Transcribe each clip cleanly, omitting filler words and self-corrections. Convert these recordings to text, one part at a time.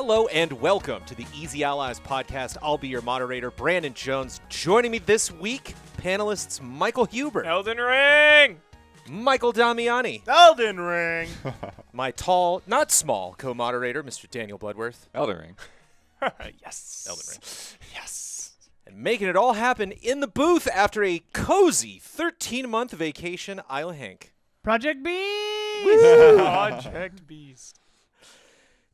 Hello and welcome to the Easy Allies podcast. I'll be your moderator, Brandon Jones. Joining me this week, panelists Michael Huber, Elden Ring! Michael Damiani, Elden Ring! my tall, not small, co-moderator, Mr. Daniel Bloodworth. Elden Ring. Yes. Elden Ring. Yes. And making it all happen in the booth after a cozy 13-month vacation, Isla Hank. Project Beast! Project Beast.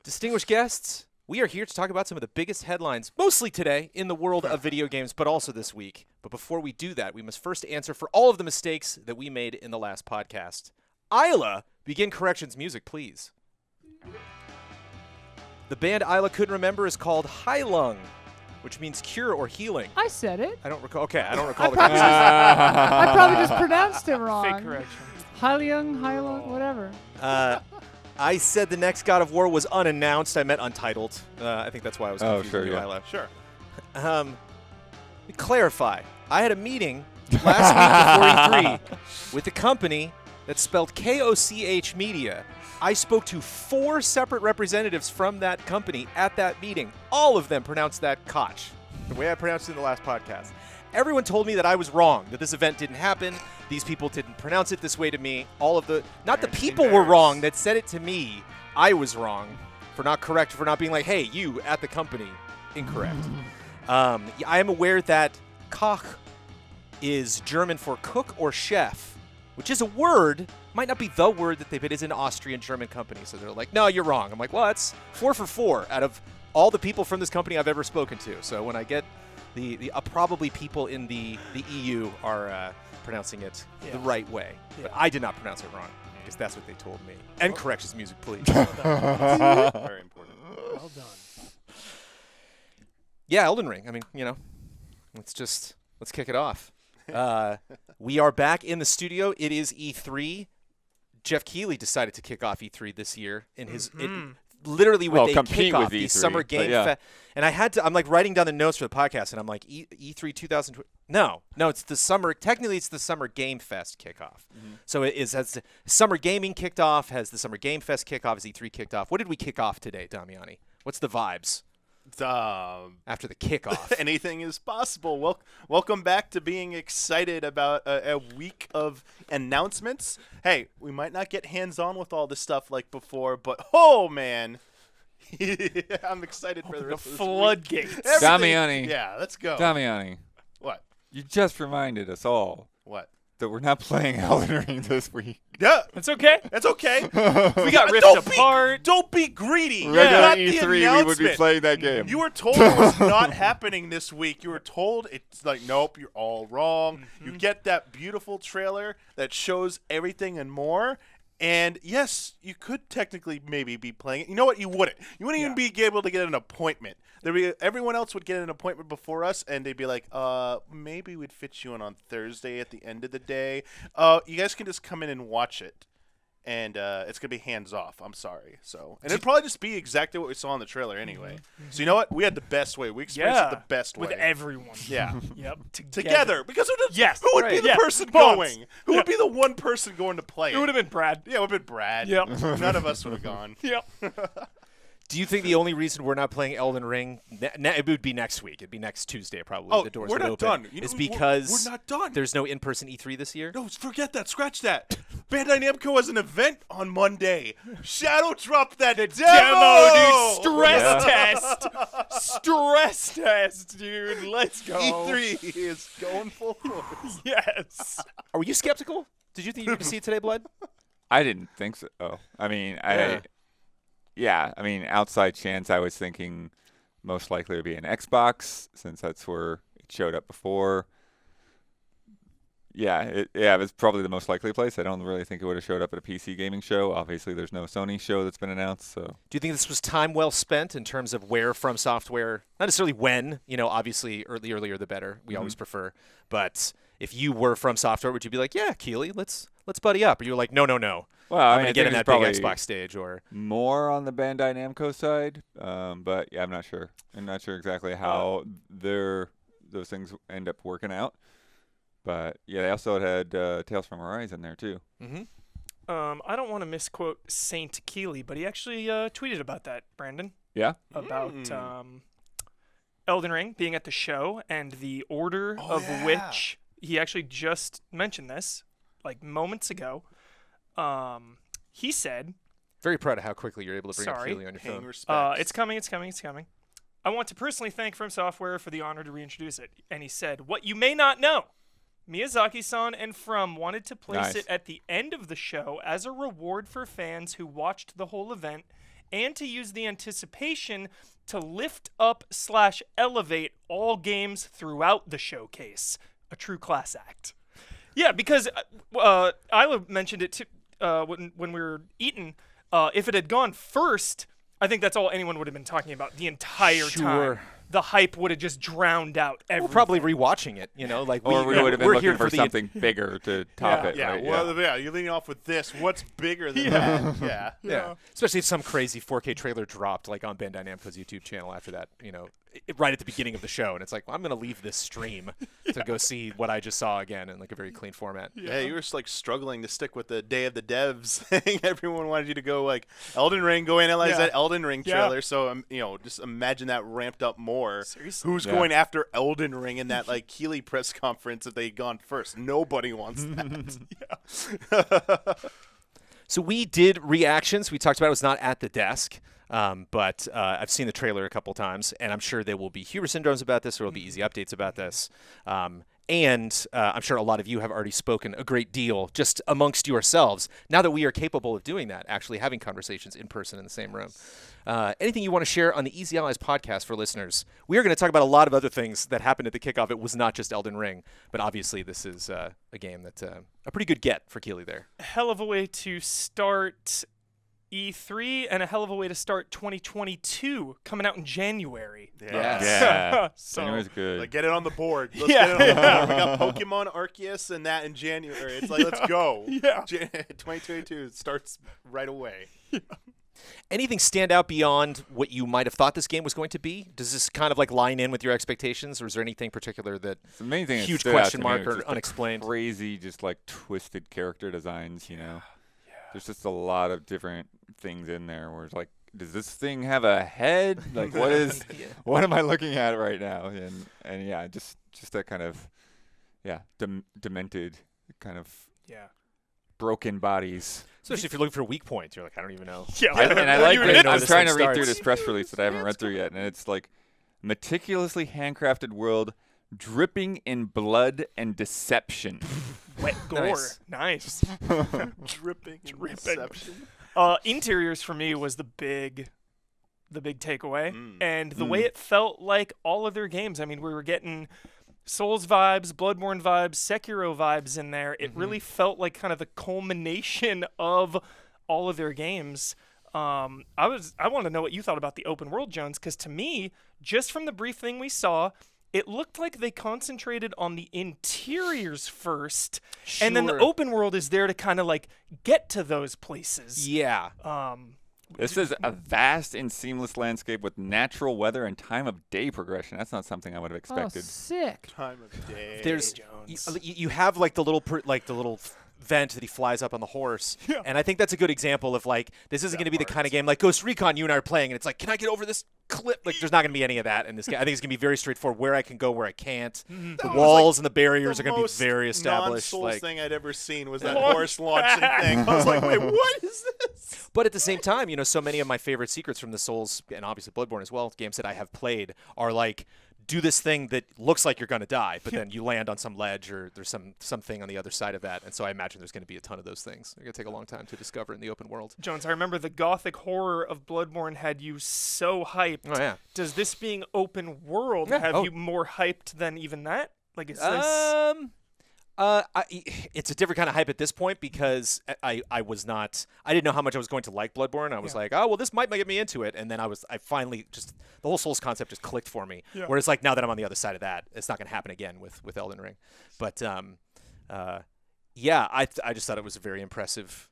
Distinguished guests, we are here to talk about some of the biggest headlines, mostly today, in the world of video games, but also this week. But before we do that, we must first answer for all of the mistakes that we made in the last podcast. Isla, begin corrections music, please. The band Isla couldn't remember is called Hai Lung, which means cure or healing. I said it. I don't recall. Okay, I don't recall the probably conversation. I probably just pronounced it wrong. Fake correction. Hyliung, whatever. I said the next God of War was unannounced. I meant untitled. I think that's why I was confused with you, Isla. Sure. Clarify. I had a meeting last week before E3 with the company that's spelled KOCH Media. I spoke to 4 separate representatives from that company at that meeting. All of them pronounced that Koch, the way I pronounced it in the last podcast. Everyone told me that I was wrong, that this event didn't happen. These people didn't pronounce it this way to me. Not the people were wrong that said it to me. I was wrong for not being like, hey, you at the company, incorrect. I am aware that Koch is German for cook or chef, which is a word, might not be the word that it is an Austrian German company. So they're like, no, you're wrong. I'm like, well, that's 4 for 4 out of all the people from this company I've ever spoken to. So when I get probably people in the EU are pronouncing it the right way. Yeah. But I did not pronounce it wrong because that's what they told me. And corrections music, please. Very important. Well done. Yeah, Elden Ring. I mean, let's kick it off. We are back in the studio. It is E3. Jeff Keighley decided to kick off E3 this year in his literally with a kickoff, the E3, summer game fest. And I'm like writing down the notes for the podcast, and I'm like, E3 2020. No, it's the summer. Technically, it's the Summer Game Fest kickoff. So it is as Summer Gaming kicked off, has the Summer Game Fest kickoff, has E3 kicked off. What did we kick off today, Damiani? What's the vibes after the kickoff? Anything is possible. Welcome back to being excited about a week of announcements. Hey, we might not get hands-on with all this stuff like before, but oh man, I'm excited for the rest of this floodgates. week. Damiani. Yeah, let's go. Damiani, What? you just reminded us all What? that we're not playing Elden Ring this week. Yeah, That's okay. that's okay. We got ripped apart. Don't be greedy. Regular Not the E3, we would be announcement. playing that game. You were told it was not happening this week. You were told it's like, nope, you're all wrong. You get that beautiful trailer that shows everything and more. And yes, you could technically maybe be playing it. You know what? You wouldn't. You wouldn't even be able to get an appointment. Everyone else would get an appointment before us, and they'd be like, maybe we'd fit you in on Thursday at the end of the day. You guys can just come in and watch it. And it's going to be hands off. I'm sorry. And it'd probably just be exactly what we saw in the trailer anyway. So you know what? We had the best way. We experienced it the best way. With everyone. Yeah. Yep. Together. Because who would be the Yeah. person Bonds. going? Who would be the one person going to play it? It would have been Brad. Yeah, it would have been Brad. Yep. None of us would have gone. Yep. Do you think the only reason we're not playing Elden Ring, it would be next week. It'd be next Tuesday probably. Oh, the doors we're would not open. done. It's because we're not done. there's no in-person E3 this year? No, forget that. Scratch that. Bandai Namco has an event on Monday. Shadow drop that demo, Demo, dude. Stress test, dude. Let's go. E3 is going full force. Yes. Are you skeptical? Did you think you were going to see it today, Blood? I didn't think so. I mean, outside chance, I was thinking most likely it would be an Xbox, since that's where it showed up before. Yeah, it was probably the most likely place. I don't really think it would have showed up at a PC gaming show. Obviously, there's no Sony show that's been announced. So, do you think this was time well spent in terms of where From Software, not necessarily when, obviously the earlier the better, we always prefer, but if you were From Software, would you be like, yeah, Keighley, let's buddy up? Or you were like, no. well, I'm I going to get in that big Xbox stage, or more on the Bandai Namco side. But yeah, I'm not sure. I'm not sure exactly how those things end up working out. But yeah, they also had Tales from Horizon there too. Mm-hmm. I don't want to misquote Saint Keeley, but he actually tweeted about that, Brandon. Yeah. about Elden Ring being at the show and the order of which he actually just mentioned this like moments ago. He said, Very proud of how quickly you're able to bring up Sorry. Keely on your Paying phone. respects. it's coming. I want to personally thank From Software for the honor to reintroduce it. And he said, what you may not know, Miyazaki-san and From wanted to place Nice. it at the end of the show as a reward for fans who watched the whole event and to use the anticipation to lift up / elevate all games throughout the showcase. A true class act. Yeah, because Isla mentioned it too, when we were eating. If it had gone first, I think that's all anyone would have been talking about the entire Sure. time. The hype would have just drowned out We're everything. probably rewatching it, like Or we would have been we're looking here for the something bigger to top it. Yeah, right? well, yeah, you're leading off with this. What's bigger than that? Yeah. Yeah. Especially if some crazy 4K trailer dropped like on Bandai Namco's YouTube channel after that, right at the beginning of the show, and it's like, well, I'm going to leave this stream to go see what I just saw again in like a very clean format. Yeah, you were just like struggling to stick with the Day of the Devs thing. Everyone wanted you to go like Elden Ring, go analyze that Elden Ring trailer. So just imagine that ramped up more. Seriously. Who's going after Elden Ring in that like Keeley press conference if they had gone first? Nobody wants that. So we did reactions. We talked about it was not at the desk, but I've seen the trailer a couple times, and I'm sure there will be Huber syndromes about this, or there will be easy updates about this. And I'm sure a lot of you have already spoken a great deal just amongst yourselves. Now that we are capable of doing that, actually having conversations in person in the same room. Anything you want to share on the Easy Allies podcast for listeners? We are going to talk about a lot of other things that happened at the kickoff. It was not just Elden Ring, but obviously this is a game that's a pretty good get for Keeley there. A hell of a way to start E3 and a hell of a way to start 2022 coming out in January. Yes. Yeah. So, January's good. Like, get it on the board. Let's Yeah. get it on the board. We got Pokemon Arceus and that in January. It's like, let's go. Yeah. 2022 starts right away. Anything stand out beyond what you might have thought this game was going to be? Does this kind of like line in with your expectations, or is there anything particular that The main thing that huge stood out question to me mark was or just the unexplained? crazy, just like twisted character designs. There's just a lot of different things in there where it's like, does this thing have a head? Like, what am I looking at right now? And yeah, just that kind of demented kind of broken bodies. Especially if you're looking for weak points, you're like, I don't even know. Yeah. And I like don't even that. know I'm this trying thing to read through starts. this press release that I haven't read through yet, and it's like meticulously handcrafted world dripping in blood and deception. Wet gore. Nice. Nice. Dripping. Dripping. Deception. Interiors for me was the big takeaway, Mm. and the way it felt like all of their games. I mean, we were getting Souls vibes, Bloodborne vibes, Sekiro vibes in there. It really felt like kind of the culmination of all of their games. I want to know what you thought about the open world, Jones, because to me, just from the brief thing we saw, it looked like they concentrated on the interiors first, and then the Sure. open world is there to kind of like get to those places. Yeah. This is a vast and seamless landscape with natural weather and time of day progression. That's not something I would have Oh, expected. sick. Time of day. There's Jones. you have like the little vent that he flies up on the horse, and I think that's a good example of like this isn't going to be the kind of game like Ghost Recon you and I are playing, and it's like, can I get over this cliff? Like, there's not going to be any of that in this game. I think it's going to be very straightforward. Where I can go, where I can't. The was, walls like, and the barriers The are going to be most very established. non-Souls Like, thing I'd ever seen was that Launch horse launching pad. thing. I was like, wait, what is this? but at the same time, so many of my favorite secrets from the Souls and obviously Bloodborne as well, games that I have played, are like, do this thing that looks like you're going to die, but then you land on some ledge or there's something on the other side of that. And so I imagine there's going to be a ton of those things. They're going to take a long time to discover in the open world. Jones, I remember the gothic horror of Bloodborne had you so hyped. Oh, yeah. Does this being open world Yeah. have Oh. you more hyped than even that? Like, is this... It's a different kind of hype at this point because I didn't know how much I was going to like Bloodborne. I was like, oh, well, this might get me into it. And then I finally just, the whole Souls concept just clicked for me. Yeah. Whereas like now that I'm on the other side of that, it's not going to happen again with Elden Ring. But I just thought it was a very impressive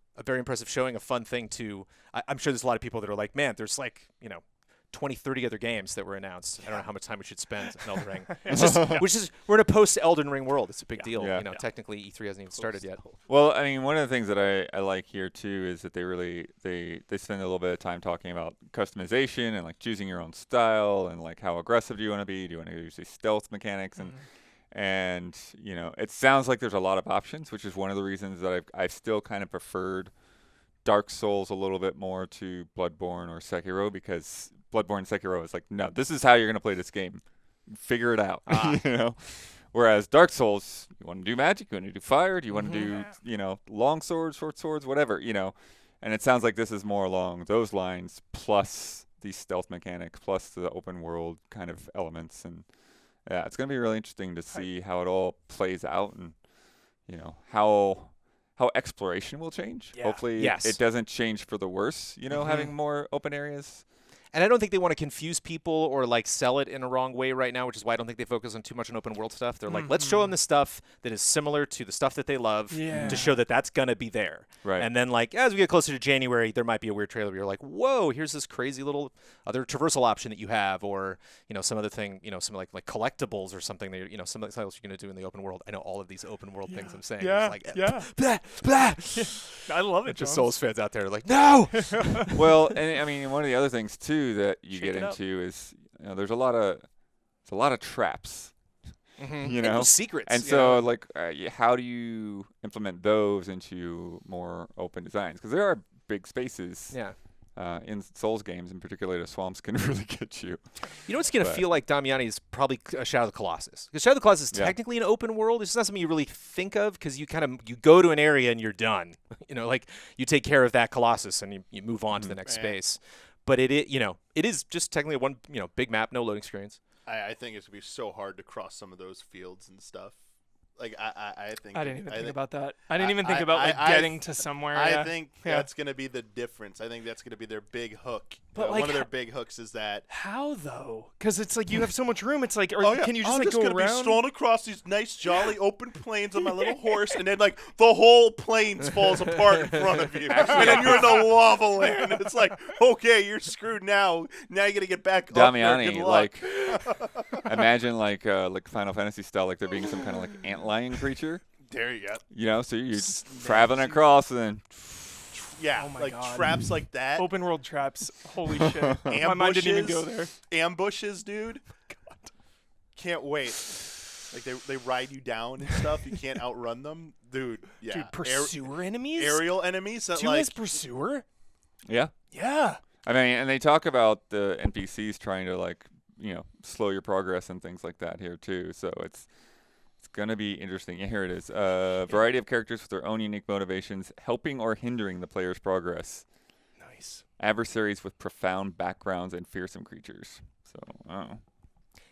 showing, a fun thing to, I'm sure there's a lot of people that are like, man, there's like, 20, 30 other games that were announced. I don't know how much time we should spend on Elden Ring. It's just, we're in a post-Elden Ring world. It's a big deal. Yeah. Technically E3 hasn't even started yet. Well, I mean, one of the things that I like here too is that they spend a little bit of time talking about customization and like choosing your own style and like how aggressive do you want to be? Do you want to use these stealth mechanics and it sounds like there's a lot of options, which is one of the reasons that I've still kind of preferred Dark Souls a little bit more to Bloodborne or Sekiro, because Bloodborne and Sekiro is like, no, this is how you're gonna play this game. Figure it out. Whereas Dark Souls, you want to do magic, you want to do fire, do you want to do long swords, short swords, whatever, And it sounds like this is more along those lines, plus the stealth mechanic, plus the open world kind of elements, and yeah, it's gonna be really interesting to see how it all plays out, and how exploration will change. Yeah. Hopefully, it doesn't change for the worse. Having more open areas. And I don't think they want to confuse people or like sell it in a wrong way right now, which is why I don't think they focus on too much on open world stuff. They're like, let's show them the stuff that is similar to the stuff that they love to show that that's going to be there. Right. And then like as we get closer to January, there might be a weird trailer where you're like, whoa, here's this crazy little other traversal option that you have, or some other thing, some like collectibles or something that something else you're going to do in the open world. I know all of these open world things I'm saying. Yeah. It's like, Yeah. blah. I love it. Just Souls fans out there are like, no. Well, and I mean, one of the other things too that you Shake get it up. into is there's a lot of traps, And those secrets. and so like how do you implement those into more open designs? Because there are big spaces in Souls games, in particular the swamps can really get you. You know what's going to feel like, Damiani, is probably Shadow of the Colossus. Because Shadow of the Colossus is technically an open world. It's not something you really think of because you go to an area and you're done. Like you take care of that Colossus and you move on to the next space. But it is just technically one big map, no loading screens. I think it's gonna be so hard to cross some of those fields and stuff. Like I think I didn't even think about that. I didn't even think about getting to somewhere. I think that's gonna be the difference. I think that's gonna be their big hook. But one of their big hooks is that. How though? Because it's like you have so much room. It's like, can you just I'm like just go gonna around? be strolling across these nice, jolly, open plains on my little horse, and then like the whole plains falls apart in front of you, and then you're in the lava land, and it's like, okay, you're screwed now. Now you gotta get back up there. Damiani, Good luck. imagine like Final Fantasy style, like there being some kind of like ant-lion creature. There you go. So you're traveling across, and then Yeah, Oh my like God. traps like that. Open world traps. Holy shit. My mind didn't even go there. Ambushes, dude. God. Can't wait. Like they ride you down and stuff. You can't outrun them, dude. Yeah. Dude, pursuer enemies? Aerial enemies that Two like as pursuer? yeah. Yeah. I mean, and they talk about the NPCs trying to like slow your progress and things like that here too. So it's gonna be interesting. Yeah, here it is. Variety of characters with their own unique motivations, helping or hindering the player's progress. Nice. Adversaries with profound backgrounds and fearsome creatures. So,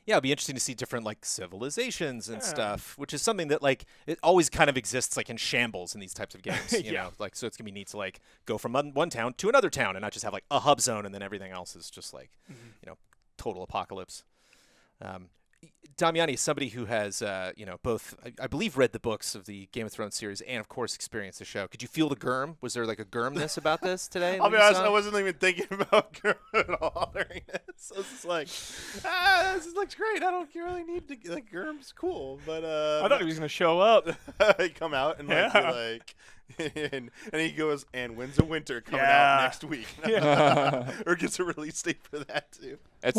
Yeah, it'll be interesting to see different like civilizations and stuff, which is something that like it always kind of exists like in shambles in these types of games. You know, like so it's gonna be neat to like go from one town to another town and not just have like a hub zone and then everything else is just like total apocalypse. Damiani is somebody who has, both, I believe, read the books of the Game of Thrones series and, of course, experienced the show. Could you feel the germ? Was there like a germness about this today? I'll be honest, I wasn't even thinking about Germ at all during this. I was just like, this looks great. I don't really need to, like, Germ's cool. But I thought he was going to show up. he'd come out and like, be like and he goes, and Winds of Winter coming out next week. Or gets a release date for that, too. I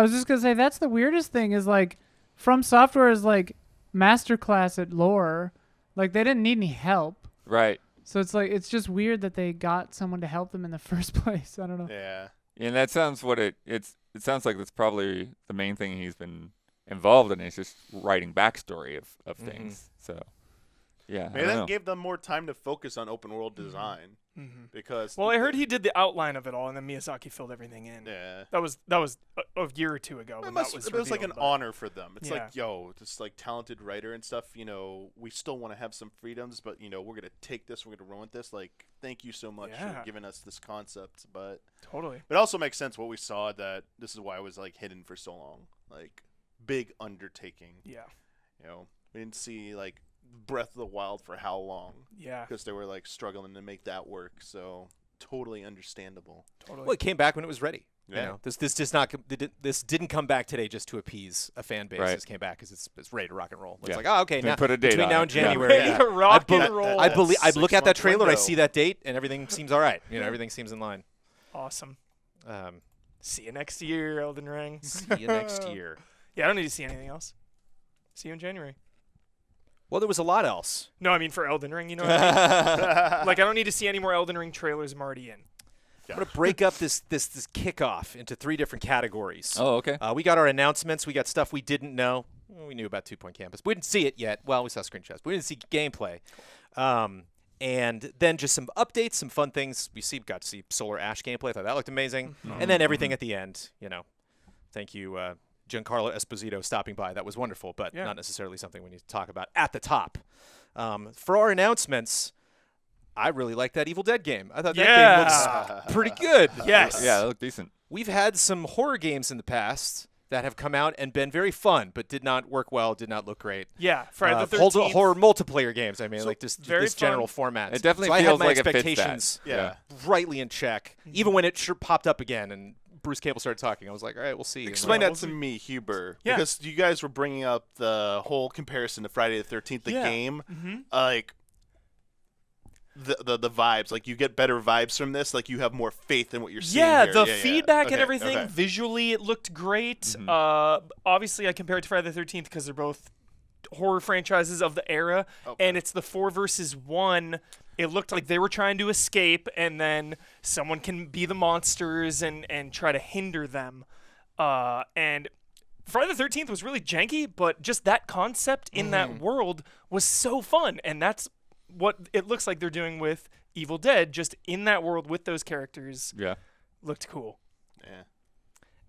was just going to say, that's the weirdest thing is like, From Software is like masterclass at lore. Like, they didn't need any help. right. So it's like, it's just weird that they got someone to help them in the first place. I don't know. Yeah. And that sounds it sounds like that's probably the main thing he's been involved in. Is just writing backstory of things. So, yeah. Maybe that gave them more time to focus on open world design because. Well, I heard he did the outline of it all, and then Miyazaki filled everything in. Yeah. That was a year or two ago. When that was it was like an revealed, but- honor for them. It's Yeah. like, yo, this like talented writer and stuff. We still want to have some freedoms, but we're gonna take this. We're gonna run with this. Like, thank you so much for giving us this concept. But Totally. it also makes sense what we saw, that this is why it was like hidden for so long. Like, big undertaking. Yeah. We didn't see like Breath of the Wild for how long? Yeah. Because they were like struggling to make that work. So totally understandable. Totally. Well, it came back when it was ready. You Yeah. know, this didn't come back today just to appease a fan base. Right. This came back because it's ready to rock and roll. It's Yeah. like, oh, okay, They now put a date between on now it. and Yeah. January. Ready to rock I and roll. I believe I look at that 6-month trailer, I window. see that date, and everything seems all right. You know, everything seems in line. Awesome. Um, See you next year, Elden Ring. see you next year. Yeah, I don't need to see anything else. See you in January. Well, there was a lot else. No, I mean for Elden Ring, you know what I mean? Like, I don't need to see any more Elden Ring trailers. I'm already in. I'm gonna break up this kickoff into 3 different categories. Oh, okay. We got our announcements. We got stuff we didn't know. Well, we knew about 2 Point Campus. We didn't see it yet. Well, we saw screenshots. But we didn't see gameplay. And then just some updates, some fun things. We got to see Solar Ash gameplay. I thought that looked amazing. And then everything at the end. You know, thank you, Giancarlo Esposito, stopping by. That was wonderful, but not necessarily something we need to talk about at the top. For our announcements, I really like that Evil Dead game. I thought that game looks pretty good. Yes. Yeah, it looked decent. We've had some horror games in the past that have come out and been very fun, but did not work well, did not look great. Yeah, Friday the 13th. Horror multiplayer games, I mean, So like just very this general fun. format. It definitely so I had feels my like it fits that. expectations Yeah. rightly in check, even when it sure popped up again and Bruce Campbell started talking. I was like, all right, we'll see. Explain Yeah, that to me, Huber. Yeah. Because you guys were bringing up the whole comparison to Friday the 13th, the Yeah. game. Mm-hmm. Like, the vibes. Like, you get better vibes from this. Like, you have more faith in what you're seeing Yeah, here. the feedback and Okay, everything. okay. Visually, it looked great. Mhm. Obviously, I compared it to Friday the 13th because they're both horror franchises of the era, and it's the 4 versus 1. It looked like they were trying to escape, and then someone can be the monsters and try to hinder them. And Friday the 13th was really janky, but just that concept in that world was so fun, and that's what it looks like they're doing with Evil Dead, just in that world with those characters. Yeah. Looked cool. Yeah.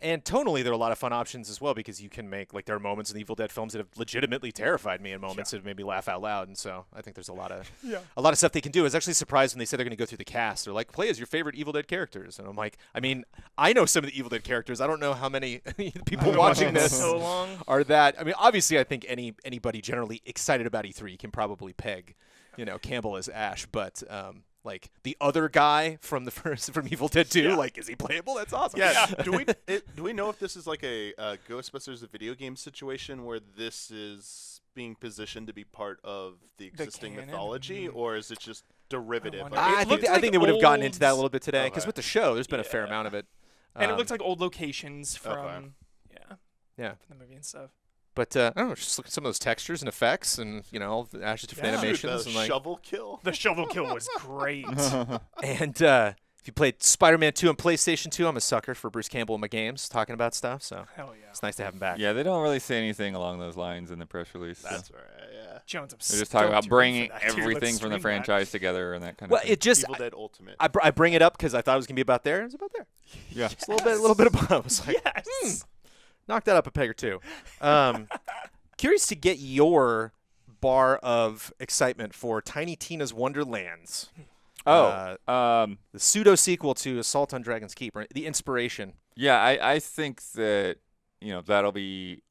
And tonally, there are a lot of fun options as well because you can make, like, there are moments in the Evil Dead films that have legitimately terrified me and moments that have made me laugh out loud. And so I think there's a lot of stuff they can do. I was actually surprised when they said they're going to go through the cast. They're like, play as your favorite Evil Dead characters. And I'm like, I mean, I know some of the Evil Dead characters. I don't know how many people watching this so long. are that. I mean, obviously, I think anybody generally excited about E3 can probably peg, Campbell as Ash. But like the other guy from Evil Dead 2, like, is he playable? That's awesome. Yeah. do we know if this is like a Ghostbusters, the video game situation, where this is being positioned to be part of the existing canon? mythology, or is it just derivative? wonder. of it? I think looked I think like they would have gotten old- into that a little bit today because Okay. with the show, there's been a fair amount of it. And it looked like old locations from Yeah. from the movie and stuff. But I don't know, just look at some of those textures and effects, and the Ash's different Yeah. animations, the and like, shovel kill. The shovel kill was great. and if you played Spider-Man 2 on PlayStation 2, I'm a sucker for Bruce Campbell in my games talking about stuff. So Hell yeah. it's nice to have him back. Yeah, they don't really say anything along those lines in the press release. So. That's right. Yeah. Jones, I'm They're just talking about stoked you're in bringing for that, dude. everything Let's from the stream that. franchise together and that kind Well, of thing. it just Evil Dead Ultimate. I bring it up because I thought it was gonna be about there. And it's about there. Yeah. Just a little bit above. I was like, Yes. knock that up a peg or two. Curious to get your bar of excitement for Tiny Tina's Wonderlands. The pseudo sequel to Assault on Dragon's Keep, or the inspiration. Yeah, I think that that'll be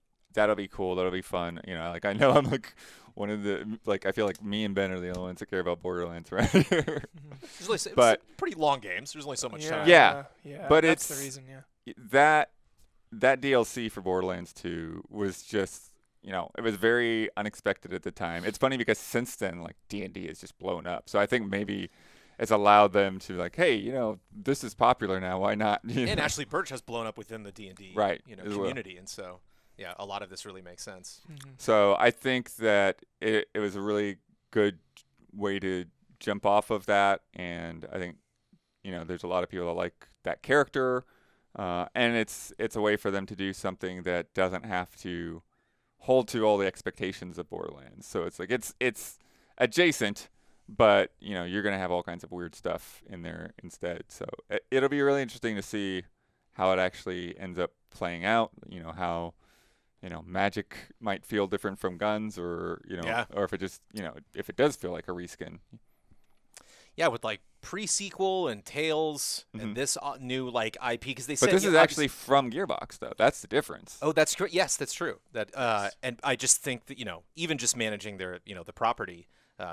cool. That'll be fun. Like I know I'm like one of the I feel like me and Ben are the only ones that care about Borderlands right here. It's But- pretty long games. There's only so much time. Yeah, but that's it's- the reason. Yeah. That DLC for Borderlands 2 was just it was very unexpected at the time. It's funny because since then D&D has just blown up. So I think maybe it's allowed them to hey, this is popular now. Why not? And Ashley Birch has blown up within the D&D Right, as well. community, and so yeah, a lot of this really makes sense. So I think that it was a really good way to jump off of that, and I think there's a lot of people that like that character, and it's a way for them to do something that doesn't have to hold to all the expectations of Borderlands. So it's it's adjacent, but you're gonna have all kinds of weird stuff in there instead. So it'll be really interesting to see how it actually ends up playing out. How magic might feel different from guns, or or if it just if it does feel like a reskin. Yeah, with pre-sequel and Tales and this new IP, because they said. But this is actually from Gearbox, though. That's the difference. Oh, that's true. Yes, that's true. That and I just think that even just managing their the property,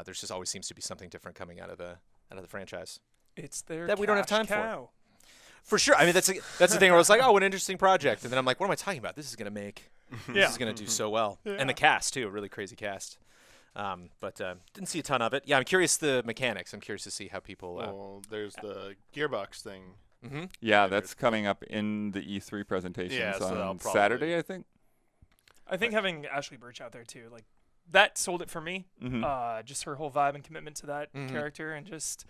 there's just always seems to be something different coming out of the franchise It's their that we don't have cash time for. cow. For sure. I mean, that's the thing where I was like, oh, an interesting project. And then I'm like, what am I talking about? This is going to make – this is going to do so well. Yeah. And the cast, too, a really crazy cast. But didn't see a ton of it. Yeah, I'm curious the mechanics. I'm curious to see how people Well, there's the Gearbox thing. Yeah, that's coming up in the E3 presentations Yeah, so that'll on probably- Saturday, I think. I think having Ashley Birch out there too, like that sold it for me. Mhm. Just her whole vibe and commitment to that character, and just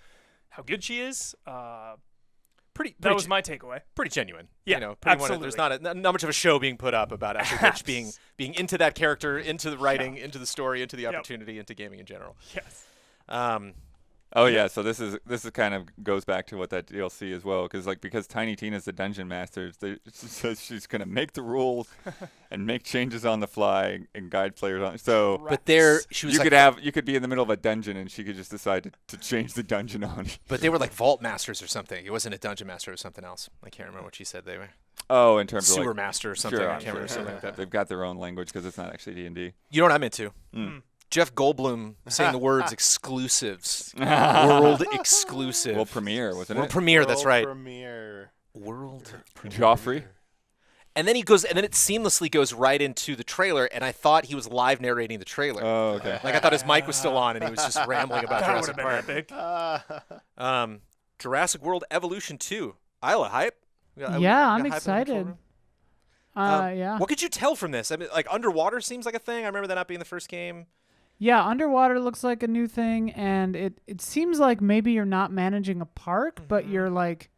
how good she is. That was my takeaway. pretty genuine. Yeah, you know, pretty absolutely. There's not much of a show being put up about Ashley Birch being into that character, into the writing, into the story, into the opportunity, into gaming in general. Yes. Oh yeah, so this is kind of goes back to what that DLC as well, because Tiny Tina's the dungeon master, it says she's gonna make the rules and make changes on the fly and guide players on. So, Right. But there, she was you like, could be in the middle of a dungeon and she could just decide to change the dungeon on you. but they were like vault masters or something. It wasn't a dungeon master or something else. I can't remember what she said they were. Oh, in terms of Sewer like, master or something. Sure, I can't remember something like that. They've got their own language because it's not actually D&D. You know what I'm into? Jeff Goldblum saying the words exclusives. World exclusive. World premiere, wasn't World it? premiere, that's World right. Premiere. World Joffrey. And then he goes, and then it seamlessly goes right into the trailer, and I thought he was live narrating the trailer. Oh, okay. Like I thought his mic was still on, and he was just rambling about That would Jurassic have been Park. epic. Jurassic World Evolution 2. Isla, hype? Yeah, We got I'm hype in the control excited. room? Yeah. What could you tell from this? I mean, like underwater seems like a thing. I remember that not being the first game. Yeah, underwater looks like a new thing, and it seems like maybe you're not managing a park, but you're like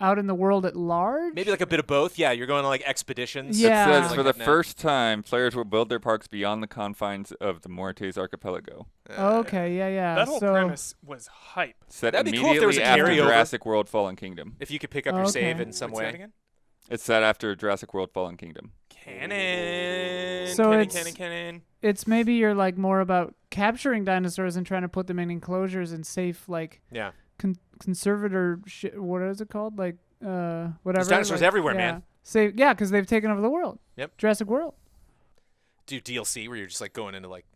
out in the world at large. Maybe like a bit of both. Yeah, you're going on like expeditions. Yeah. It says Like for the that now. first time, players will build their parks beyond the confines of the Mortes archipelago. Okay, yeah. That whole so, premise was hype. Set That'd be cool if there was immediately a after carryover. Jurassic World Fallen Kingdom. If you could pick up your save Okay. in some What's that way. again? It's set after Jurassic World Fallen Kingdom. Canon. So canon, it's- canon. it's maybe you're like more about capturing dinosaurs and trying to put them in enclosures and safe, like Yeah. conservator shit. What is it called? Like whatever. There's dinosaurs like, everywhere, yeah. man. Safe, yeah, because they've taken over the world. Yep. Jurassic World. Do DLC where you're just like going into like,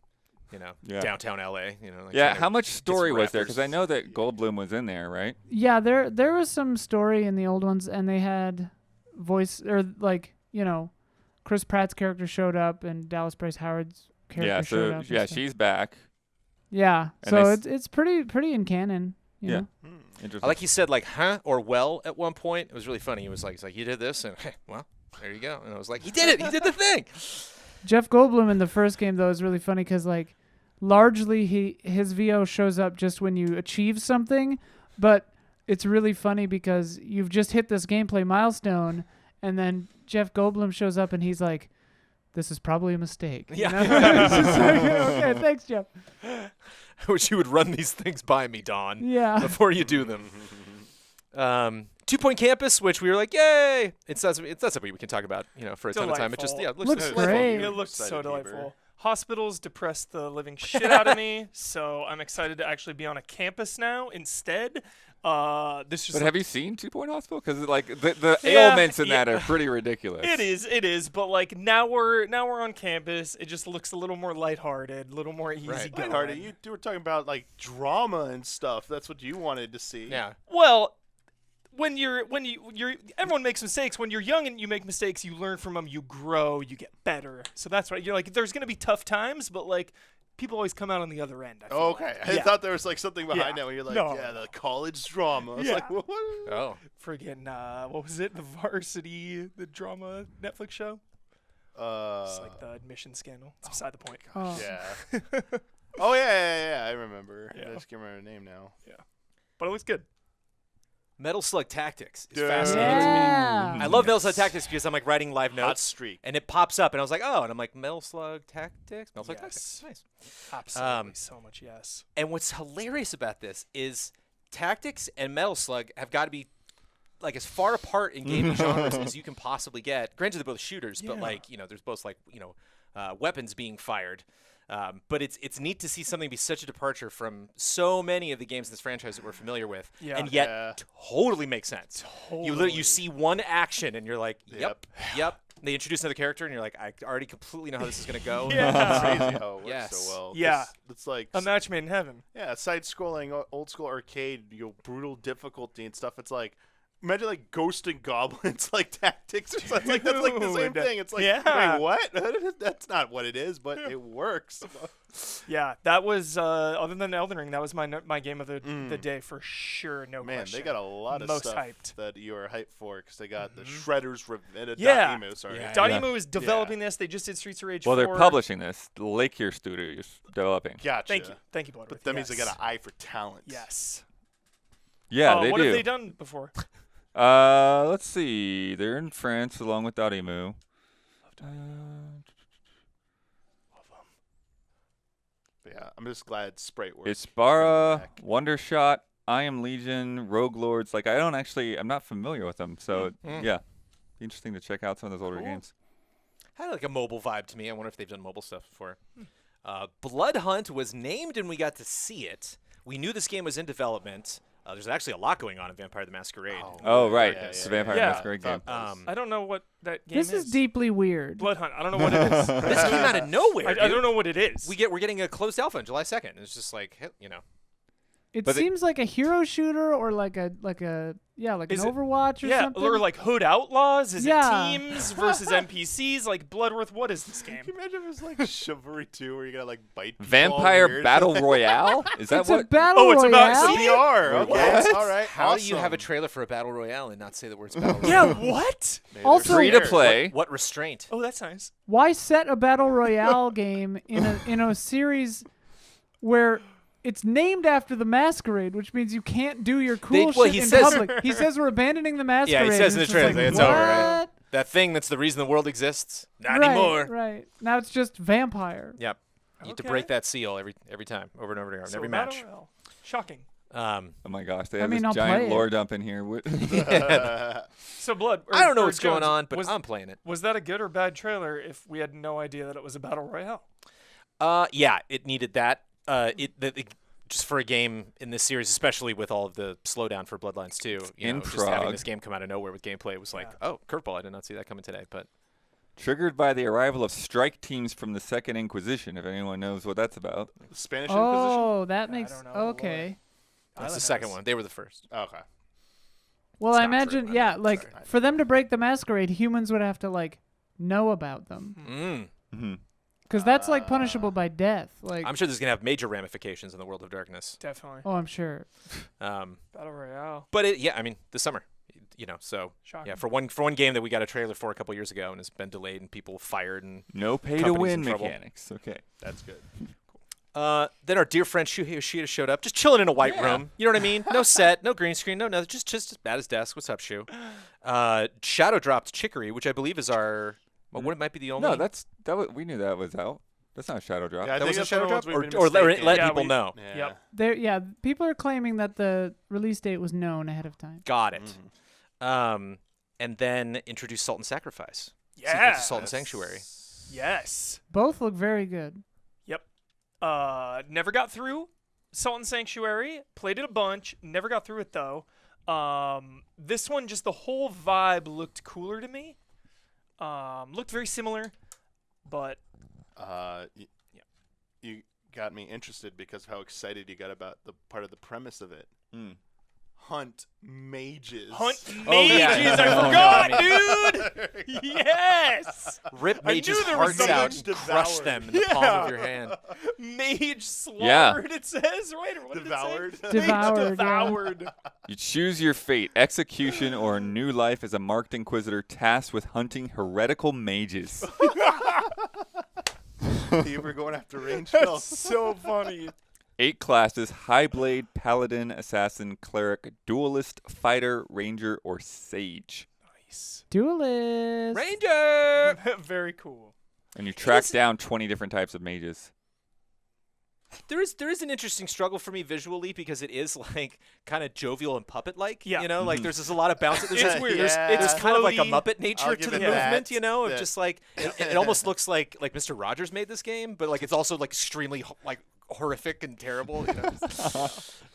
you know, Yeah. downtown LA. You know. Like Yeah, trying to how much some story was there? Because I rappers. know that Goldblum was in there, right? Yeah, there was some story in the old ones, and they had voice or like Chris Pratt's character showed up, and Dallas Bryce Howard's character Yeah, showed so up. and yeah, stuff. she's back. Yeah, and so they s- it's pretty in canon. You Yeah. know? Interesting. I like he said like huh or well at one point. It was really funny. He was like, he's like, you did this, and well, there you go. And I was like, he did it. He did the thing. Jeff Goldblum in the first game though is really funny because like largely his VO shows up just when you achieve something, but it's really funny because you've just hit this gameplay milestone, and then Jeff Goldblum shows up and he's like, "This is probably a mistake." you Yeah. know? It's just like, okay, thanks, Jeff. I wish you would run these things by me, Don, Yeah. before you do them. 2 Point Campus, which we were like, yay! It's not something we can talk about, for a ton of time. It just Delightful. looks Looks great. It looks Excited so Bieber. delightful. Hospitals depress the living shit out of me, so I'm excited to actually be on a campus now instead. This just But have you seen 2 Point Hospital? Because like the Yeah, ailments in yeah. that are pretty ridiculous. It is, but like now we're on campus. It just looks a little more lighthearted, a little more easy going. Lighthearted. You were talking about like drama and stuff. That's what you wanted to see. Yeah. Well, when you're everyone makes mistakes. When you're young and you make mistakes, you learn from them, you grow, you get better. So that's right. You're like, there's gonna be tough times, but like people always come out on the other end. I feel Okay. like. I Yeah. thought there was like something behind Yeah. that when you're like, No. yeah, the college drama. I was Yeah. like, what? Oh. Friggin' what was it? The Varsity, the drama Netflix show. It's like the admission scandal. It's beside the point. Oh. Yeah. Oh yeah. I remember. Yeah. I just can't remember the name now. But it looks good. Metal Slug Tactics is Dude. fascinating to me. Yeah. I love Metal Slug Tactics because I'm like writing live Hot notes, streak. and it pops up, and I was like, oh, and I'm like, Metal Slug Tactics? Metal Slug Tactics. Nice. Absolutely, so much yes. And what's hilarious about this is Tactics and Metal Slug have got to be like as far apart in gaming genres as you can possibly get. Granted, they're both shooters, but Yeah. like there's both like weapons being fired. But it's neat to see something be such a departure from so many of the games in this franchise that we're familiar with, Yeah. and yet Yeah. totally makes sense. Totally. You see one action and you're like, Yep. yep. They introduce another character and you're like, I already completely know how this is gonna go. Yeah. Crazy how it works Yes. so well. Yeah. It's like A match made in heaven. side-scrolling old school arcade, brutal difficulty and stuff. It's like, imagine like ghost and goblins like tactics or something. Like that's like the same Dude. thing. It's like, Yeah. wait, what? That's not what it is, but it works. Yeah, that was other than Elden Ring, that was my game of the day for sure. No Man, question. they got a lot of Most stuff hyped. that you are hyped for because they got the Shredder's Yeah. Dotemu, sorry. Yeah. Dotemu is developing this. They just did Streets of Rage Well, 4. they're publishing this. The Lake Here Studios developing. Gotcha. Thank you, Bloodworth. But that means they Yes. got an eye for talent. Yes. Yeah, they what do. have they done before? Let's see. They're in France along with Dotemu. But yeah, I'm just glad Sprite works. It's Bara, Wondershot, I Am Legion, Rogue Lords. Like I'm not familiar with them. So yeah, interesting to check out some of those older games. Had like a mobile vibe to me. I wonder if they've done mobile stuff before. Blood Hunt was named and we got to see it. We knew this game was in development. There's actually a lot going on in Vampire the Masquerade. Oh right, Yeah, it's yeah, the Vampire yeah. Masquerade game. I don't know what that game This is deeply weird. Blood Hunt. I don't know what it is. This came out of nowhere. I don't know what it is. We're getting a closed alpha on July 2nd. It's just like, It But seems like a hero shooter or like an Is it- Overwatch or yeah, something. or like Hood Outlaws. Is Yeah. it teams versus NPCs? Like Bloodworth. What is this game? Can you imagine if it was like Chivalry 2 where you gotta like bite people all Vampire weird? Battle Royale? Is that it's what? a battle it's about royale. VR. Okay. What? All right. how do you have a awesome. trailer for a battle royale and not say the words battle royale? Yeah. What? Maybe Also- they're Free to scared. play. What restraint? Oh, that's nice. Why set a battle royale game in a series where it's named after the Masquerade, which means you can't do your cool well, shit he in says- public. He says we're abandoning the Masquerade. says in and the it's just trailer, like, it's over, right? what? That thing that's the reason the world exists? Not Right, anymore. Right. Now it's just vampire. Yep. You have to Okay. break that seal every time, over and over again, So every Battle match. Royale. Shocking. Oh my gosh, they I have mean, this I'll giant play it. lore dump in here. So Blood. I don't know or what's going Jones, on, but was, I'm playing it. was that a good or bad trailer? If we had no idea that it was a battle royale. Yeah, it needed that. Just for a game in this series, especially with all of the slowdown for Bloodlines 2, In just having Prague. this game come out of nowhere with gameplay was like, oh, curveball! I did not see that coming today. But Triggered by the arrival of strike teams from the Second Inquisition, if anyone knows what that's about. The Spanish Inquisition? Oh, that makes don't know the lore. okay. that's the Island second has- one. They were the first. Okay. Well, It's I not true, imagine, I yeah, mean, like sorry. for them to break the Masquerade, humans would have to like know about them Mm. because that's like punishable by death. Like, I'm sure this is gonna have major ramifications in the world of darkness. Definitely. oh, I'm sure. Um, Battle royale. but I mean, this summer, so Shocking. yeah, for one game that we got a trailer for a couple years ago and has been delayed and people fired and No pay to Company's win in trouble. mechanics. Okay. That's good. then our dear friend Shuhei Yoshida showed up, just chilling in a white Yeah. room. You know what I mean? No set, no green screen, no nothing. Just as bad as desk. What's up, Shu? Shadow dropped Chicory, which I believe is our. Well, what might be the only. No, we knew that was out. That's not a Shadow Drop. Yeah, I that think was a that's Shadow one of drop, the ones we've been or let mistaken. Yeah, people we- know. Yep. Yeah, people are claiming that the release date was known ahead of time. Got it. And then introduce Salt and Sacrifice. Sequel to Yeah. Salt and Sanctuary. Yes. Both look very good. Yep. Never got through Salt and Sanctuary. Played it a bunch. Never got through it though. This one, just the whole vibe looked cooler to me. Looked very similar, but You got me interested because of how excited you got about the part of the premise of it. Hunt mages. Hunt Oh, yeah. mages. Oh, no, I I forgot, dude. Yes. Rip I mages' knew there was hearts out something and crush devoured. them in the palm of your hand. Mage slaughtered. It says right. Or what Devoured. Did it say? Devoured, Mage yeah. devoured. You choose your fate: execution or new life as a marked inquisitor tasked with hunting heretical mages. You were going after range That's spells. so funny. 8 classes: High Blade, Paladin, Assassin, Cleric, Duelist, Fighter, Ranger, or Sage. Nice. Duelist. Ranger! Very cool. And you track down 20 different types of mages. There is an interesting struggle for me visually because it is like kind of jovial and puppet like. Yeah. You know, like there's a lot of bounce. There's It's weird. There's It's kind of like a floaty. Muppet nature I'll to give the it that. movement, you know, of That- just like it almost looks like Mr. Rogers made this game, but like it's also like extremely like horrific and terrible. You know?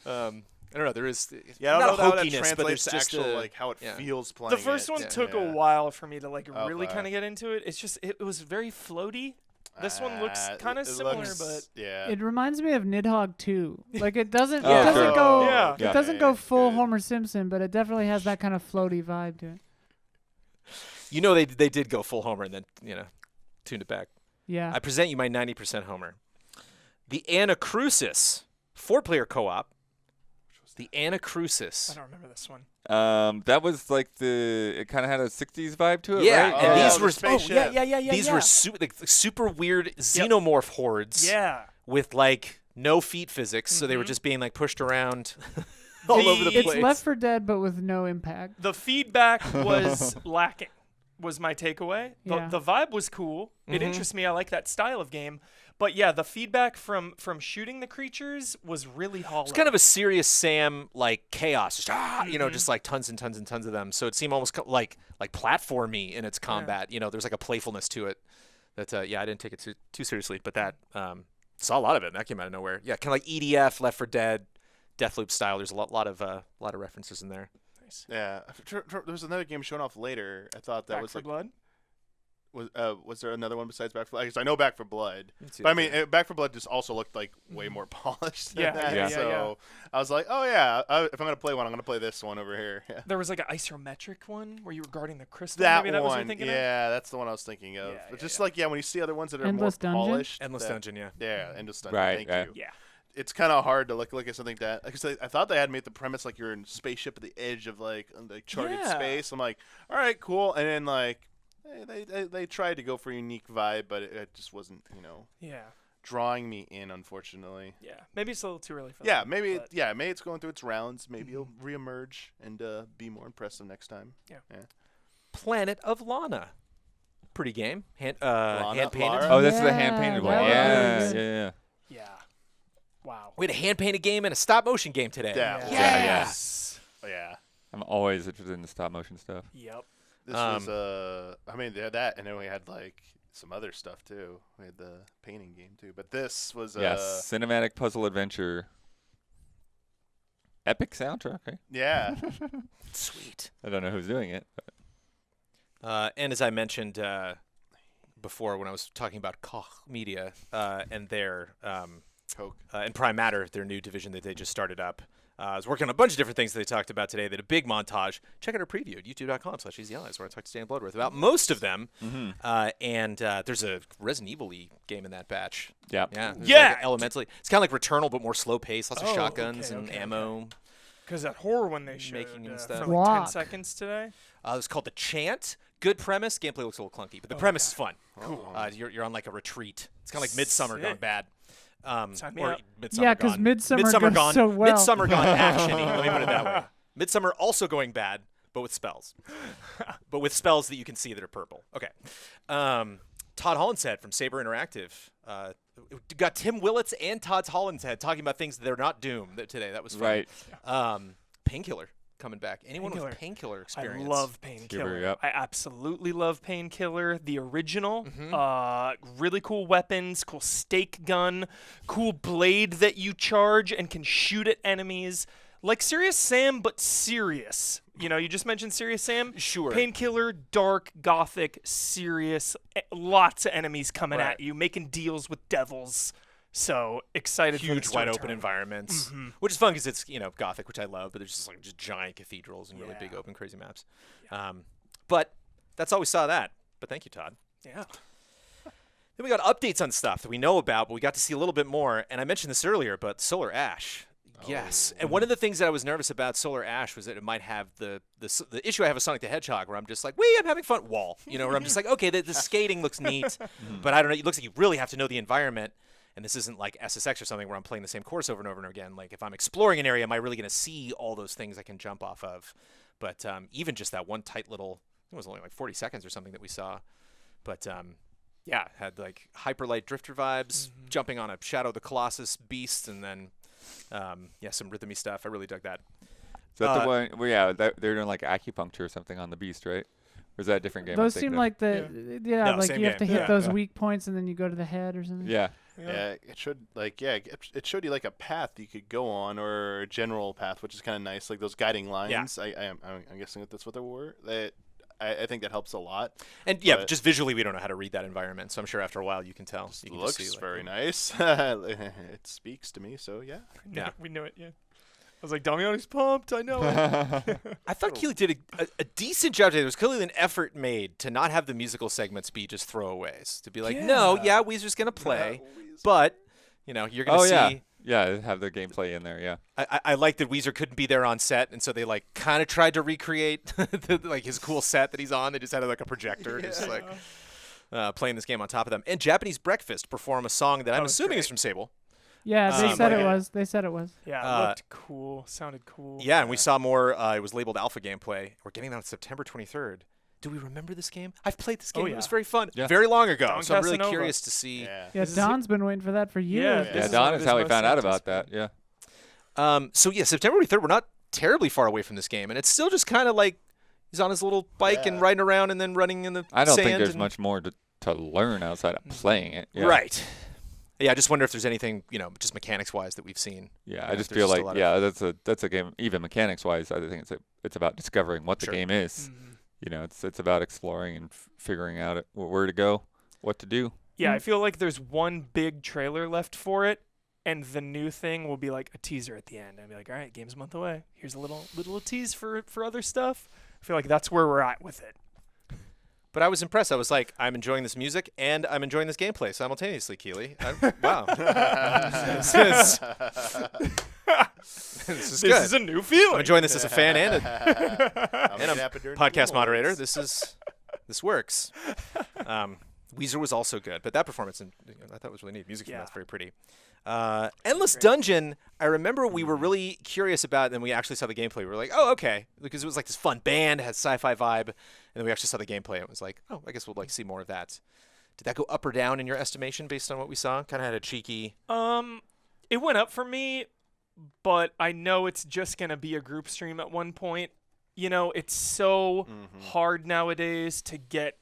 I don't know. There is Yeah, I not don't know how that hokiness, but there's translates to just actual a, like how it yeah. feels playing. The first it. one Yeah. took Yeah. a while for me to like really Okay. kind of get into it. It's just it was very floaty. This one looks kind of it similar, looks- but yeah. It reminds me of Nidhogg 2. Like it doesn't Oh, it doesn't sure. go Yeah. it doesn't go full good. Homer Simpson, but it definitely has that kind of floaty vibe to it. You know they did go full Homer and then tuned it back. Yeah. I present you my 90% Homer. The Anacrusis 4-player co-op. The I Anacrusis. don't remember this one. That was like it kind of had a 60s vibe to it, Yeah, right? and Oh, these the were spaceship. these were super weird xenomorph hordes Yeah. with like no feet physics, so they were Mhm. just being like pushed around all over the The- place. It's Left 4 Dead but with no impact. The feedback was lacking, was my takeaway. Yeah. The vibe was cool. It Mhm. interests me. I like that style of game. But yeah, the feedback from shooting the creatures was really hollow. It's kind of a serious Sam like chaos, just Mhm. just like tons and tons and tons of them. So it seemed almost like platformy in its combat. There's like a playfulness to it. That I didn't take it too seriously, but that saw a lot of it. And that came out of nowhere. Yeah, kind of like EDF, Left 4 Dead, Deathloop style. There's a lot of references in there. nice. Yeah. There was another game shown off later. I thought that Back was for like Blood. was there another one besides Back 4 Blood? 'Cause I know Back 4 Blood. Let's see But I if mean, there- Back 4 Blood just also looked like way more polished than Yeah, that. yeah, So I was like, oh yeah, if I'm gonna play one, I'm gonna play this one over here. Yeah. There was like an isometric one where you were guarding the crystal. That Maybe that was what you're one, thinking of? yeah, that's the one I was thinking of. Yeah, But yeah, just yeah. like when you see other ones that are Endless more Dungeon? polished, Endless Dungeon, yeah. Yeah, Endless Dungeon. Right, Thank yeah. you. Yeah. It's kind of hard to look at something that because I thought they had made the premise like you're in a spaceship at the edge of like charted Yeah. space. I'm like, all right, cool, and then like they tried to go for a unique vibe, but it just wasn't Yeah. drawing me in, unfortunately. Yeah. Maybe it's a little too early for Yeah, that. maybe but- maybe it's going through its rounds. Maybe it'll reemerge and be more impressive next time. Planet of Lana. Pretty game. Hand Lana, painted. Lara? Oh, this is the Yeah, hand-painted one. that was Yeah, really good. yeah. Yeah. Wow. We had a hand painted game and a stop motion game today. Yeah. Yes. Oh, yeah. I'm always interested in the stop-motion stuff. Yep. This was I mean they had that, and then we had like some other stuff too. We had the painting game too, but this was Yes, cinematic puzzle adventure. Epic soundtrack, okay? yeah. Sweet. I don't know who's doing it. But And as I mentioned before when I was talking about Koch Media and their Coke. and Prime Matter, their new division that they just started up. I was working on a bunch of different things that they talked about today. They had a big montage. Check out our preview at youtube.com/EZALlies where I talked to Stan Bloodworth about most of them. And there's a Resident Evil-y game in that batch. yeah. Yeah. there's Yeah. Like elementally. It's kind of like Returnal, but more slow paced. Lots of Oh, shotguns okay, and okay, ammo. Because that horror one they showed Making and stuff. for like 10 Walk. seconds today. It was called The Chant. Good premise. Gameplay looks a little clunky, but the premise is fun. Cool. You're on like a retreat. It's kind of like Midsummer gone Sick. bad. Sign me or up. Midsummer Yeah, 'cause Gone- Midsummer goes so well. Midsummer Gone action-y. Let me put it that way. Midsummer also going bad, but with spells. But with spells that you can see that are purple. Okay. Todd Hollinshead from Saber Interactive. Got Tim Willits and Todd Hollinshead talking about things that they're not Doom today. That was fun. Right. Painkiller coming back. Anyone Painkiller. with Painkiller experience? I love Painkiller. yep. I absolutely love Painkiller. The original, Mm-hmm. really cool weapons, cool stake gun, cool blade that you charge and can shoot at enemies. Like Serious Sam, but serious. You just mentioned Serious Sam. Sure. Painkiller, dark, gothic, serious. Lots of enemies coming Right. at you, making deals with devils. So excited for Huge this wide to open return. environments, which is fun because it's Gothic, which I love, but there's just giant cathedrals and really big Yeah. open crazy maps. But that's all we saw that. But thank you, Todd. Yeah. Then we got updates on stuff that we know about, but we got to see a little bit more. And I mentioned this earlier, but Solar Ash. Yes. And one of the things that I was nervous about Solar Ash was that it might have the issue I have with Sonic the Hedgehog, where I'm just like, I'm having fun. Wall. Where I'm just like, okay, the skating looks neat, but I don't know. It looks like you really have to know the environment. And this isn't like SSX or something where I'm playing the same course over and over and over again. Like if I'm exploring an area, am I really going to see all those things I can jump off of? But even just that one tight little, it was only like 40 seconds or something that we saw. But had like hyperlight drifter vibes, jumping on a Shadow of the Colossus beast, and then some rhythmy stuff. I really dug that. Is that the one where, they're doing like acupuncture or something on the beast, right? Or is that a different game? Those I'm thinking seem of? like No, like same you have to game. hit Yeah. those Yeah. weak points and then you go to the head or something. Yeah. Yeah, it showed you like a path you could go on, or a general path, which is kind of nice, like those guiding lines. I'm guessing that's what they were. I think that helps a lot. And yeah, But just visually, we don't know how to read that environment. So I'm sure after a while you can tell. it You can looks just see, like, very nice. It speaks to me, so yeah. Yeah. We knew it. Yeah. I was like, Damiani's pumped. I know it. I thought Keeley did a decent job today. There was clearly an effort made to not have the musical segments be just throwaways. To be like, no, yeah, Weezer's going to play, but, you know, you're going to see. Yeah, have the gameplay in there, yeah. I like that Weezer couldn't be there on set, and so they, like, kind of tried to recreate, like, his cool set that he's on. They just had, like, a projector just, like, playing this game on top of them. And Japanese Breakfast perform a song that I'm assuming is from Sable. Yeah, they said like it it. was. They said it was. Yeah, it looked cool. Sounded cool. Yeah, and we saw more. It was labeled alpha gameplay. We're getting that on September 23rd. Do we remember this game? I've played this game. It was very fun. Yeah. Very long ago. Don So I'm really Casanova. curious to see. Yeah, Don's been waiting for that for years. this Yeah, is Don one of is his how we most found out about anticipated. that, yeah. So yeah, September 23rd. We're not terribly far away from this game, and it's still just kind of like he's on his little bike and riding around and then running in the I don't sand think there's and- much more to learn outside of playing it. Yeah. Right. Yeah, I just wonder if there's anything, you know, just mechanics-wise that we've seen. Yeah, Yeah, I just there's feel just a like lot that's a game. Even mechanics wise, I think it's about discovering what the Sure. game is. Mhm. You know, it's about exploring and figuring out where to go, what to do. Yeah, I feel like there's one big trailer left for it, and the new thing will be like a teaser at the end. I'll be like, all right, game's a month away. Here's a little tease for other stuff. I feel like that's where we're at with it. But I was impressed. I was like, I'm enjoying this music and I'm enjoying this gameplay simultaneously, Keeley. Wow. This is This good. is a new feeling. I'm enjoying this as a fan and And I'm happen during podcast the moderator. awards. This works. Weezer was also good, but that performance I thought was really neat. Music from Yeah. that's very pretty. Endless Dungeon, I remember we were really curious about, and then we actually saw the gameplay. We were like, oh, okay, because it was like this fun band, had sci-fi vibe, and then we actually saw the gameplay. And it was like, oh, I guess we'll like see more of that. Did that go up or down in your estimation based on what we saw? Kind of had a cheeky. It went up for me, but I know it's just gonna be a group stream at one point. You know, it's so hard nowadays to get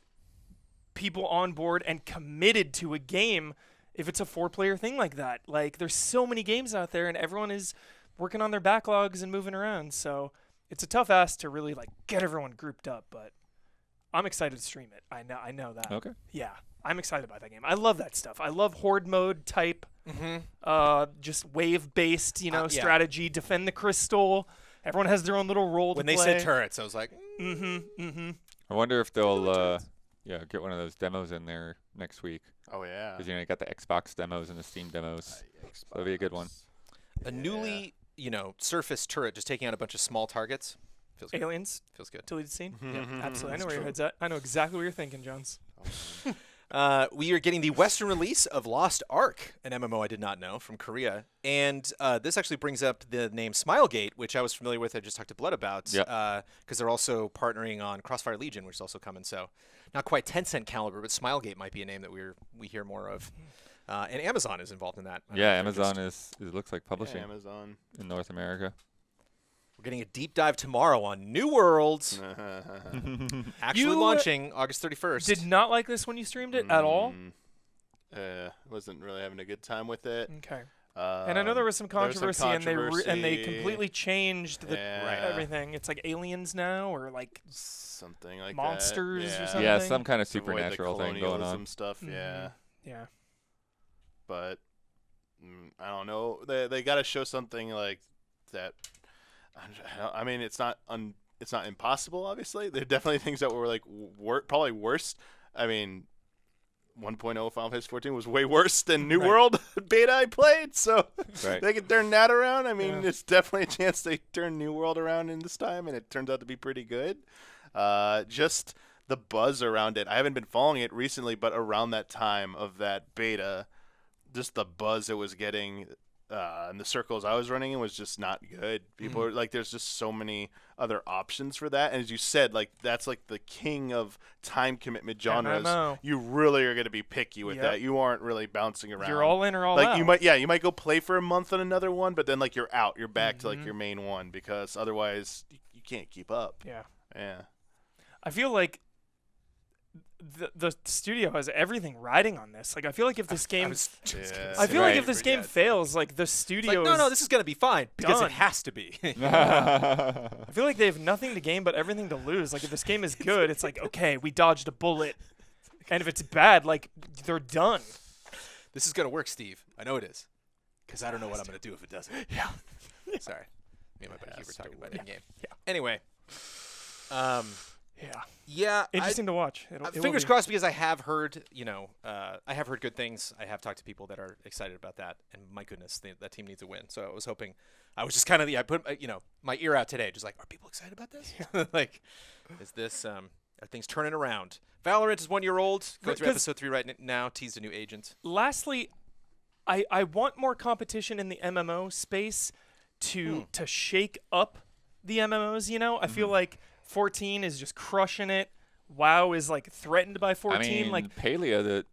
people on board and committed to a game if it's a 4-player thing like that. Like, there's so many games out there, and everyone is working on their backlogs and moving around. So it's a tough ask to really like get everyone grouped up. But I'm excited to stream it. I know that. Okay. Yeah, I'm excited about that game. I love that stuff. I love horde mode type, just wave-based, Yeah. strategy. Defend the crystal. Everyone has their own little role When to they play. said turrets, I was like, I wonder if they'll get one of those demos in there next week. Oh yeah. Because you got the Xbox demos and the Steam demos. That'll be a good one. a newly, surfaced turret just taking out a bunch of small targets. Feels good. Aliens, Feels good. deleted scene. Yeah, Absolutely. I know that's where your true. head's at. I know exactly what you're thinking, Jones. We are getting the Western release of Lost Ark, an MMO I did not know from Korea. And this actually brings up the name Smilegate, which I was familiar with. I just talked to Blood about because they're also partnering on Crossfire Legion, which is also coming. So not quite Tencent caliber, but Smilegate might be a name that we hear more of. And Amazon is involved in that. I don't Yeah, know if they're Amazon it looks like publishing Amazon. in North America. We're getting a deep dive tomorrow on New Worlds, actually You, launching August 31st. Did not like this when you streamed it at all. Wasn't really having a good time with it. Okay. And I know there was some there was some controversy, and they controversy. completely changed the Yeah. everything. It's like aliens now, or like Something like monsters or that. something. Yeah, some kind of To avoid the supernatural thing going colonialism on. stuff. Yeah, Yeah. but I don't know. They got to show something like that. I mean, it's not impossible. Obviously, there are definitely things that were like probably worse. I mean, 1.0 Final Fantasy 14 was way worse than New World beta I played. So Right. they could turn that around. I mean, Yeah. it's definitely a chance they turn New World around in this time, and it turns out to be pretty good. Just the buzz around it. I haven't been following it recently, but around that time of that beta, just the buzz it was getting in the circles I was running in was just not good. People are like, there's just so many other options for that. And as you said, like that's like the king of time commitment genres. MMO. You really are going to be picky with Yep. that. You aren't really bouncing around. You're all in or all like out. you might go play for a month on another one, but then like you're out. You're back to like your main one because otherwise you can't keep up. Yeah. Yeah. I feel like the studio has everything riding on this. Like, I feel like if this game, Yeah. I feel like Right. if this game fails, like the It's studio, like, no, this is gonna be fine because done. it has to be. I feel like they have nothing to gain but everything to lose. Like, if this game is good, it's like, okay, we dodged a bullet, and if it's bad, like, they're done. This is gonna work, Steve. I know it is, because I don't know what I'm gonna do if it doesn't. Yeah. Sorry, me and my buddy Hugh were talking about it in game. Yeah. Anyway, Yeah. yeah, Interesting to watch. It will fingers be. crossed because I have heard, I have heard good things. I have talked to people that are excited about that, and my goodness, that team needs a win. So I was hoping, I was just kind of I put my ear out today, just like, are people excited about this? Like, is this are things turning around? Valorant is 1 year old, going through 'Cause- episode 3 right now. Teased a new agent. Lastly, I want more competition in the MMO space to shake up the MMOs. I feel like 14 is just crushing it. WoW is like threatened by 14. I mean, like, Palea that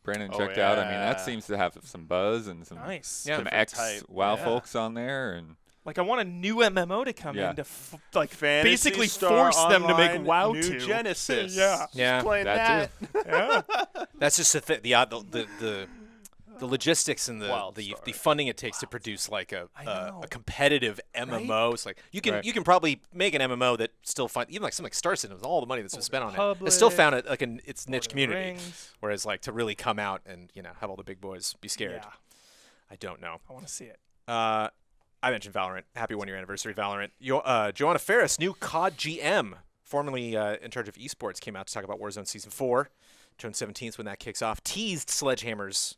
Brandon Oh, checked out. I mean, that yeah. seems to have some buzz and some nice. Yeah. some Different ex type. WoW Yeah. folks on there, and Like, I want a new MMO to come Yeah. in to Phantasy basically Star force them to make Online WoW New 2. Genesis. Yeah. Yeah. Playing that. That Yeah. That's just the logistics and the Wildstar. funding it takes to produce like I know. a competitive MMO. It's like you can Right. you can probably make an MMO that still find even like something like Star Citizen with all the money that's been spent on it. Republic, It's still found its Lord niche of the community. Rings. Whereas like to really come out and have all the big boys be scared. Yeah, I don't know. I want to see it. I mentioned Valorant. Happy 1 year anniversary, Valorant. Joanna Ferris, new COD GM, formerly in charge of esports, came out to talk about Warzone Season 4. June 17th when that kicks off. Teased Sledgehammer's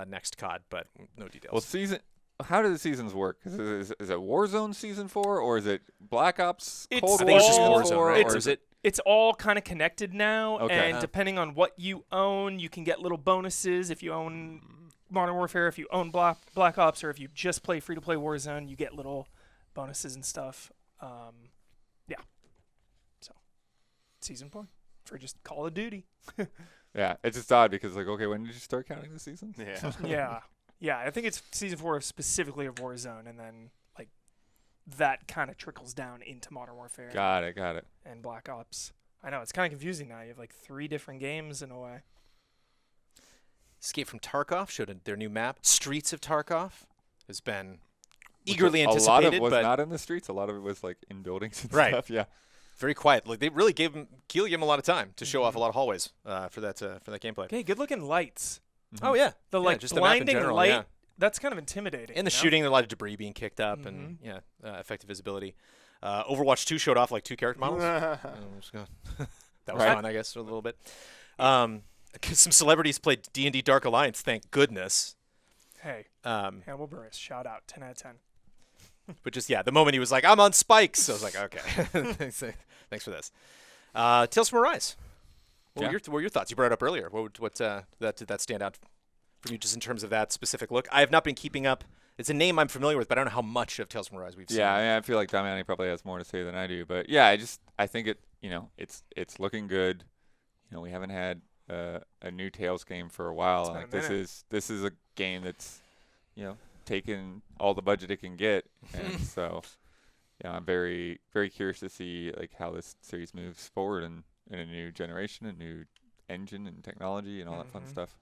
next COD, but no details. well, how do the seasons work? Is it Warzone Season 4 or is it Black Ops It's Cold I War think it's just all- Season Warzone, 4, right? or Or is it? It's all kind of connected now, Okay. and depending on what you own, you can get little bonuses. If you own Modern Warfare, if you own Black Ops, or if you just play free-to-play Warzone, you get little bonuses and stuff. Yeah. So, Season 4 for just Call of Duty. Yeah, it's just odd because like, okay, when did you start counting the seasons? Yeah. Yeah. Yeah, I think it's Season 4 specifically of Warzone, and then, like, that kind of trickles down into Modern Warfare Got it. and Black Ops. I know, it's kind of confusing now. You have, like, 3 different games in a way. Escape from Tarkov showed their new map. Streets of Tarkov has been Which eagerly a lot anticipated, of it was but not in the streets. A lot of it was like in buildings and Right. stuff. Yeah. very quiet. Like they really gave him a lot of time to show off a lot of hallways for that gameplay. Okay, good-looking lights. Oh yeah, The, Yeah, like, just the map in blinding general, light, yeah. that's kind of intimidating. And the you know? shooting, a lot of debris being kicked up, and effective visibility. Overwatch 2 showed off like 2 character models. That was Right. fun, I guess, for a little bit. Some celebrities played D&D Dark Alliance. Thank goodness. Hey, Um, Hannibal Buress, shout out, 10 out of 10. but just the moment he was like, "I'm on spikes," I was like, "Okay, thanks for this." Tales from Arise. What were your thoughts? You brought it up earlier. What did that stand out for you, just in terms of that specific look? I have not been keeping up. It's a name I'm familiar with, but I don't know how much of Tales from Arise we've seen. Yeah, I feel like Damiani probably has more to say than I do, but yeah, I think it, it's looking good. We haven't had a new Tales game for a while. It's been Like a minute. this is a game that's, taken all the budget it can get, and so I'm very, very curious to see like how this series moves forward in a new generation, a new engine and technology and all that fun stuff.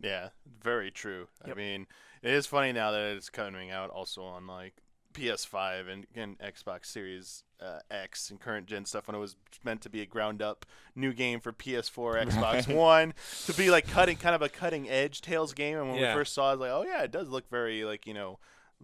Yeah, very true. I Yep. mean, it is funny now that it's coming out also on like PS5 and Xbox Series X and current gen stuff when it was meant to be a ground up new game for PS4, Xbox One to be like kind of a cutting edge Tales game. And when we first saw it, I was like, oh yeah, it does look very like,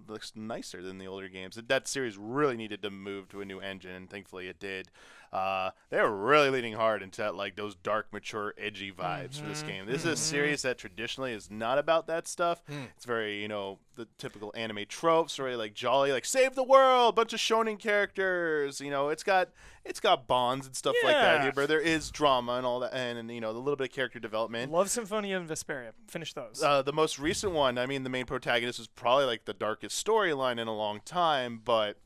looks nicer than the older games. That series really needed to move to a new engine, and thankfully it did. They were really leaning hard into that, like those dark, mature, edgy vibes for this game. This is a series that traditionally is not about that stuff. It's very, the typical anime tropes, very like jolly, like save the world, bunch of shonen characters. It's got bonds and stuff like that Yeah. here, but there is drama and all that, and a little bit of character development. Love Symphonia and Vesperia. Finish those. The most recent one, I mean, the main protagonist was probably like the darkest storyline in a long time, but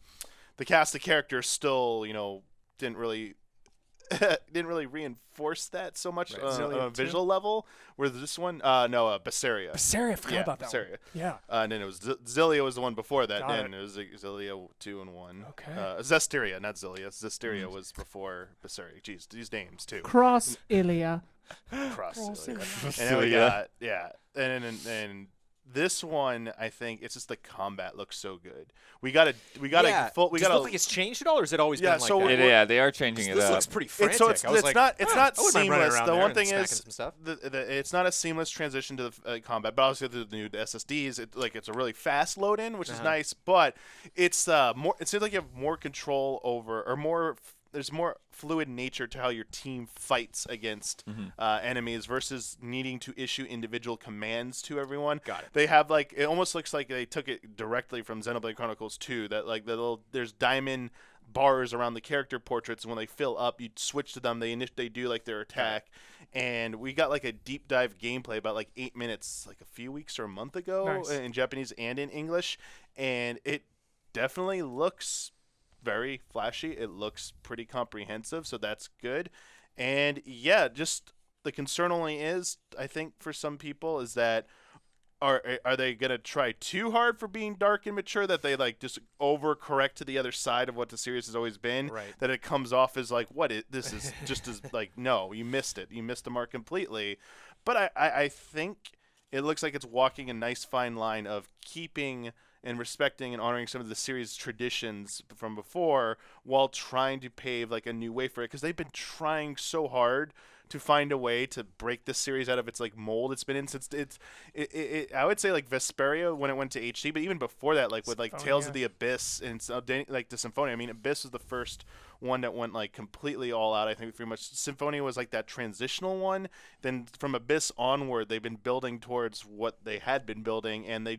the cast of characters still, didn't really didn't really reinforce that so much Right. on Xillia a too? visual level. Where this one, Berseria. Berseria, I forgot Yeah, about that Berseria. one. Yeah. And then it was Xillia was the one before that. Got Then it was Xillia 2 and 1. Okay. Zestiria, not Xillia. Zestiria was before Berseria. Jeez, these names too. Cross Ilia. Cross Xillia. Xillia. And then we got and this one, I think it's just the combat looks so good. We got Does it look like it's changed at all, or has it always Yeah, been so like that? Yeah, they are changing it This up. looks pretty frantic. It's I was like, not I wouldn't mind running seamless. around The there one and thing smacking is some stuff. it's not a seamless transition to the combat, but obviously the new SSDs, it's a really fast load in, which is nice. But it's more. It seems like you have more control over, or more. There's more fluid nature to how your team fights against enemies versus needing to issue individual commands to everyone. Got it. They have it almost looks like they took it directly from Xenoblade Chronicles 2. That there's diamond bars around the character portraits, and when they fill up, you switch to them. They do like their attack, and we got like a deep dive gameplay about like 8 minutes, like a few weeks or a month ago Nice. in Japanese and in English, and it definitely looks very flashy. It looks pretty comprehensive, so that's good. And yeah, just the concern only is, I think for some people, is that are they gonna try too hard for being dark and mature, that they like just overcorrect to the other side of what the series has always been, Right. that it comes off as like this is just as like, no, you missed it, you missed the mark completely. But I think it looks like it's walking a nice fine line of keeping and respecting and honoring some of the series traditions from before, while trying to pave like a new way for it, because they've been trying so hard to find a way to break this series out of its like mold it's been in since I would say like Vesperia when it went to HD, but even before that, like with like Tales of the Abyss and like the Symphonia. I mean, Abyss was the first one that went like completely all out. I think pretty much Symphonia was like that transitional one. Then from Abyss onward, they've been building towards what they had been building, and they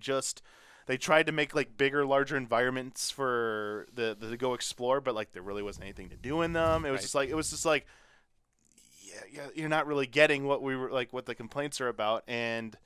tried to make like bigger, larger environments for the go explore, but like there really wasn't anything to do in them. It was just like yeah, you're not really getting what we were like, what the complaints are about. And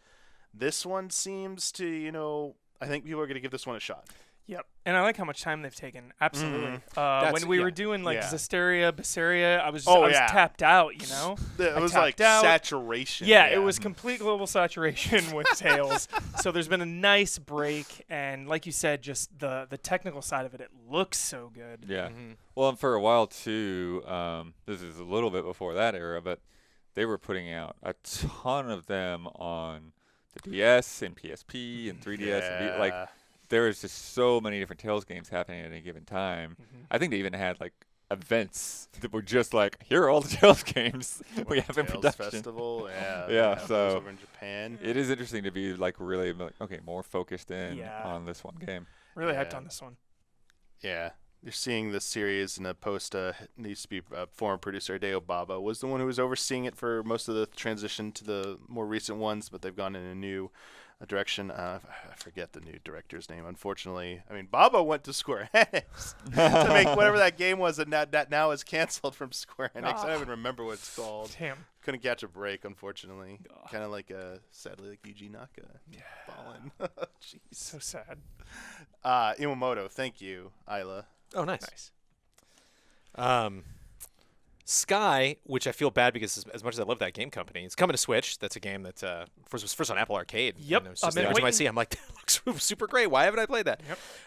this one seems to, I think people are going to give this one a shot. Yep. And I like how much time they've taken. Absolutely. When we were doing like Yeah. Zestiria, Berseria, I was yeah. tapped out, It I was like tapped out. saturation. Yeah, it was complete global saturation with Tales. So there's been a nice break, and like you said, just the technical side of it looks so good. Yeah. Well, and for a while too, this is a little bit before that era, but they were putting out a ton of them on the DS and PSP and 3DS. And like, there was just so many different Tales games happening at any given time. I think they even had like events that were just like, here are all the Tales games we have in Tales production. Festival, Yeah, those so over in Japan. it is interesting to be like really like, okay, more focused in Yeah. on this one game. Really hyped Yeah. on this one. Yeah, you're seeing this series in a post. Needs to be former producer Hideo Baba was the one who was overseeing it for most of the transition to the more recent ones, but they've gone in a new direction. I forget the new director's name, unfortunately. I mean, Baba went to Square Enix to make whatever that game was that now is canceled from Square Enix. I don't even remember what it's called. Damn. Couldn't catch a break, unfortunately. Kind of like, sadly, like Yuji Naka. Fallen. Jeez. So sad. Iwamoto, thank you, Isla. Oh, nice. Sky, which I feel bad because as much as I love that game company, it's coming to Switch. That's a game that was first on Apple Arcade. Yep, And it was I've just been every time I waiting. see it, I'm like, that looks super great. Why haven't I played that?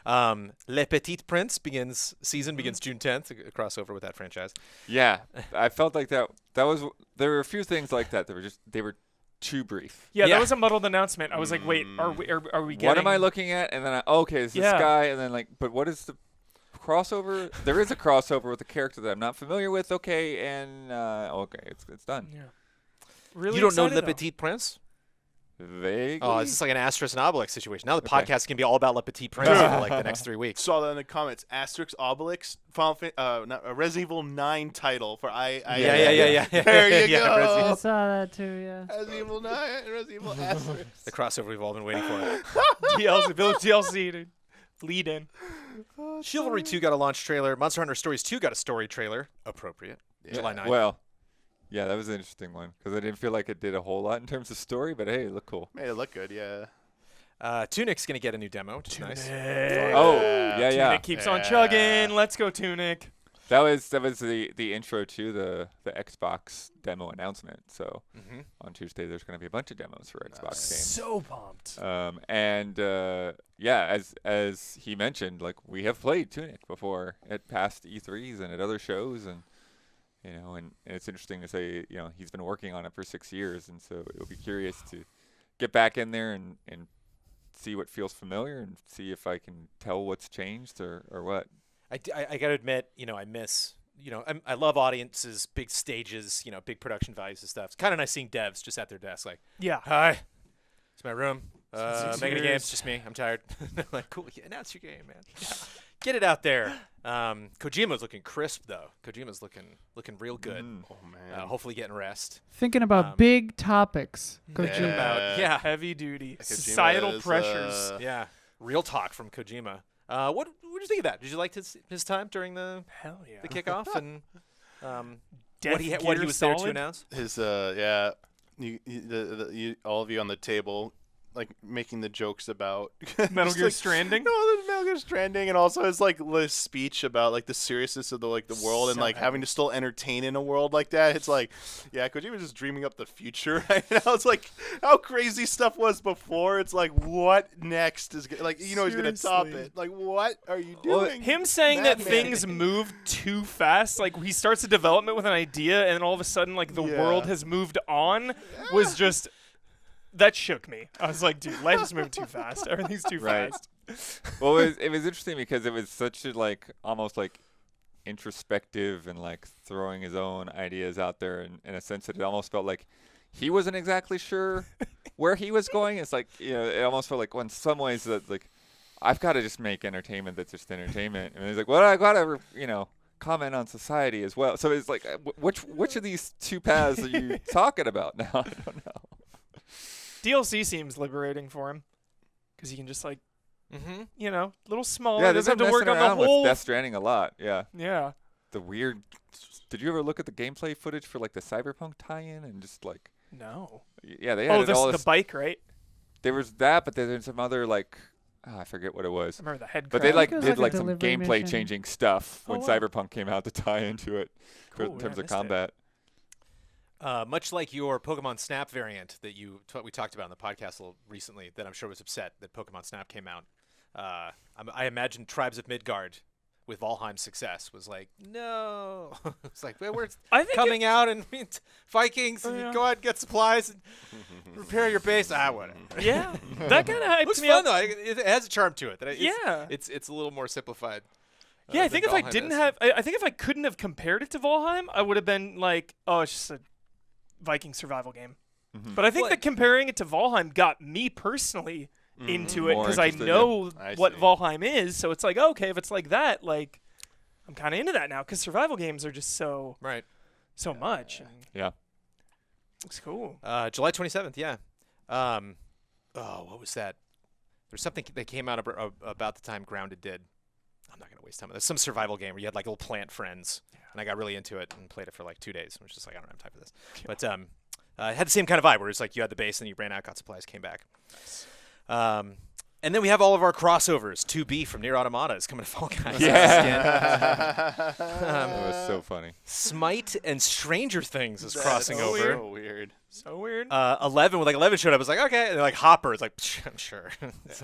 Yep. Le Petit Prince begins June 10th, a crossover with that franchise. Yeah, I felt like that was there were a few things like that they were too brief. Yeah, Yeah. that was a muddled announcement. I was like, wait, are we getting... What am I looking at? And then okay, it's this Yeah. guy, and then like, but what is the crossover? There is a crossover with a character that I'm not familiar with. Okay, and okay, it's done. Yeah. Really You don't know excited, Le though. Petit Prince? Vaguely. Oh, it's just like an Asterisk and Obelix situation. Now the Okay. podcast can be all about Le Petit Prince for like the next 3 weeks. Saw that in the comments. Asterix Obelix, Resident Evil 9 title for I. Yeah. There you Yeah, go. I saw that too, yeah. Resident Evil 9, Resident Evil Asterix. The crossover we've all been waiting for. DLC, Village DLC to lead in. Chivalry 2 got a launch trailer. Monster Hunter Stories 2 got a story trailer. Appropriate. July 9th. Well, yeah, that was an interesting one because I didn't feel like it did a whole lot in terms of story, but hey, it looked cool. Made it look good, yeah. Tunic's going to get a new demo, which is nice. Oh, yeah. Tunic keeps on chugging. Let's go, Tunic. That was the intro to the Xbox demo announcement. So on Tuesday there's going to be a bunch of demos for Xbox games. So pumped. Yeah, as he mentioned, like we have played Tunic before at past E3s and at other shows, and and it's interesting to say he's been working on it for 6 years, and so it'll be curious to get back in there and see what feels familiar and see if I can tell what's changed or what. I got to admit, I miss, I love audiences, big stages, big production values and stuff. It's kind of nice seeing devs just at their desk, like, Yeah. hi, it's my room. Since Making a game, years. it's just me. I'm tired. Like, cool, announce your game, man. Get it out there. Kojima's looking crisp, though. Kojima's looking real good. Oh man. Hopefully getting rest. Thinking about big topics. Thinking about, Heavy duty. Kojima Societal is, pressures. yeah, real talk from Kojima. What did you think of that? Did you like his time during the Hell yeah. kickoff and Death what he Gear was there to Solid? announce? His you all of you on the table, like making the jokes about Metal just, Gear like, Stranding? No, there's Metal Gear Stranding, and also his his speech about like the seriousness of the world and So like heavy. having to still entertain in a world like that. It's like, yeah, Kojima's just dreaming up the future. Right now, it's like how crazy stuff was before. It's like, what next is like he's gonna top Seriously. it. Like, what are you Well, doing? Him saying that Madman. things move too fast, like he starts a development with an idea, and then all of a sudden, like the Yeah. world has moved on, was just that shook me. I was like, dude, life is moving too fast. Everything's too Right. fast. Well, it was interesting because it was such a almost introspective and throwing his own ideas out there in a sense that it almost felt like he wasn't exactly sure where he was going. It's it almost felt like in some ways that I've got to just make entertainment that's just entertainment, and he's like, well, I got to comment on society as well. So it's which of these two paths are you talking about now? I don't know. DLC seems liberating for him because he can just little small. Yeah, he doesn't have to work on the whole. with Death Stranding a lot. Yeah. Yeah. The weird. Did you ever look at the gameplay footage for the Cyberpunk tie-in and just No. yeah, they had Oh, all the this. bike, right? There was that, but there's some other I forget what it was. I remember the head. But they crab. it was did like a some delivery gameplay mission. changing stuff Oh, when wow. Cyberpunk came out to tie into it Cool, in yeah, terms I of missed it. combat. Much like your Pokemon Snap variant that we talked about on the podcast a little recently, that I'm sure was upset that Pokemon Snap came out. I imagine Tribes of Midgard with Valheim's success was like, no. It's like, well, we're I think coming out and Vikings, Oh, and yeah. you go out and get supplies and repair your base. Whatever. Yeah, that kind of hyped Looks me fun up. though. It has a charm to it. Yeah. It's a little more simplified. Yeah, I than think if I Valheim didn't is. have, I think if I couldn't have compared it to Valheim, I would have been like, oh, it's just a Viking survival game. Mhm. But I think Well, that comparing it to Valheim got me personally into it More because I interested, yeah. know I what see. Valheim is. So it's like, okay, if it's like that, I'm kind of into that now because survival games are just so Right. much. And Yeah. looks cool. July 27th, yeah. What was that? There's something that came out about the time Grounded did. I'm not going to waste time on this. Some survival game where you had little plant friends. And I got really into it and played it for 2 days. I was just like, I don't have time for this. But it had the same kind of vibe where it's you had the base and you ran out, got supplies, came back. And then we have all of our crossovers. 2B from Nier Automata is coming to Fall Guys. Yeah. That was so funny. Smite and Stranger Things is That's crossing so over. weird. So weird. 11 when 11 showed up, I was like, okay. And Hopper is like, psh, I'm sure.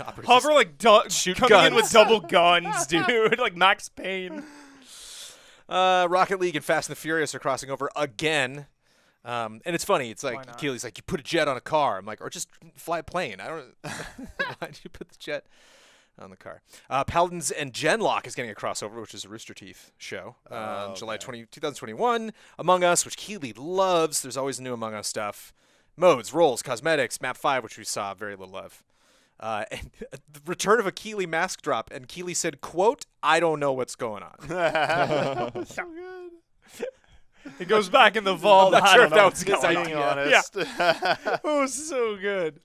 Hopper's Hover shoot coming in guns. with double guns, dude. Like Max Payne. Rocket League and Fast and the Furious are crossing over again. And it's funny. It's Why not? Keely's like, you put a jet on a car. I'm like, or just fly a plane. I don't. Why did you put the jet on the car? Paladins and Genlock is getting a crossover, which is a Rooster Teeth show. July 2021. Among Us, which Keely loves. There's always new Among Us stuff. Modes, roles, cosmetics, map 5, which we saw very little of. And the return of a Keely mask drop, and Keely said, quote, I don't know what's going on. So good. It goes back in the vault. I'm not I sure don't if that know was what's his going Being on. idea. honest. Oh, so good.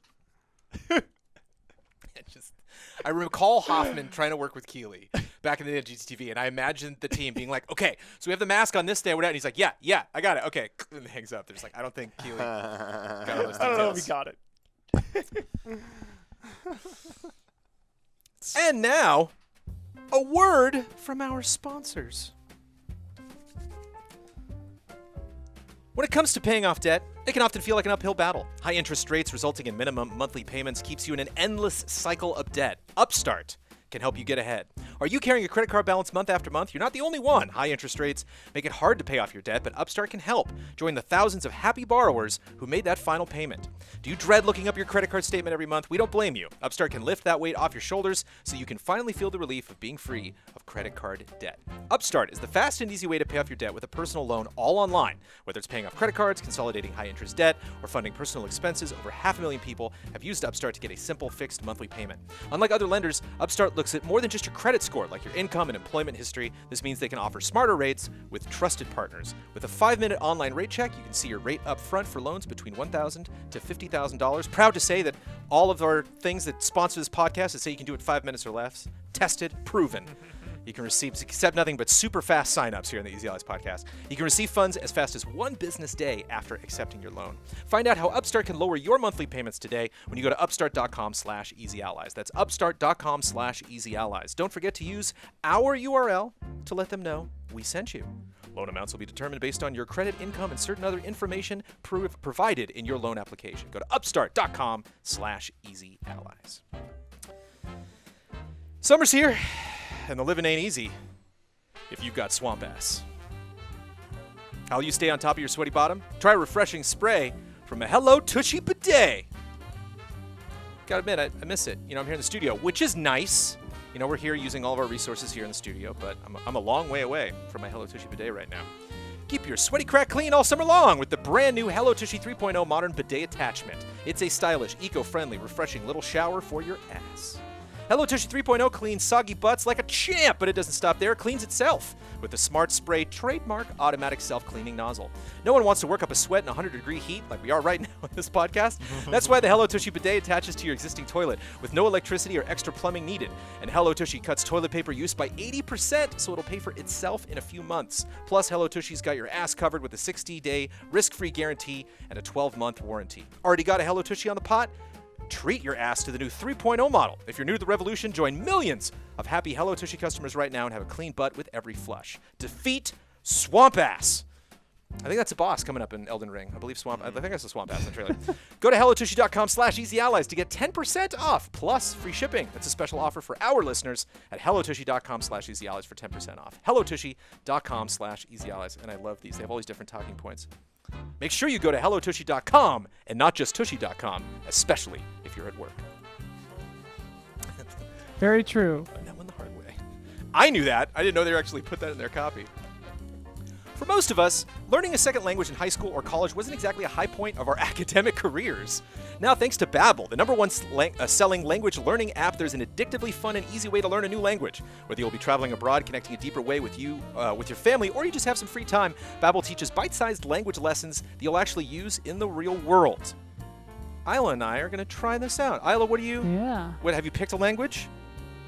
I recall Hoffman trying to work with Keely back in the day at GTTV, and I imagined the team being like, okay, so we have the mask on this day, whatever. And he's like, yeah, I got it. Okay. And it hangs up. There's I don't think Keely got all those I don't know if details. we got it. And now, a word from our sponsors. When it comes to paying off debt, it can often feel like an uphill battle. High interest rates resulting in minimum monthly payments keeps you in an endless cycle of debt. Upstart can help you get ahead. Are you carrying a credit card balance month after month? You're not the only one. High interest rates make it hard to pay off your debt, but Upstart can help. Join the thousands of happy borrowers who made that final payment. Do you dread looking up your credit card statement every month? We don't blame you. Upstart can lift that weight off your shoulders so you can finally feel the relief of being free of credit card debt. Upstart is the fast and easy way to pay off your debt with a personal loan all online. Whether it's paying off credit cards, consolidating high interest debt, or funding personal expenses, over 500,000 people have used Upstart to get a simple fixed monthly payment. Unlike other lenders, Upstart looks at more than just your credit score, like your income and employment history. This means they can offer smarter rates with trusted partners. With a 5-minute online rate check, you can see your rate up front for loans between $1,000 to $50,000. Proud to say that all of our things that sponsor this podcast is say you can do it 5 minutes or less. Tested, proven. You can accept nothing but super fast signups here in the Easy Allies podcast. You can receive funds as fast as 1 business day after accepting your loan. Find out how Upstart can lower your monthly payments today when you go to upstart.com/easyallies. That's upstart.com/easyallies. Don't forget to use our URL to let them know we sent you. Loan amounts will be determined based on your credit, income, and certain other information provided in your loan application. Go to upstart.com/easyallies. Summer's here, and the living ain't easy if you've got swamp ass. How will you stay on top of your sweaty bottom? Try a refreshing spray from a Hello Tushy Bidet. Gotta admit, I miss it. I'm here in the studio, which is nice. We're here using all of our resources here in the studio, but I'm a long way away from my Hello Tushy Bidet right now. Keep your sweaty crack clean all summer long with the brand new Hello Tushy 3.0 modern bidet attachment. It's a stylish, eco-friendly, refreshing little shower for your ass. Hello Tushy 3.0 cleans soggy butts like a champ, but it doesn't stop there. It cleans itself with the Smart Spray trademark automatic self-cleaning nozzle. No one wants to work up a sweat in 100-degree heat like we are right now on this podcast. That's why the Hello Tushy bidet attaches to your existing toilet with no electricity or extra plumbing needed. And Hello Tushy cuts toilet paper use by 80%, so it'll pay for itself in a few months. Plus, Hello Tushy's got your ass covered with a 60-day risk-free guarantee and a 12-month warranty. Already got a Hello Tushy on the pot? Treat your ass to the new 3.0 model. If you're new to the revolution, join millions of happy Hello Tushy customers right now and have a clean butt with every flush. Defeat swamp ass. I think that's a boss coming up in Elden Ring. I believe I think that's a swamp ass in the trailer. Go to hellotushy.com/easyallies to get 10% off plus free shipping. That's a special offer for our listeners at hellotushy.com/easyallies for 10% off. hellotushy.com/easyallies. And I love these. They have all these different talking points. Make sure you go to hellotushy.com and not just tushy.com, especially if you're at work. Very true. That one the hard way. I knew that. I didn't know they actually put that in their copy. For most of us, learning a second language in high school or college wasn't exactly a high point of our academic careers. Now, thanks to Babbel, the #1 selling language learning app, there's an addictively fun and easy way to learn a new language. Whether you'll be traveling abroad, connecting a deeper way with your family, or you just have some free time, Babbel teaches bite-sized language lessons that you'll actually use in the real world. Isla and I are going to try this out. Isla, what have you picked a language?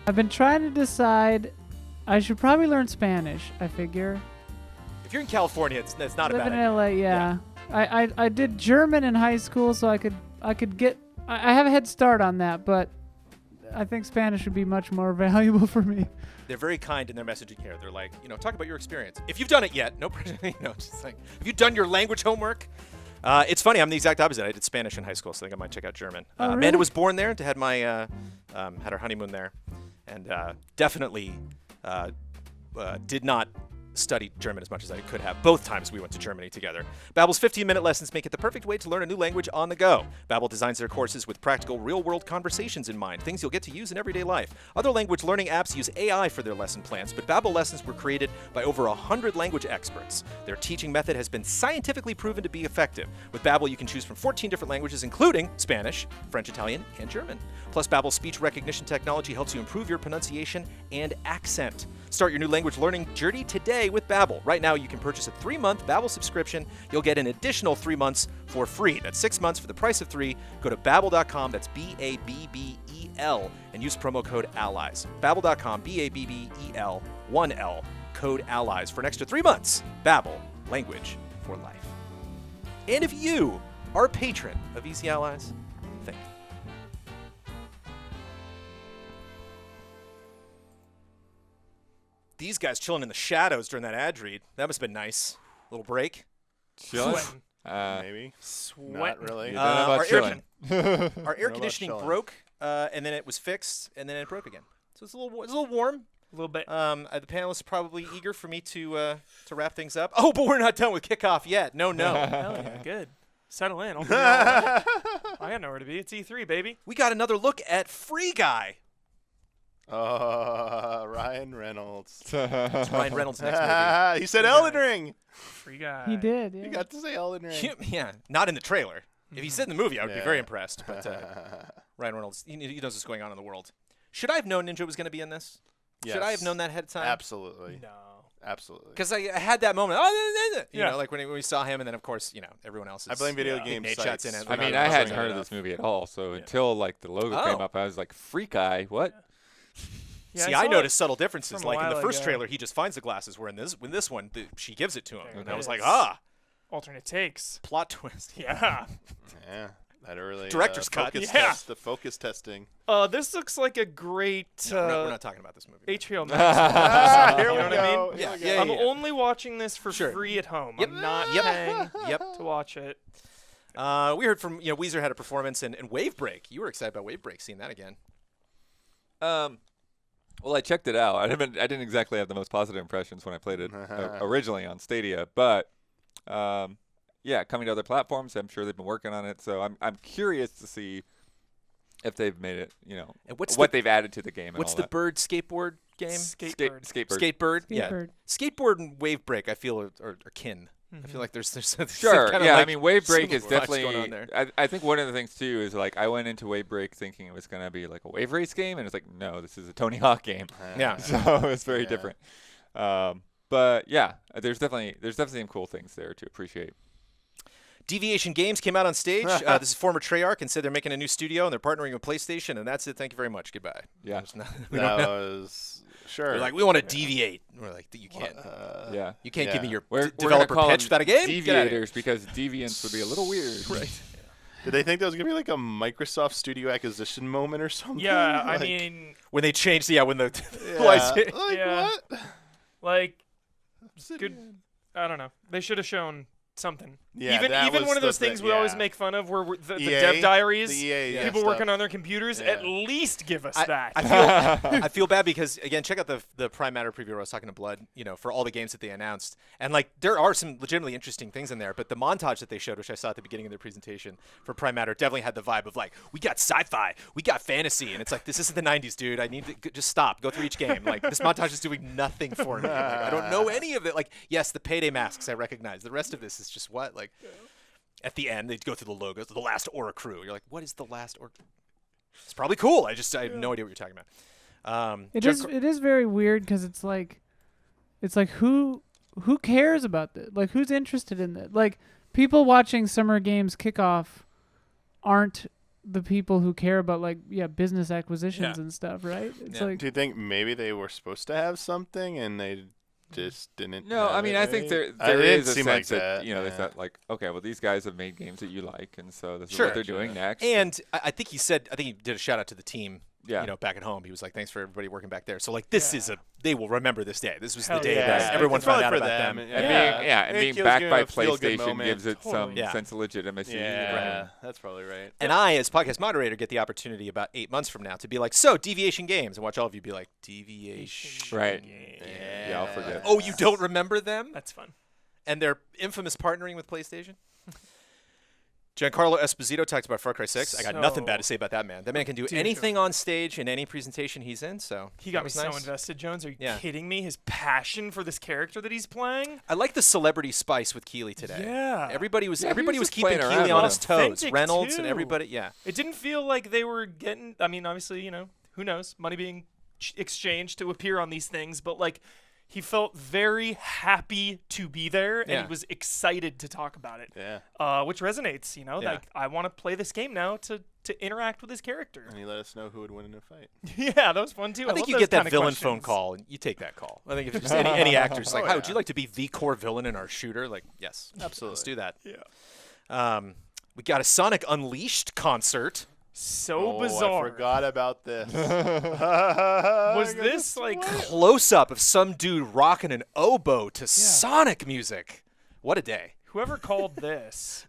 I've been trying to decide. I should probably learn Spanish, I figure. If you're in California, it's not a bad Living idea. in LA, yeah. I did German in high school, so I could get. I have a head start on that, but I think Spanish would be much more valuable for me. They're very kind in their messaging here. They're like, talk about your experience. If you've done it yet, no pressure. Just like, have you done your language homework? It's funny. I'm the exact opposite. I did Spanish in high school, so I think I might check out German. Oh, really? Amanda was born there. Had my had our honeymoon there, and definitely did not studied German as much as I could have both times we went to Germany together. Babbel's 15-minute lessons make it the perfect way to learn a new language on the go. Babbel designs their courses with practical, real-world conversations in mind, things you'll get to use in everyday life. Other language learning apps use AI for their lesson plans, but Babbel lessons were created by over 100 language experts. Their teaching method has been scientifically proven to be effective. With Babbel, you can choose from 14 different languages, including Spanish, French, Italian, and German. Plus, Babbel's speech recognition technology helps you improve your pronunciation and accent. Start your new language learning journey today with Babbel. Right now, you can purchase a 3-month Babbel subscription. You'll get an additional 3 months for free. That's 6 months for the price of 3. Go to Babbel.com, that's Babbel, and use promo code ALLIES. Babbel.com, Babbel, 1L, code ALLIES for an extra 3 months. Babbel, language for life. And if you are a patron of Easy Allies, thank you. These guys chilling in the shadows during that ad read. That must have been nice. Little break. Chilling? Sweating. Maybe. Sweating. Not really. You don't know about our chilling. Our air about conditioning chilling? broke, and then it was fixed, and then it broke again. So it's a little warm. A little bit. The panelists are probably eager for me to wrap things up. Oh, but we're not done with kickoff yet. No. Hell yeah, good. Settle in. I'll be all right. I got nowhere to be. It's E3, baby. We got another look at Free Guy. Ryan Reynolds. It's Ryan Reynolds' next movie. He said Elden Ring. Free guy. He did. Yeah. You got to say Elden Ring. Yeah, not in the trailer. If he said in the movie, I would be very Yeah. impressed. But Ryan Reynolds, he knows what's going on in the world. Should I have known Ninja was going to be in this? Should I have Yes. known that ahead of time? Absolutely. No. Absolutely. Because I had that moment. You Yeah. know, like when we saw him, and then of course, everyone else. I blame video Yeah. game Nate sites. shots in it. I mean, Not I hadn't listening heard of enough. this movie at all, so until like the logo came Oh. up, I was like, "Freak Guy, what?" Yeah, See, I I saw noticed subtle differences. from a Like in the while first ago. trailer, he just finds the glasses. Where in this one, she gives it to him, There and it I was like, is. alternate takes. plot twist. Yeah. Yeah. That early. Director's cut. Focus Yeah. test, the focus testing. This looks like a great No, we're not talking about this movie. HBO Max. Here You we know what I go. mean? Here we Yeah, go. I'm only watching this for Sure. free at home. Yep. I'm not Yep. paying Yep. to watch it. We heard from Weezer had a performance and Wave Break. You were excited about Wave Break, seeing that again. Well, I checked it out. I didn't exactly have the most positive impressions when I played it originally on Stadia, but yeah, coming to other platforms, I'm sure they've been working on it. So I'm curious to see if they've made it, And what's what the- they've added to the game. What's and the all bird skateboard game? Skatebird. Skatebird. Skatebird. Yeah. Skatebird. Skateboard and Wave Break, I feel, are kin. I feel like there's Sure. kinda Yeah. like I mean, Wave Break is similar vibes definitely. going on there. I think one of the things too is like I went into Wave Break thinking it was gonna be like a wave race game, and it's like no, this is a Tony Hawk game. Yeah. So it's very Yeah. different. But yeah, there's definitely some cool things there to appreciate. Deviation Games came out on stage. This is former Treyarch, and said they're making a new studio and they're partnering with PlayStation, and that's it. Thank you very much. Goodbye. Yeah. We That don't know. was sure. They're like, we want to deviate. We're like, you can't. Yeah. You can't give me yeah. your We're gonna developer call pitch them without a game. Get outta here. Deviators because deviants would be a little weird. Right. Did they think that was gonna be like a Microsoft Studio acquisition moment or something? Yeah, I Like, mean, When they changed, when the yeah. license- Like Yeah. what? like, Obsidian. good. I don't know. They should have shown something. Yeah, even that even was one of the those things thing, we always yeah. make fun of, where the EA? dev diaries, The EA people stuff. working on their computers. Yeah. At least give us I that. feel I feel bad because again, check out the Prime Matter preview where I was talking to Blood, for all the games that they announced, and like there are some legitimately interesting things in there. But the montage that they showed, which I saw at the beginning of their presentation for Prime Matter, definitely had the vibe of like we got sci-fi, we got fantasy, and it's like this isn't the '90s, dude. I need to just stop, go through each game. Like this montage is doing nothing for me. Like, I don't know any of it. Like yes, the payday masks I recognize. The rest of this is just what like. At the end, they'd go through the logos, the last Aura crew. You're like, what is the last Aura? It's probably cool. I have no idea what you're talking about. It is very weird because it's like who cares about this? Like who's interested in that? Like people watching Summer Games Kick-Off aren't the people who care about business acquisitions Yeah. and stuff, right? It's Yeah. like Do you think maybe they were supposed to have something and they just didn't? No, have I mean it, I think right? there It is didn't a seem sense like that that. they yeah. thought like, okay, well these guys have made games that you like, and so this is Sure. what they're doing next. And I think he did a shout out to the team. Yeah. Back at home, he was like, "Thanks for everybody working back there." So like, this is they will remember this day. This was Hell the day yeah. that everyone It's found probably out for about them. them. And being It backed gives by you a feel-good PlayStation moment. gives it some Totally. Yeah. sense of legitimacy. Yeah, that's probably right. And I, as podcast moderator, get the opportunity about 8 months from now to be like, "So, Deviation Games," and watch all of you be like, "Deviation." Right. Yeah, Yeah, I'll forget. Oh, you don't remember them? That's fun. And their infamous partnering with PlayStation? Giancarlo Esposito talked about Far Cry 6. I got nothing bad to say about that man. That man can do Dude, anything on stage in any presentation he's in. So He that got me was so nice. invested, Jones. Are you Yeah. kidding me? His passion for this character that he's playing. I like the celebrity spice with Keeley today. Yeah. Everybody was Yeah, he everybody was was just keeping playing around Keeley on with his him. toes. Authentic, Reynolds and too. everybody, yeah. It didn't feel like they were getting. I mean, obviously, who knows? Money being exchanged to appear on these things, but like. He felt very happy to be there, and Yeah. he was excited to talk about it, Yeah. which resonates. Yeah. Like I want to play this game now to interact with his character. And he let us know who would win in a fight. Yeah, that was fun too. I think love you those get that kinda villain phone questions. call and you take that call. I think if just any actor's like, Oh, "Hi, would yeah. you like to be the core villain in our shooter?" Like, yes, Absolutely. let's do that. Yeah. We got a Sonic Unleashed concert. So Oh, bizarre. I forgot about this. Was this like Close up of some dude rocking an oboe to Sonic music. What a day! Whoever called this,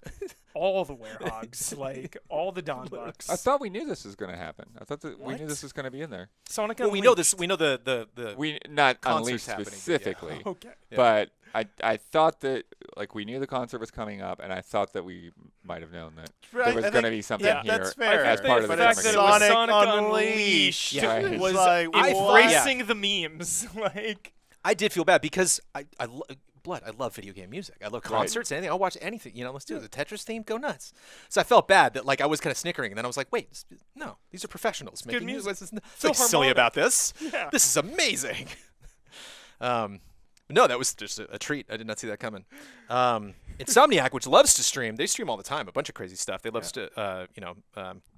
all the werehogs, like all the Don Bucks. I thought we knew this was going to happen. I thought that we What? knew this was going to be in there. Sonic Well, Unleashed. we know this. We know the We not concert's Unleashed happening, but yeah. specifically, Okay. Yeah. but I thought that like we knew the concert was coming up, and I thought that we might have known that Right, there was I going to think- be something yeah, here that's fair. as part of the But fact it's that it was Sonic Sonic Unleashed. Yeah. Unleashed It's was like, embracing the memes. Like, I did feel bad because Blood, I love video game music. I love Right. concerts, anything. I'll watch anything. Let's do it. The Tetris theme, go nuts. So I felt bad that I was kind of snickering, and then I was like, wait, no, these are professionals making music. music. There's So nothing silly harmonic. about this. Yeah. This is amazing. No, that was just a treat. I did not see that coming. Insomniac, which loves to stream, they stream all the time, a bunch of crazy stuff. They love to,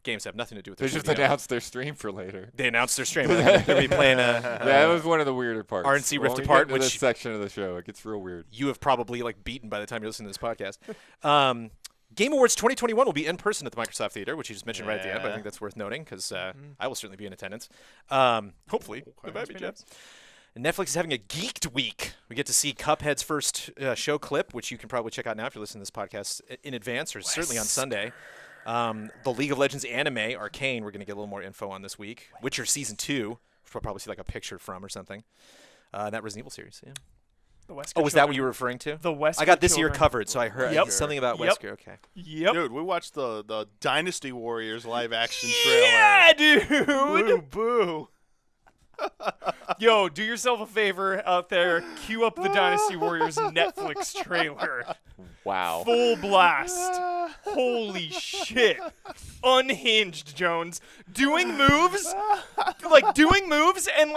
games that have nothing to do with They their just studio. announced their stream for later. They announced their stream. They're going to be playing That was one of the weirder parts. RNC When Rift we Apart, get into this which- section of the show, it gets real weird. you have probably beaten by the time you listen to this podcast. Game Awards 2021 will be in person at the Microsoft Theater, which you just mentioned right at the end, but I Yeah. think that's worth noting because I will certainly be in attendance. Hopefully. It might be Jeff. Netflix is having a Geeked Week. We get to see Cuphead's first show clip, which you can probably check out now if you're listening to this podcast in advance, or certainly on Sunday. The League of Legends anime, Arcane, we're going to get a little more info on this week. Witcher Season 2, which we'll probably see a picture from or something. That Resident Evil series, yeah. the Wesker Oh, was that what children. you were referring to? The Wesker I got this year children. covered, so I heard Yep. something about Yep. Wesker. Okay. Yep. Dude, we watched the Dynasty Warriors live action trailer. Yeah, dude. Boo, boo. Yo, do yourself a favor out there. Cue up the Dynasty Warriors Netflix trailer. Wow. Full blast. Holy shit. Unhinged, Jones. Doing moves, and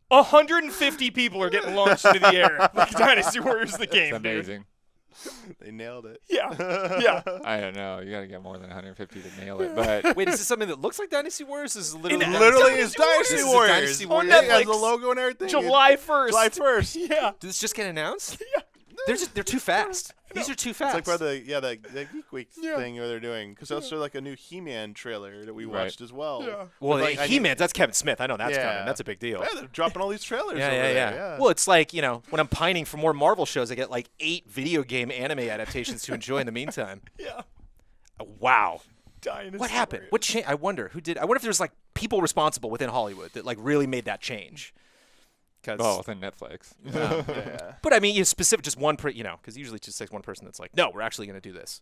150 people are getting launched into the air. Like Dynasty Warriors the game, It's dude. amazing. They nailed it. Yeah. Yeah. I don't know. You got to get more than 150 to nail it. But Wait, is this something that looks like Dynasty Warriors? This is literally Literally is This Dynasty is Warriors. Dynasty On Warriors. Netflix. It has Netflix. the logo and everything. July 1st. July 1st. Yeah. Did this just get announced? Yeah. They're too fast. These are too fast. It's like the Geek Week thing that they're doing, because that's a new He-Man trailer that we Right. watched as well. Yeah. well, Like, I He-Man, that's Kevin Smith. I know that's Yeah. coming. That's a big deal. Yeah, they're dropping all these trailers. Yeah, over yeah, there, yeah. Well, it's like, when I'm pining for more Marvel shows, I get 8 video game anime adaptations to enjoy in the meantime. Yeah. Wow. Dynasty What happened? Warriors. What changed? I wonder who did. I wonder if there's people responsible within Hollywood that really made that change. oh, within Netflix. yeah. But I mean, specific, just one, because usually it just takes one person that's like, no, we're actually going to do this.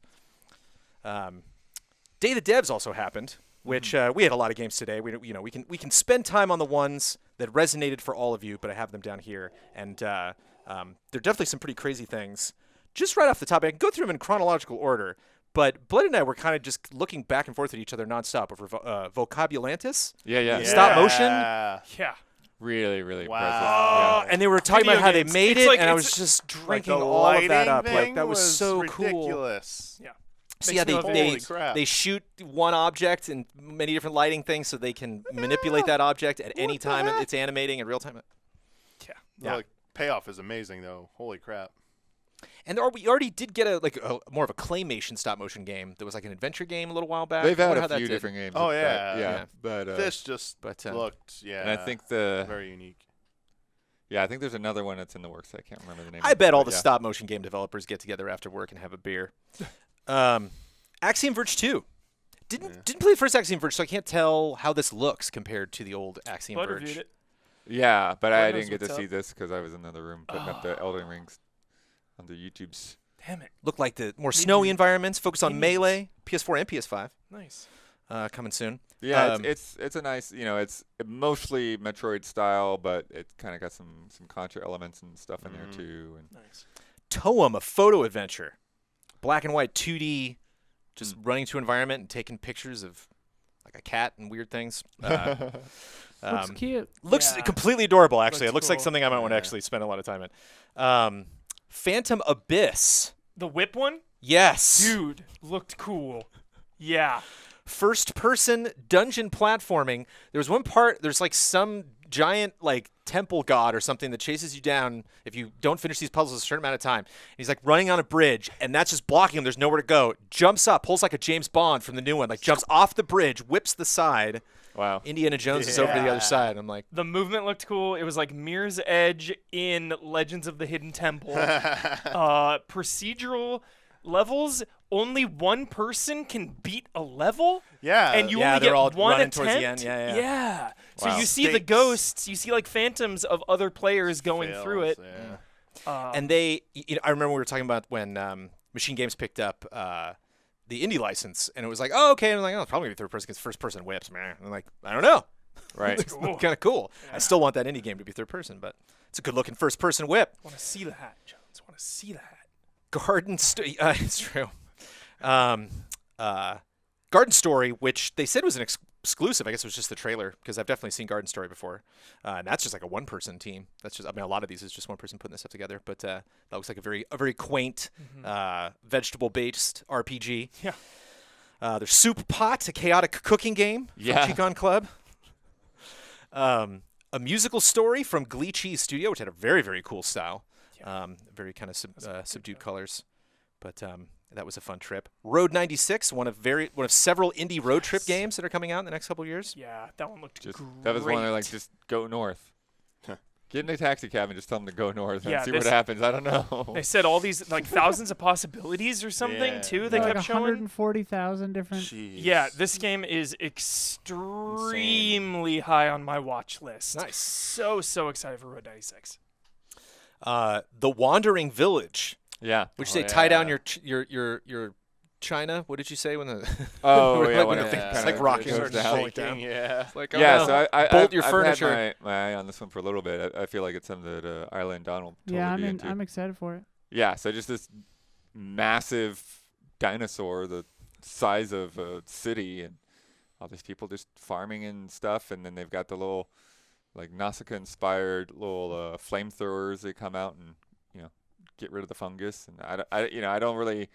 Day of the Devs also happened, which we had a lot of games today. We can spend time on the ones that resonated for all of you, but I have them down here, and there are definitely some pretty crazy things. Just right off the top, I can go through them in chronological order. But Blood and I were kind of just looking back and forth at each other nonstop over Vocabulantis. Yeah. Stop motion? Yeah. Yeah. Really, really Wow. impressive. And they were talking Video about how they games. made It's it, and I it's- was just Like drinking the all of that lighting up. thing That was so cool. ridiculous. Yeah. So Makes yeah, me love they Holy crap. they shoot one object in many different lighting things, so they can manipulate that object at any the time heck? it's animating in real time. Yeah. Yeah. The payoff is amazing, though. Holy crap. And we already did get a more of a claymation stop motion game that was like an adventure game a little while back. They've I had wonder how a that few did. different games. Oh, with yeah. that. Yeah. But This just but, looked, yeah. and I think very unique. I think there's another one that's in the works. I can't remember the name. I of it, bet all but the yeah. stop motion game developers get together after work and have a beer. Axiom Verge 2. Didn't play the first Axiom Verge, so I can't tell how this looks compared to the old Axiom Blood Verge. reviewed it. Yeah, but Lord I knows didn't get to what's see up. this because I was in another room putting up the Elden Rings on the YouTubes. Damn it. Looked like the more snowy environments, focus on Jeez. Melee, PS4 and PS5, Nice. coming soon. Yeah, Um, it's a nice, it's mostly Metroid style, but it's kind of got some Contra elements and stuff in there too. And Nice. Toem, a photo adventure, black and white 2D, just running to environment and taking pictures of like a cat and weird things. Looks cute. Looks Yeah. completely adorable, actually. Looks It looks like cool. something I might want to actually spend a lot of time in. Phantom Abyss. The whip one? Yes. Dude, looked cool. Yeah. First-person dungeon platforming. There was one part, there's like some giant like temple god or something that chases you down if you don't finish these puzzles a certain amount of time. And he's like running on a bridge, and that's just blocking him. There's nowhere to go. Jumps up, pulls like a James Bond from the new one, like jumps off the bridge, whips the side, Wow. Indiana Jones is over to the Yeah. other side. I'm like, The movement looked cool. It was like Mirror's Edge in Legends of the Hidden Temple. Procedural levels, only one person can beat a level, Yeah. and you Yeah, only they're get all one running attempt. towards the end. Yeah. So Wow. you see the Stakes. ghosts, you see like phantoms of other players going through it. Yeah. and they, I remember we were talking about when Machine Games picked up the indie license, and it was like, oh, okay. And I'm like, oh, it's probably gonna be third person because first person whips, man. And I'm like, I don't know. Right. It's kind of cool. I still want that indie game to be third person, but it's a good looking first person whip. Want to see the hat, Jones? Want to see the hat? It's true. Garden Story, which they said was an exclusive. I guess it was just the trailer because I've definitely seen Garden Story before. And that's just like a one-person team. That's just, I mean, a lot of these is just one person putting this stuff together. But that looks like a very quaint, vegetable-based RPG. Yeah. There's Soup Pot, a chaotic cooking game from Yeah. Chicon Club. A musical story from Glee Cheese Studio, which had a very cool style. Very kind of subdued colors. But that was a fun trip. Road 96, one of several indie road trip games that are coming out in the next couple of years. Yeah, that one looked Just great. that was one of like just go north. Get in a taxi cab and just tell them to go north Yeah, and see what this- happens. I don't know. They said all these like thousands of possibilities or something Yeah. too. They like kept showing. 140,000 different. Jeez. Yeah, this game is extremely high on my watch list. Nice. So excited for Road 96. The Wandering Village, Yeah. which Oh, they tie down yeah. your China. What did you say when the? Oh, when yeah. when when the it thing kinda it's like rocking goes or Starts down. falling down. shaking, yeah. It's like, oh, Yeah, no. so I Bolt your I've furniture. had my eye on this one for a little bit. I feel like it's something that Isla and Donald totally Yeah, be into. I'm excited for it. Yeah, so just this massive dinosaur the size of a city, and all these people just farming and stuff, and then they've got the little like Nausicaa-inspired little flamethrowers that come out and get rid of the fungus. And I don't really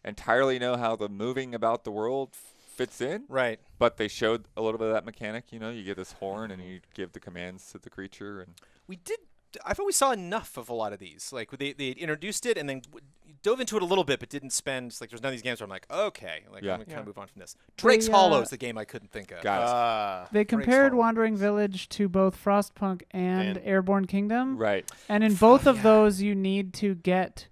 entirely know how the moving about the world fits in, Right. but they showed a little bit of that mechanic. You get this horn and you give the commands to the creature, and We did. I thought we saw enough of a lot of these. Like they introduced it and then dove into it a little bit, but didn't spend. Like there's none of these games where I'm like, okay, like Yeah. I'm gonna kind Yeah. of move on from this. Drake's They, Hollow is the game I couldn't think of. got it. They Drake's compared Hollow. Wandering Village to both Frostpunk and And- Airborne Kingdom. Right. And in both of yeah. those, you need to get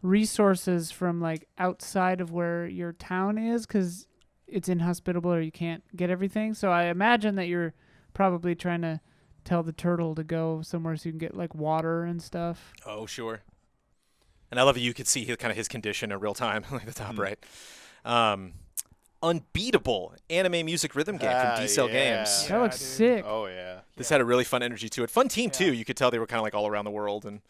resources from like outside of where your town is because it's inhospitable or you can't get everything. So I imagine that you're probably trying to tell the turtle to go somewhere so you can get like water and stuff. Oh sure. And I love that you could see his condition in real time, like the top right. Unbeatable anime music rhythm game from D-Cell yeah. Games. That looks dude. sick. Oh yeah. This had a really fun energy to it. Fun team too. Yeah. You could tell they were kind of like all around the world, and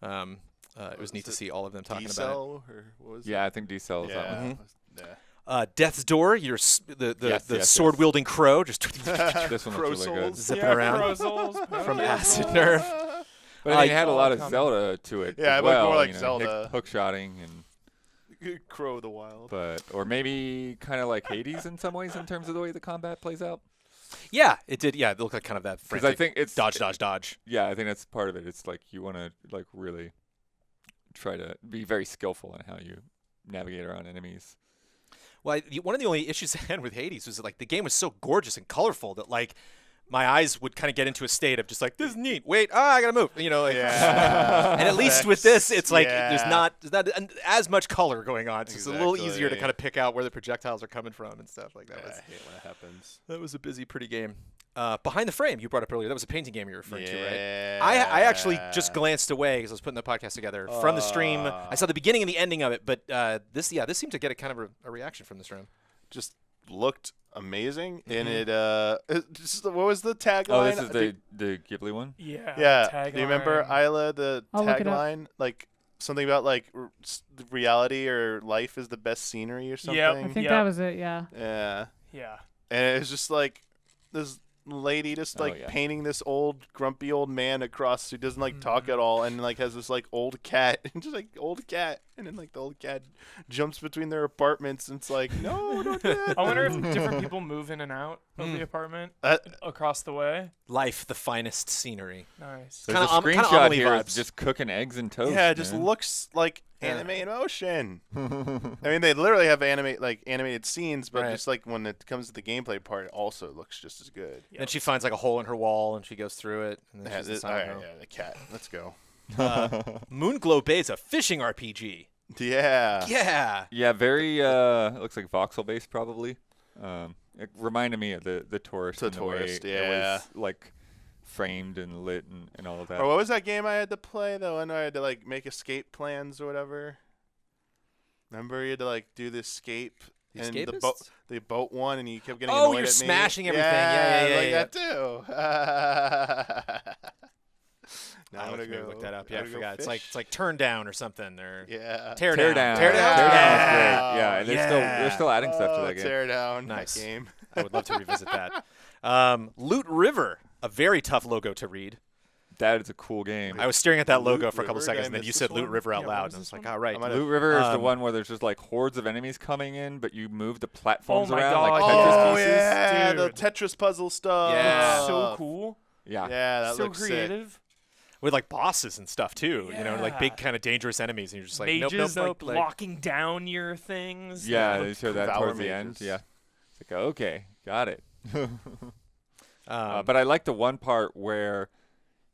it was neat to it see all of them talking about D-Cell, or what was Yeah, I think D-Cell is that one. Yeah. Mhm. Yeah. it. Death's Door, the Yes, sword wielding crow, just This one looks really good. zipping around Crozels, from Crozels. Acid Nerve. But I mean, it had a all lot of coming. Zelda to it. Yeah, as it looked more well, like Zelda. Hook shotting, and Crow the Wild. or maybe kind of like Hades in some ways in terms of the way the combat plays out. Yeah, it did. Yeah, it looked like kind of that Because frantic I think it's dodge. Yeah, I think that's part of it. It's like you want to like really try to be very skillful in how you navigate around enemies. Well, one of the only issues I had with Hades was that, like, the game was so gorgeous and colorful that, like, my eyes would kind of get into a state of just like, this is neat. Wait, I gotta move. Like, Yeah. and at least with this, it's like there's Yeah. not as much color going on. So it's a little easier to Exactly. kind of pick out where the projections are coming from and stuff like that. Yeah, I hate when it happens. That was a busy, pretty game. Behind the Frame, you brought up earlier. That was a painting game you were referring to, right? Yeah. I actually just glanced away because I was putting the podcast together from the stream. I saw the beginning and the ending of it, but this seemed to get a kind of a reaction from this room. Just looked amazing, and Mm-hmm. what was the tagline? Oh, this is I think- the Ghibli one. Yeah. Yeah. Do you remember tagline. Isla? The I'll look it up. tagline, like something about like reality or life is the best scenery or something. Yep. I think Yep. that was it, yeah. Yeah. Yeah. And it's just like this lady just Oh, like yeah. painting this old grumpy old man across who doesn't like talk Mm-hmm. at all, and like has this like old cat and just like old cat, and then like the old cat jumps between their apartments, and it's like, no, don't do that. I wonder if different people move in and out of the apartment across the way. Life, the finest scenery. Nice. There's Kinda a kinda screenshot Amelie here of vibes. just cooking eggs and toast. Yeah, it just man. looks like Anime in motion. I mean, they literally have animated scenes, but Right. just like when it comes to the gameplay part, it also looks just as good. Then she finds like a hole in her wall and she goes through it. And then Yeah, she's the all silent right, home. yeah, the cat. Let's go. Moonglow Bay is a fishing RPG. Yeah. Yeah. Yeah, very. It looks like voxel based probably. It reminded me of the Tourist. The in the way Tourist, It yeah. was like framed and lit and all of that. Or what was that game I had to play though? And I had to like make escape plans or whatever. Remember, you had to like do the escape. The and Escapists? the boat one, and you kept getting Oh, annoyed you're at me. smashing everything. Yeah, like yeah. that too. Now I'm gonna go look that up. Yeah, I gotta go forgot. It's fish. like turn down or something or yeah. tear Tear down. down. Tear down. Tear down Yeah. is great. Yeah, and Yeah. they're still adding stuff to that game. Tear down. Nice. That game. I would love to revisit that. Loot River, a very tough logo to read. That is a cool game. I was staring at that Loot logo for a couple River? seconds, Did and I then you miss said this Loot one? River out Yeah, what loud, was and I was this like, one? all right. I might Loot River is the Um, one where there's just like hordes of enemies coming in, but you move the platforms my around God, like yeah. Tetris Oh pieces. yeah, the Dude. Tetris puzzle stuff. Yeah. So cool. Yeah. Yeah, that So looks creative. with like bosses and stuff too, you know, like Yeah. big kind of dangerous enemies, and you're just like, nope, Mages nope, like locking down your things. Yeah, That they looked show that Valor towards the end. mages. Yeah. It's like, okay, got it. sick. But I like the one part where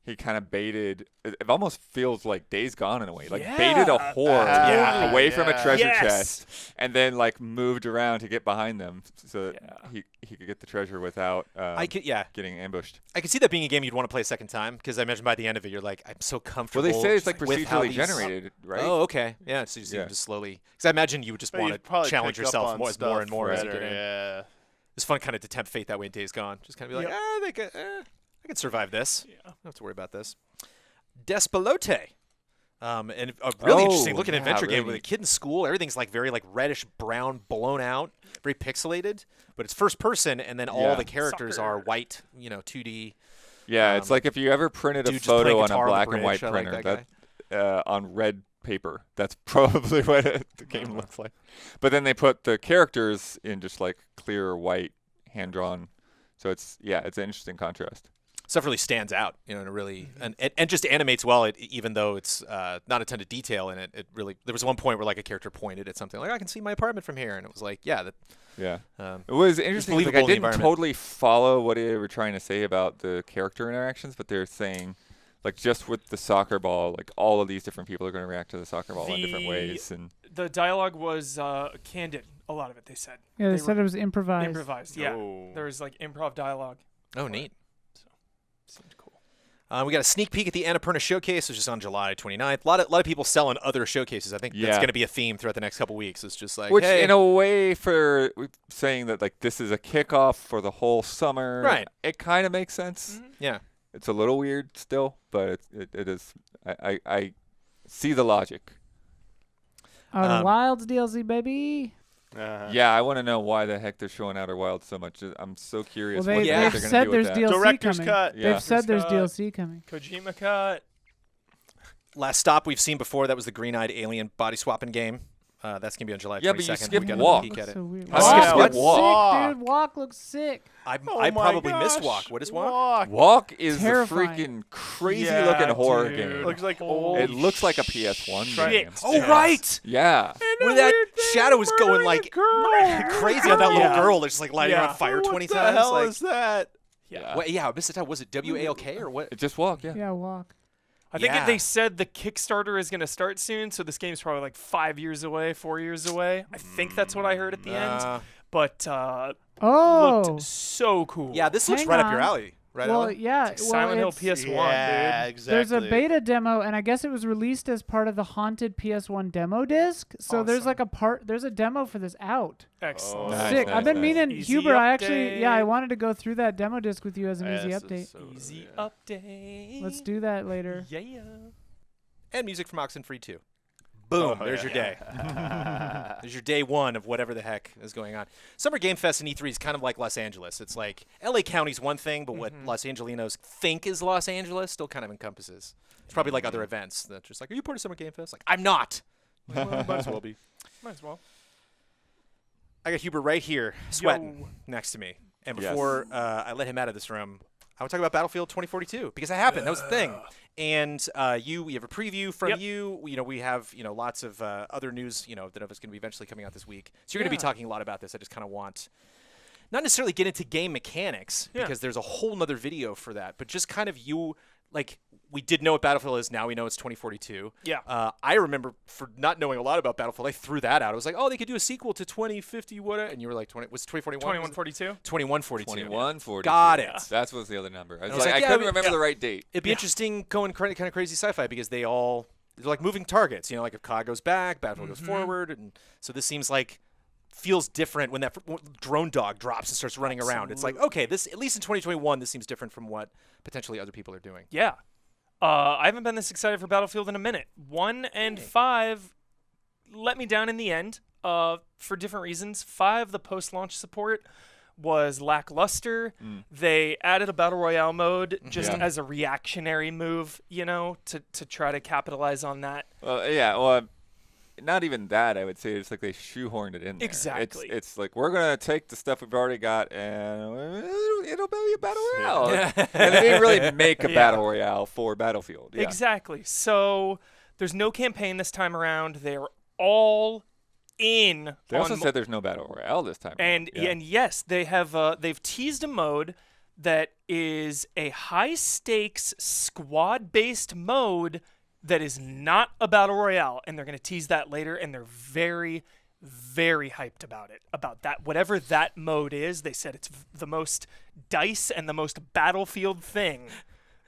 he kind of baited. It almost feels like Days Gone in a way. Like baited a Yeah. horde Yeah. away from a Yeah. treasure Yes. chest, and then like moved around to get behind them so that Yeah. he could get the treasure without I could, getting ambushed. I could see that being a game you'd want to play a second time because I imagine by the end of it, you're like, I'm so Well, comfortable. they say it's like with how procedurally these- generated, right? Oh, okay. Yeah, so you see Yeah. them just slowly. Because I imagine you would just But want you'd to probably challenge pick up yourself on more stuff and more as you better, get in. Yeah. It's fun kind of to tempt fate that way in Days Gone. Just kind of be like, I can survive this. Yeah. I don't have to worry about this. Despelote. And a really interesting looking yeah, adventure really game with a neat. kid in school. Everything's like very like reddish brown, blown out, very pixelated. But it's first person, and then all Yeah. the characters are Sucker. white, 2D. Yeah, it's like if you ever printed a Dude just playing photo on guitar a on the black and white bridge. I like printer that on red paper. That's probably what the game looks like. But then they put the characters in just like clear white, hand drawn. So it's an interesting contrast. Stuff really stands out, and it really and just animates well. Even though it's not a ton of detail in it, it really. There was one point where like a character pointed at something like, I can see my apartment from here, and it was like, yeah, that. Yeah. Um, It was interesting. Like, believable I in the didn't environment. totally follow what they were trying to say about the character interactions, but they're saying, like, just with the soccer ball, like all of these different people are going to react to the soccer ball in different The- ways, and The dialogue was candid. A lot of it, they said. Yeah, they They said were it was improvised. Improvised. Yeah. Oh. There was like improv dialogue. oh, neat. Seemed cool. We got a sneak peek at the Annapurna Showcase, which is on July 29th. A lot of people selling other showcases. I think that's Yeah. going to be a theme throughout the next couple weeks. It's just like, which hey, in a way for saying that like this is a kickoff for the whole summer, Right. It kind of makes sense. yeah. It's a little weird still, but it is. I see the logic. Outer Wilds DLC, baby. Yeah, I want to know why the heck they're showing Outer Wilds so much. I'm so curious. Well, what the heck they've they're said gonna do there's with that. DLC Director's coming. cut. Yeah. They've said there's cut. DLC coming. Kojima cut. Last stop we've seen before, that was the green-eyed alien body swapping game. That's going to be on July 22nd. Yeah, but you We skipped got Walk. another peek at it. So weird. How did you skip looks Walk? sick, dude. Walk looks sick. I Oh my probably missed gosh. Walk. What is Walk? Walk is Terrifying. the freaking crazy Yeah, looking horror dude. game. Looks like Holy old. It looks like a PS1 shit. game. Oh, Yes. right! Yeah. Where that shadow was going like crazy on that little Yeah. girl. It's just like lighting her Yeah. on fire 20 What times. the hell like, is that? Yeah. Wait, yeah, I missed the time. Was it WALK or what? It just Walk, yeah. Yeah, Walk. I think Yeah. they said the Kickstarter is going to start soon, so this game's probably like 5 years away, 4 years away. I think that's what I heard at the end. But Oh. looked so cool. Yeah, this looks Hang right up your on. alley. Right, well, Alan? yeah. It's like well, Silent Hill it's- PS1, Yeah, dude. exactly. There's a beta demo, and I guess it was released as part of the Haunted PS1 demo disc. So there's Awesome. like Oh, a demo for this out. Excellent. Nice, Sick. nice, I've been nice. meaning, Easy Huber. I actually, I update. wanted to go through that demo disc with you as an easy Yes, update. so- Easy yeah. update. Let's do that later. Yeah. And music from Oxenfree too. Boom, Oh, there's yeah. your day. There's your day one of whatever the heck is going on. Summer Game Fest and E3 is kind of like Los Angeles. It's like LA County's one thing, but what Los Angelinos think is Los Angeles still kind of encompasses. It's probably like other events that just like, are you part of Summer Game Fest? Like, I'm not. Well, might as well be. Might as well. I got Huber right here, sweating Yo. next to me. And Yes. before I let him out of this room, I want to talk about Battlefield 2042 because it happened. That was the thing. And we have a preview from you. You know, we have lots of other news. That is going to be eventually coming out this week. So you're going to be talking a lot about this. I just kind of want not necessarily get into game mechanics because there's a whole nother video for that, but just kind of we did know what Battlefield is. Now we know it's 2042. Yeah. I remember for not knowing a lot about Battlefield, I threw that out. I was like, oh, they could do a sequel to 2050, what? And you were like, was it 2041? 2142. 2142. 2142. Got it. That was the other number. I was was like, like, I couldn't remember the right date. It'd be interesting going kind of crazy sci-fi because they're like moving targets. Like if COD goes back, Battlefield goes forward, and so this seems like feels different when that drone dog drops and starts running around. It's like, okay, this at least in 2021, this seems different from what potentially other people are doing. Yeah. I haven't been this excited for Battlefield in a minute. 1 and 5 let me down in the end for different reasons. 5, the post-launch support was lackluster. They added a Battle Royale mode just as a reactionary move, to try to capitalize on that. Well, not even that, I would say. It's like they shoehorned it in there. Exactly. It's like, we're going to take the stuff we've already got and it'll be a Battle Royale. And they didn't really make a Battle Royale for Battlefield. Yeah. Exactly. So there's no campaign this time around. They're all in. They also said there's no Battle Royale this time. And yes, they have. They've teased a mode that is a high-stakes squad-based mode that is not a Battle Royale, and they're going to tease that later, and they're very, very hyped about it. About that, whatever that mode is, they said it's the most DICE and the most Battlefield thing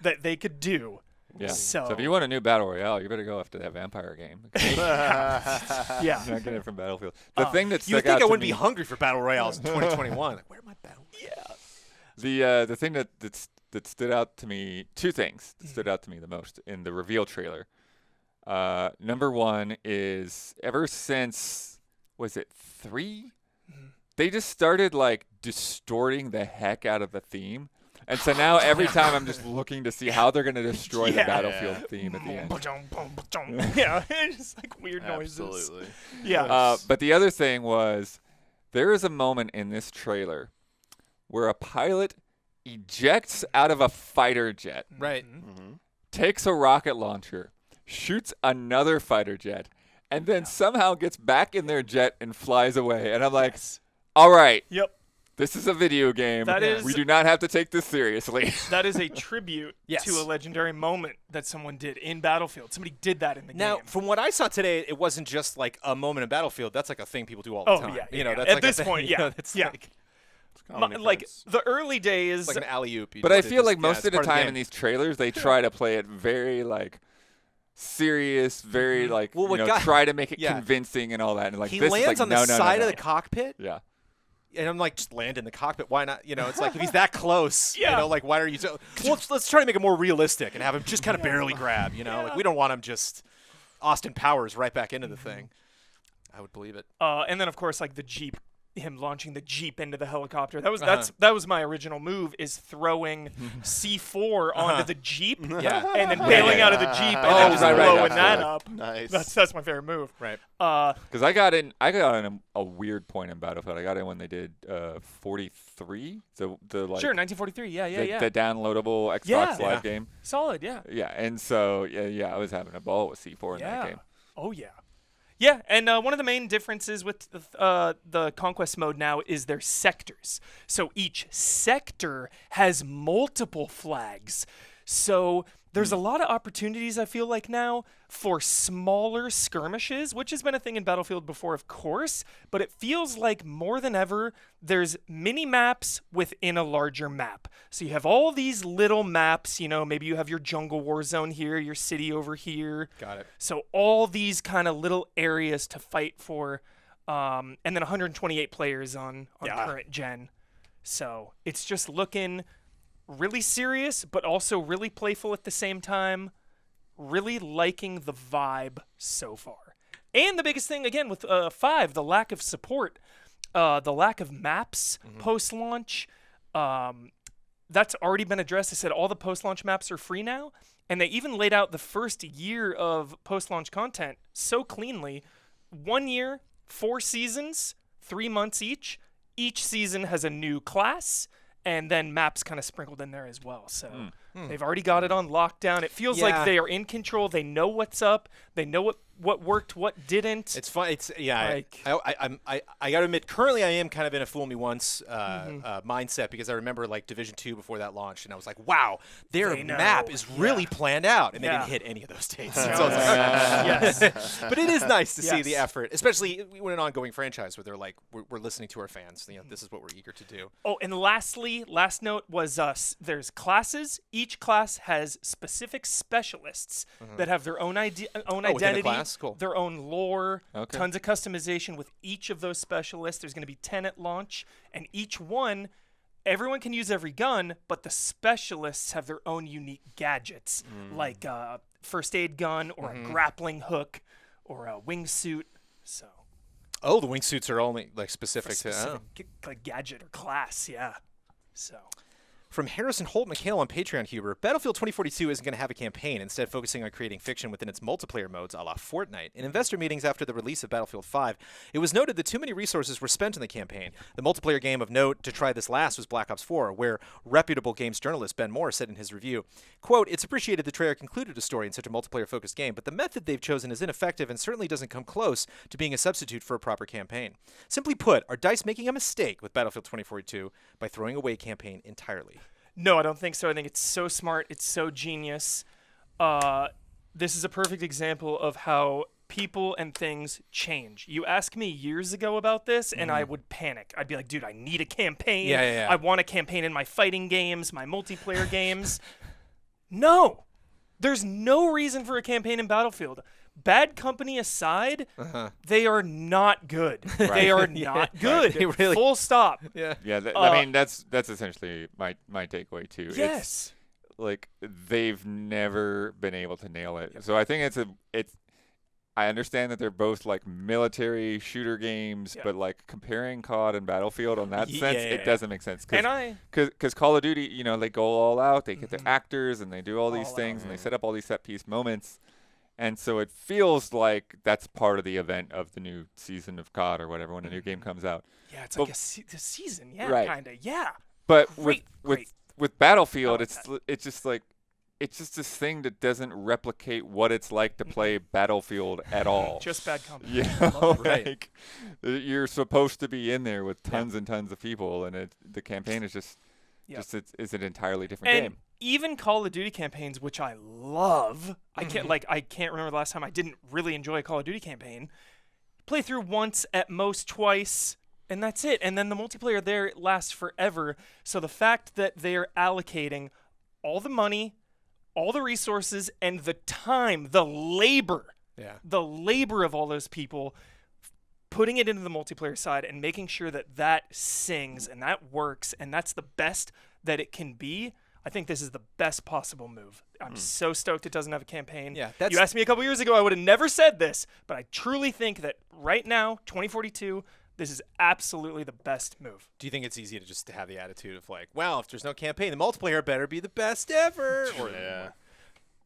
that they could do. Yeah. So if you want a new Battle Royale, you better go after that vampire game. yeah. You're not getting it from Battlefield. The thing that You would stuck think out I to wouldn't me- be hungry for Battle Royales in 2021. Like, where are my Battle Royales? The thing that stood out to me, two things that stood out to me the most in the reveal trailer. Number one is ever since, was it 3? They just started like distorting the heck out of the theme. And so now every time I'm just looking to see how they're going to destroy the Battlefield theme at the end. Yeah, it's just like weird noises. Absolutely. Yeah. But the other thing was, there is a moment in this trailer where a pilot ejects out of a fighter jet, Right. takes a rocket launcher, shoots another fighter jet, and then somehow gets back in their jet and flies away. And I'm like, all right, Yep. this is a video game. That is- we do not have to take this seriously. That is a tribute Yes. to a legendary moment that someone did in Battlefield. Somebody did that in the Now, game. from what I saw today, it wasn't just like a moment in Battlefield. That's like a thing people do all Oh, the time. yeah. That's At like a this thing, point, It's yeah. like, Like the early days. it's like an alley-oop. But I feel like most of the time in these trailers, they try to play it very like serious, very like Well, what try to make it yeah. convincing and all that. And like he this lands is like, on the no, side no, of no. the cockpit, Yeah. and I'm like, just land in the cockpit. Why not? It's like if he's that close, Yeah. like why are you? Well, let's try to make it more realistic and have him just kind of barely grab. Like we don't want him just Austin Powers right back into the thing. I would believe it. And then of course like the Jeep, him launching the Jeep into the helicopter. That was my original move, is throwing C4 onto the Jeep Yeah. and then bailing out of the Jeep and Oh, then just right, blowing absolutely. that up. Nice. That's my favorite move. Right. Because I got in a weird point in Battlefield. I got in when they did 43. The like Sure, 1943. Yeah. the downloadable Xbox Yeah. Live Yeah. game. Solid, yeah. Yeah, and so I was having a ball with C4 in that game. Oh, yeah. Yeah, and one of the main differences with the Conquest mode now is their sectors. So each sector has multiple flags. So there's a lot of opportunities, I feel like now, for smaller skirmishes, which has been a thing in Battlefield before, of course, but it feels like more than ever, there's mini-maps within a larger map. So you have all these little maps, maybe you have your jungle war zone here, your city over here. Got it. So all these kind of little areas to fight for, and then 128 players on current gen. So it's just looking really serious, but also really playful at the same time. Really liking the vibe so far. And the biggest thing, again, with 5, the lack of support, the lack of maps post-launch, that's already been addressed. They said all the post-launch maps are free now, and they even laid out the first year of post-launch content so cleanly. 1 year, 4 seasons, 3 months each. Each season has a new class and then maps kind of sprinkled in there as well. So they've already got it on lockdown. It feels like they are in control. They know what's up. They know what worked, what didn't. It's fun. It's Like- I got to admit, currently I am kind of in a fool me once mindset, because I remember like Division 2 before that launched, and I was like, wow, their They know. map is really planned out, and they Yeah. didn't hit any of those dates. So I was like, Yes. but it is nice to see the Yes. effort, especially when an ongoing franchise where they're like, we're listening to our fans. You know, this is what we're eager to do. Oh, and last note was there's classes. Each class has specific specialists that have their own within a identity, class? Cool. their own lore, Okay. tons of customization with each of those specialists. There's going to be 10 at launch, and each one, everyone can use every gun, but the specialists have their own unique gadgets, like a first aid gun or a grappling hook or a wingsuit. So Oh, the wingsuits are only like specific to. specific like gadget or class, yeah. So From Harrison Holt McHale on Patreon, Huber, Battlefield 2042 isn't going to have a campaign, instead focusing on creating fiction within its multiplayer modes a la Fortnite. In investor meetings after the release of Battlefield 5, it was noted that too many resources were spent on the campaign. The multiplayer game of note to try this last was Black Ops 4, where reputable games journalist Ben Moore said in his review, quote, "It's appreciated the trailer concluded a story in such a multiplayer-focused game, but the method they've chosen is ineffective and certainly doesn't come close to being a substitute for a proper campaign. Simply put, are DICE making a mistake with Battlefield 2042 by throwing away campaign entirely?" no, I don't think so. I think it's so smart. It's so genius. This is a perfect example of how people and things change. You ask me years ago about this, and I would panic. I'd be like, dude, I need a campaign. Yeah. I want a campaign in my fighting games, my multiplayer games. No. There's no reason for a campaign in Battlefield. Bad Company aside, they are not good. They are not good. They really- Full stop. Yeah. Yeah, I mean that's essentially my takeaway too. Yes. It's like they've never been able to nail it. So I think it's I understand that they're both like military shooter games, but like comparing COD and Battlefield on that sense, it doesn't make sense. Because Call of Duty, you know, they go all out, they get the actors and they do all these things and they set up all these set piece moments. And so it feels like that's part of the event of the new season of COD or whatever when a new game comes out. Yeah, it's like the season. Yeah, Right. kind of. Yeah. But Great. with Battlefield, like it's just like it's just this thing that doesn't replicate what it's like to play Battlefield at all. Just Bad Company. You know, Right. like you're supposed to be in there with tons and tons of people, and the campaign is just it's an entirely different And game. even Call of Duty campaigns, which I love, I can't remember the last time I didn't really enjoy a Call of Duty campaign. Play through once, at most twice, and that's it. And then the multiplayer there lasts forever. So the fact that they're allocating all the money, all the resources, and the time, the labor of all those people, putting it into the multiplayer side and making sure that sings and that works and that's the best that it can be, I think this is the best possible move. I'm so stoked it doesn't have a campaign. Yeah, you asked me a couple years ago, I would have never said this, but I truly think that right now, 2042, this is absolutely the best move. Do you think it's easy to just have the attitude of like, well, if there's no campaign, the multiplayer better be the best ever? Or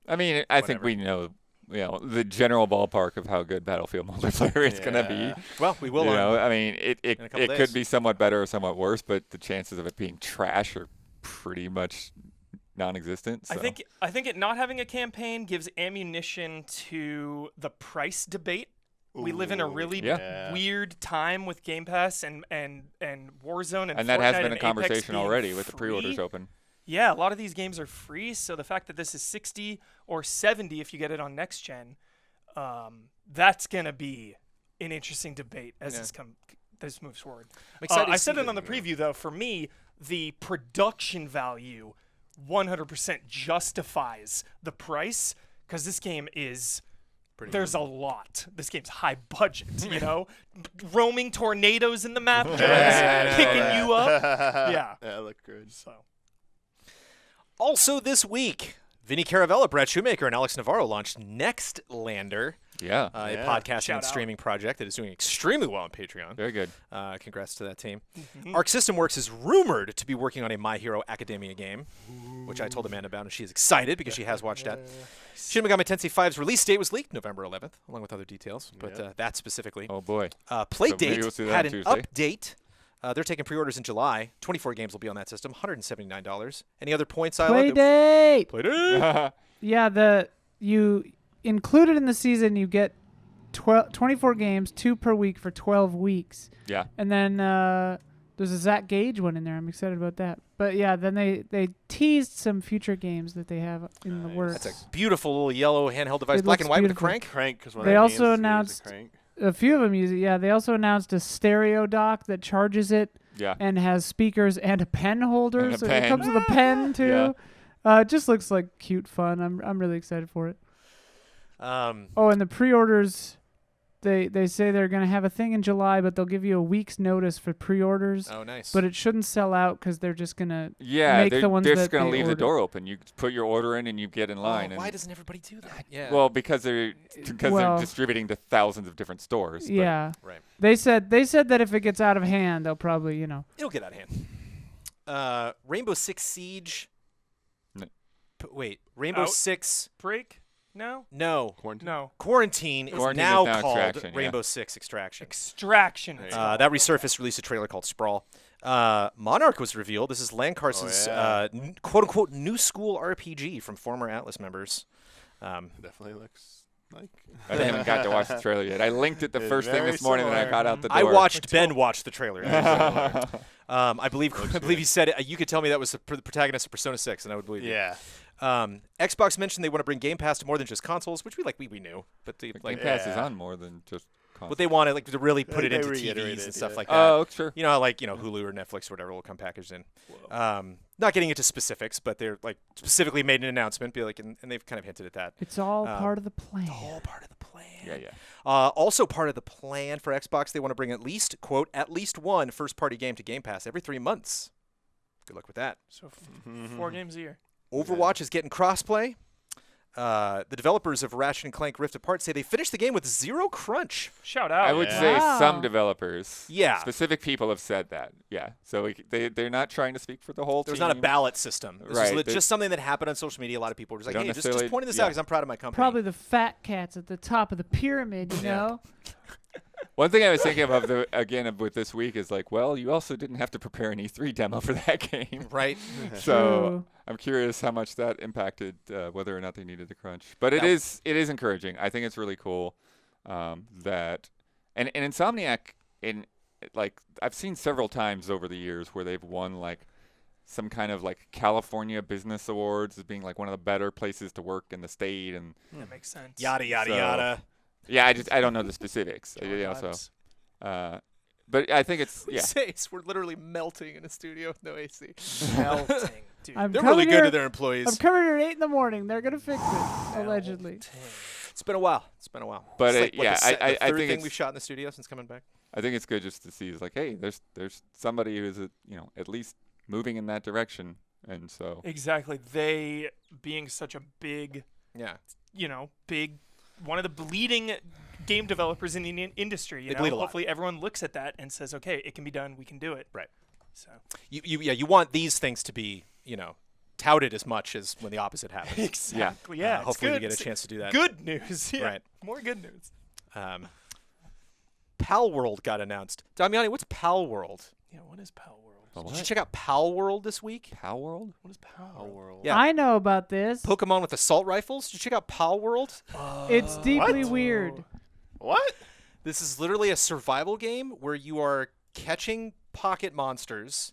I mean, I think we know, the general ballpark of how good Battlefield multiplayer is going to be. Well, we will. You know, I mean, it a couple days. could be somewhat better or somewhat worse, but the chances of it being trash are pretty much non-existent. So. I think it not having a campaign gives ammunition to the price debate. We live in a really weird time with Game Pass and Warzone and that Fortnite has been and a Apex conversation being already with the free. pre-orders open. Yeah, a lot of these games are free, so the fact that this is 60 or 70 if you get it on next gen, that's gonna be an interesting debate as this moves forward. I'm excited I to said see it on the preview though. For me, the production value 100% justifies the price because this game is. There's a lot. This game's high budget, roaming tornadoes in the map, kicking you up. Yeah, that looked good. So. Also this week, Vinny Caravella, Brad Shoemaker, and Alex Navarro launched Next Lander, Yeah. a podcasting and streaming project that is doing extremely well on Patreon. Very good. Congrats to that team. Arc System Works is rumored to be working on a My Hero Academia game, which I told Amanda about, and she is excited because she has watched that. Shin Megami Tensei 5's release date was leaked November 11th, along with other details, but that specifically. Oh, boy. Playdate maybe we'll see that had on an Tuesday. update They're taking pre-orders in July. 24 games will be on that system. $179. Any other points, Isla? Play date. Play date. Yeah, you included in the season, you get 24 games, 2 per week for 12 weeks. Yeah. And then there's a Zach Gage one in there. I'm excited about that. But yeah, then they teased some future games that they have in the works. That's a beautiful little yellow handheld device, It black and looks white beautiful. with a crank. Crank, because They also announced a few of them use it. Yeah, they also announced a stereo dock that charges it Yeah. and has speakers and a pen holder. And a So it pen. comes with a pen too. Yeah. It just looks like cute fun. I'm really excited for it. Um, Oh, and the pre-orders, they say they're going to have a thing in July, but they'll give you a week's notice for pre-orders. oh, nice. But it shouldn't sell out because they're just going to Yeah, make they're, the ones they're that just going to they leave the ordered. door open. You put your order in and you get in line. why and doesn't everybody do that? Yeah. Well, because they're Well- distributing to thousands of different stores. but- Yeah. Right. They said that if it gets out of hand, they'll probably, It'll get out of hand. Rainbow Six Siege. N- Wait, Rainbow Out. Six. Break? No. No. No. Quarantine is Quarantine now is now called Extraction, yeah. Rainbow Six Extraction. Extraction. it's called. That resurfaced released a trailer called Sprawl. Monarch was revealed. This is Landcarson's quote-unquote new school RPG from former Atlas members. Definitely looks like. I haven't got to watch the trailer yet. I linked it the It's first thing very this morning and I similar. got out the door. I watched Ben watch the trailer. I believe he said you could tell me that was the protagonist of Persona 6, and I would believe you. Yeah. Xbox mentioned they want to bring Game Pass to more than just consoles, which we knew, but they Game Pass is Yeah. on more than just consoles. but they wanted to really put it They into reiterated, TVs and stuff yeah. like that. Oh, sure. You know, how, Hulu or Netflix or whatever will come packaged in. Not getting into specifics, but they're specifically made an announcement, and they've kind of hinted at that. it's all part of the plan. All part of the plan. Yeah. Also part of the plan for Xbox, they want to bring at least one first-party game to Game Pass every 3 months. Good luck with that. So 4 games a year. Overwatch is getting crossplay. The developers of Ratchet & Clank Rift Apart say they finished the game with 0 crunch. Shout out. I would Yeah. say Wow. some developers. Yeah. Specific people have said that. Yeah. So they're not trying to speak for the whole There's team. not a ballot system. This Right, is they- just something that happened on social media. A lot of people were just like, They don't hey, just necessarily- pointing this out yeah. because I'm proud of my company. Probably the fat cats at the top of the pyramid, you Yeah. know? One thing I was thinking of with this week is you also didn't have to prepare an E3 demo for that game. Right? So True. I'm curious how much that impacted whether or not they needed the crunch. But it Now- is encouraging. I think it's really cool that and Insomniac I've seen several times over the years where they've won some kind of California Business Awards as being one of the better places to work in the state, and That makes sense. Yada, yada, So- yada. yeah, I don't know the specifics. Killer So vibes. but I think it's We say we're literally melting in a studio with no AC. Melting, dude. I'm They're really coming good here- to their I'm employees. coming here at 8 in the morning. They're going to fix it, allegedly. It's been a while. But It's yeah, the I third think thing it's- we've shot in the studio since coming back. I think it's good just to see hey, there's somebody who's at least moving in that direction, and so Exactly. They being such a big, Yeah. one of the bleeding game developers in the industry. They bleed a lot. Hopefully everyone looks at that and says, okay, it can be done. We can do it. Right. So You want these things to be, touted as much as when the opposite happens. exactly. Yeah. it's Hopefully we good. get a chance to do that. Good news. Yeah. Right. More good news. Pal World got announced. Damiani, what's Pal World? Yeah. What is Pal World? Did you check out Pal World this week? Pal World? What is Pal Our World? world. Yeah. I know about this. Pokemon with assault rifles? Did you check out Pal World? It's deeply What? weird. What? This is literally a survival game where you are catching pocket monsters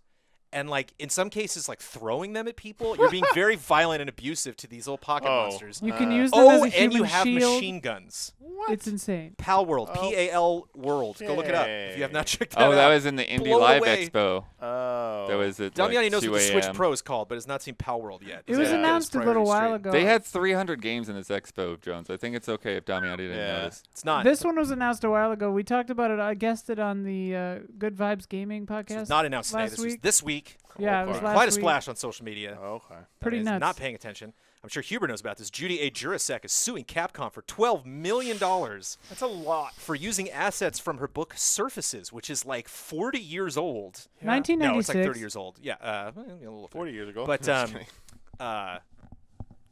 and in some cases throwing them at people. You're being very violent and abusive to these little pocket Oh. monsters. You can use them as a and human you have shield. machine guns. What? It's insane. Pal World, Oh. P-A-L World. Go look it up if you have not checked that Oh, out. that was in the Indie Blown Live away. Expo. Oh. That was at Damiani knows 2 what the Switch a.m. Pro is called, but has not seen Pal World yet. It was Yeah. announced a little while ago. They had 300 games in this expo, Jones. I think it's okay if Damiani didn't Yeah. notice. It's not. This one was announced a while ago. We talked about it. I guessed it on the Good Vibes Gaming podcast. It's not announced today. last This was week. this week. Yeah, it was Okay. last Quite a week. splash on social media. Okay. Pretty Damiani's nuts. Not paying attention. I'm sure Huber knows about this. Judy A. Jurasek is suing Capcom for $12 million That's a lot. for using assets from her book Surfaces, which is 40 years old. Yeah. 1996. No, it's 30 years old. Yeah, a little 40 years ago. But Just kidding.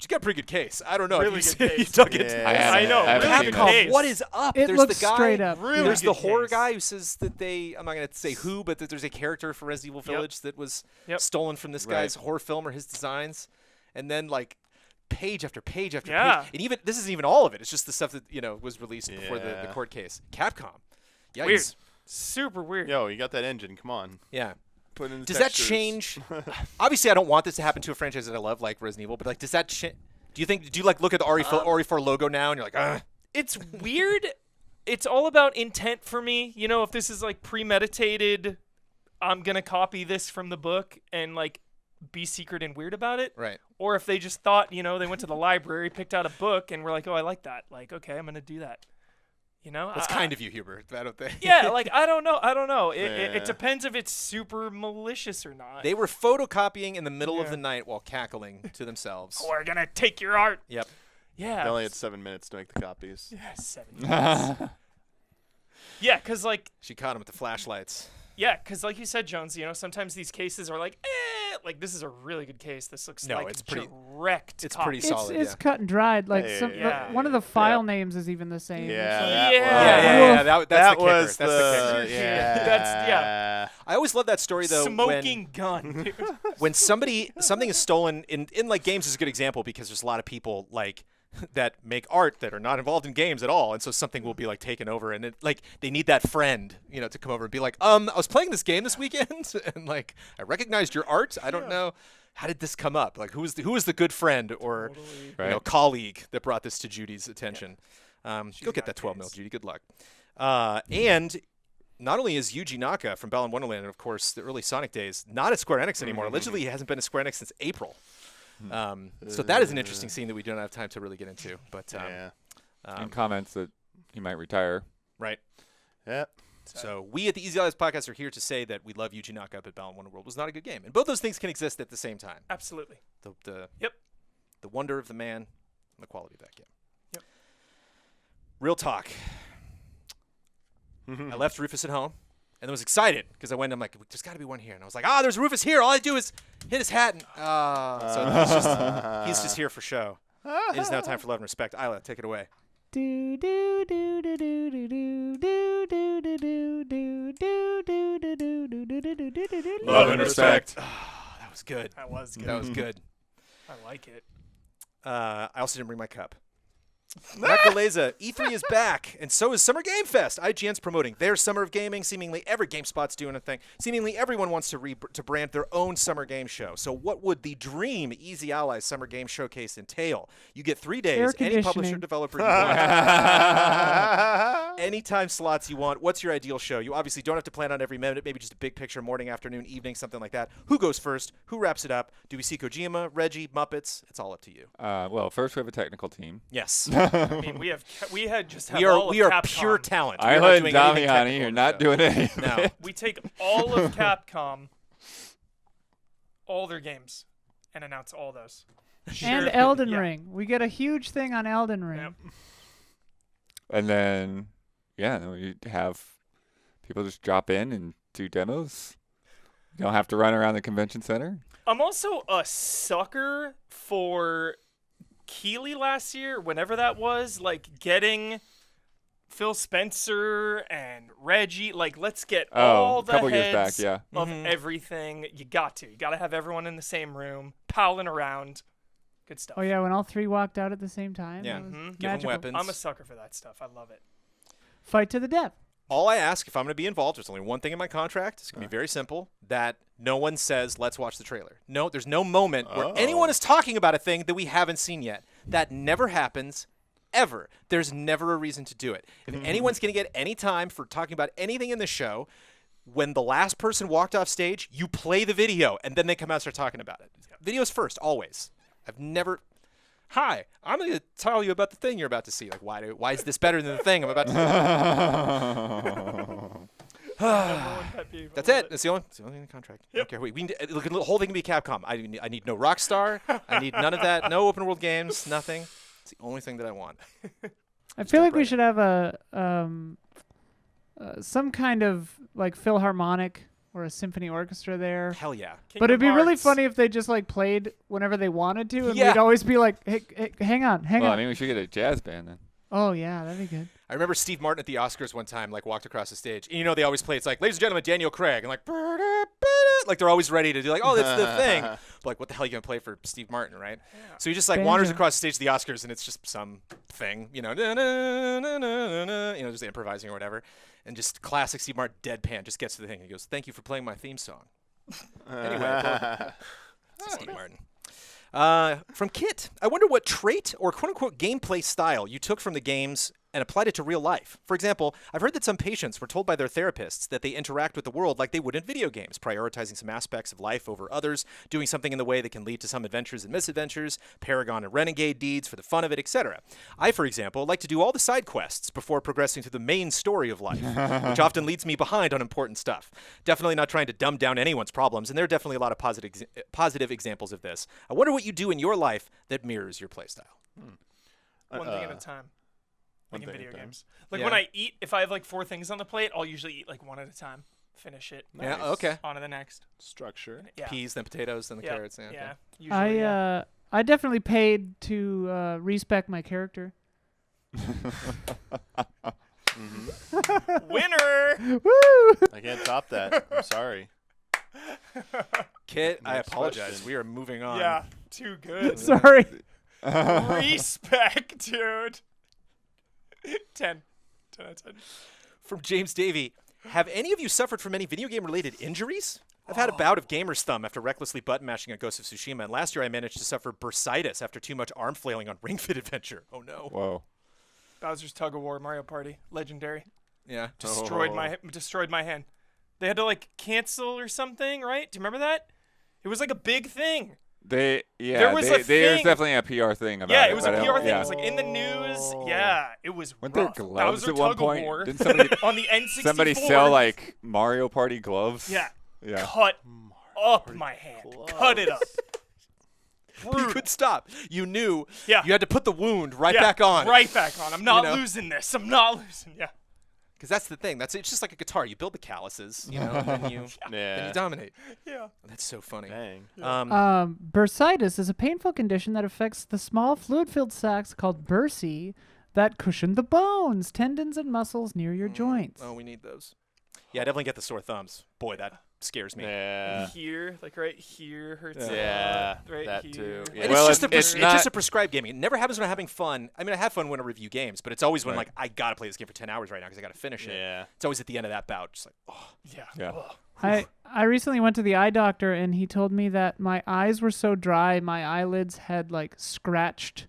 She's got a pretty good case. I don't know. Really if good you case. dug into Yeah. this. I know. I haven't Really seen good that. case. What is up? It There's looks the guy. straight up. Really There's the good horror case. guy who says that I'm not going to say who, but that there's a character for Resident Evil Village that was stolen from this guy's horror film or his designs. And then, like, page after page after page. And even this isn't even all of it. It's just the stuff that, was released before the court case. Capcom. Yikes. Weird. Super weird. Yo, you got that engine. Come on. Yeah. Put in the Does that textures. change? Obviously, I don't want this to happen to a franchise that I love, like Resident Evil, but, like, does that change? Do you like look at the RE4 logo now and you're like, ugh? It's weird. It's all about intent for me. If this is like premeditated, I'm going to copy this from the book and like be secret and weird about it. Right. Or if they just thought, they went to the library, picked out a book and were like, oh, I like that. Like, okay, I'm going to do that. That's kind of you, Hubert. I don't think. Yeah, like, I don't know. It depends if it's super malicious or not. They were photocopying in the middle of the night while cackling to themselves. We're going to take your art. Yep. Yeah. They only had 7 minutes to make the copies. Yeah, 7 minutes. Yeah, because, like... She caught him with the flashlights. Yeah, because like you said, Jones, sometimes these cases are like, like this is a really good case. This looks like it's pretty direct. It's copy. pretty solid. It's cut and dried. Like Yeah. one of the file names is even the same. Yeah. Yeah. That's That the kicker. was That's the kicker. Yeah. That's I always love that story though. Smoking gun. Dude. When something is stolen in like games is a good example because there's a lot of people like that make art that are not involved in games at all, and so something will be like taken over, and it like they need that friend, to come over and be like, I was playing this game this weekend, and like I recognized your art. I don't know how did this come up. Like who was the good friend or colleague that brought this to Judy's attention? Go get that 12 mil, Judy. Good luck. And not only is Yuji Naka from Balan Wonderland, and of course the early Sonic days, not at Square Enix anymore. Allegedly, he hasn't been at Square Enix since April. So that is an interesting scene that we don't have time to really get into. But and comments that he might retire. Right. Yeah. So we at the EZA podcast are here to say that we love Yuji Naka up at Balan Wonderworld was not a good game, and both those things can exist at the same time. Absolutely. The Yep. wonder of the man, and the quality of that game. Yep. Real talk. I left Rufus at home. And I was excited because I went. I'm like, there's got to be one here. And I was like, there's Rufus here. All I do is hit his hat. And, so he's just here for show. It is now time for love and respect. Isla, take it away. Do do do do do do do do do do do do do do do do do do do do. Love and respect. That was good. That was good. That was good. I like it. I also didn't bring my cup. Nakaleza, E3 is back, and so is Summer Game Fest. IGN's promoting their Summer of Gaming. Seemingly every GameSpot's doing a thing. Seemingly everyone wants to brand their own Summer Game Show. So what would the dream Easy Allies Summer Game Showcase entail? You get 3 days, any publisher, developer you want. Anytime slots you want. What's your ideal show? You obviously don't have to plan on every minute, maybe just a big picture, morning, afternoon, evening, something like that. Who goes first? Who wraps it up? Do we see Kojima, Reggie, Muppets? It's all up to you. Well, first we have a technical team. Yes. I mean, we have Capcom. We are pure talent. We are not Isla and doing anything Damiani technical are in not the show. doing anything. No. We take all of Capcom, all their games, and announce all those. And Elden Ring. We get a huge thing on Elden Ring. Yep. And then, then we have people just drop in and do demos. You don't have to run around the convention center. I'm also a sucker for Keighley last year, whenever that was, like getting Phil Spencer and Reggie. Like, let's get all the couple heads years back, of everything. You got to have everyone in the same room, palling around. Good stuff. Oh yeah, when all three walked out at the same time. Yeah. That was Give them magical. weapons. I'm a sucker for that stuff. I love it. Fight to the death. All I ask, if I'm going to be involved, there's only one thing in my contract. It's going to be very simple, that no one says, let's watch the trailer. No, there's no moment where anyone is talking about a thing that we haven't seen yet. That never happens, ever. There's never a reason to do it. If anyone's going to get any time for talking about anything in the show, when the last person walked off stage, you play the video, and then they come out and start talking about it. Videos first, always. I've never... Hi, I'm going to tell you about the thing you're about to see. Like, why is this better than the thing I'm about to see? That's it. That's the only thing in the contract. I don't care. Look, the whole thing can be Capcom. I need no Rockstar. I need none of that. No open world games. Nothing. It's the only thing that I want. I feel like we should have a some kind of like Philharmonic or a symphony orchestra there. Hell yeah. But it'd be Kingdom really Hearts. funny if they just like played whenever they wanted to, and Yeah. we'd always be like, hey, hang on. Well, I on. mean, we should get a jazz band then. Oh yeah, that'd be good. I remember Steve Martin at the Oscars one time, like, walked across the stage. And, they always play, it's like, ladies and gentlemen, Daniel Craig. And, like, like, they're always ready to do, like, oh, that's the thing. But, like, what the hell are you going to play for Steve Martin, right? Yeah. So he just, like, Banjo. wanders across the stage to the Oscars, and it's just some thing, just improvising or whatever. And just classic Steve Martin deadpan just gets to the thing. He goes, thank you for playing my theme song. Anyway, Steve Martin. From Kit, I wonder what trait or quote-unquote gameplay style you took from the games and applied it to real life. For example, I've heard that some patients were told by their therapists that they interact with the world like they would in video games, prioritizing some aspects of life over others, doing something in the way that can lead to some adventures and misadventures, paragon and renegade deeds for the fun of it, etc. I, for example, like to do all the side quests before progressing to the main story of life, which often leads me behind on important stuff. Definitely not trying to dumb down anyone's problems, and there are definitely a lot of positive examples of this. I wonder what you do in your life that mirrors your playstyle. One thing at a time. Like in one thing video at a time. games. Like Yeah. when I eat, if I have like 4 things on the plate, I'll usually eat like one at a time. Finish it. Yeah, Nice. okay. On to the next. Structure. Yeah. Peas, then potatoes, then the Yeah. carrots. Yeah, okay. Yeah. Usually, yeah. I definitely paid to respec my character. Winner. Woo! I can't top that. I'm sorry. Kit, I Next apologize. question. We are moving on. Yeah. Too good. Sorry. Respect, dude. 10. 10 out of 10. From James Davey, have any of you suffered from any video game related injuries? I've had a bout of gamer's thumb after recklessly button mashing on Ghost of Tsushima, and last year I managed to suffer bursitis after too much arm flailing on Ring Fit Adventure. Oh no. Whoa. Bowser's Tug of War, Mario Party, legendary. Yeah. Destroyed my hand. They had to like cancel or something, right? Do you remember that? It was like a big thing. There was a there's thing- definitely a PR thing about Yeah, it. it was a but I PR don't- thing. yeah. It was like in the news. Yeah, it was Weren't there rough. gloves Bowser at one Tug point? of War Didn't somebody on the N64. somebody sell like Mario Party gloves? Yeah. Yeah. Cut up my hand. Cut it up. You could stop. You knew Yeah. you had to put the wound right Yeah, back on. Right back on. I'm not know? losing this. I'm not losing. Yeah. Because that's the thing. It's just like a guitar. You build the calluses, and then you Yeah. dominate. Yeah. That's so funny. Dang. Bursitis is a painful condition that affects the small fluid-filled sacs called bursae that cushion the bones, tendons, and muscles near your joints. Oh, we need those. Yeah, I definitely get the sore thumbs. Boy, that scares me. Yeah. Here, like right here hurts. Yeah. A lot. Right That here. too. And Yeah. it's Well, just it's it's not- just a prescribed gaming. It never happens when I'm having fun. I mean, I have fun when I review games, but it's always when Right. like I gotta play this game for 10 hours right now because I gotta finish it. Yeah. It's always at the end of that bout, just like, oh, Yeah. Yeah. Ugh. I recently went to the eye doctor and he told me that my eyes were so dry, my eyelids had like scratched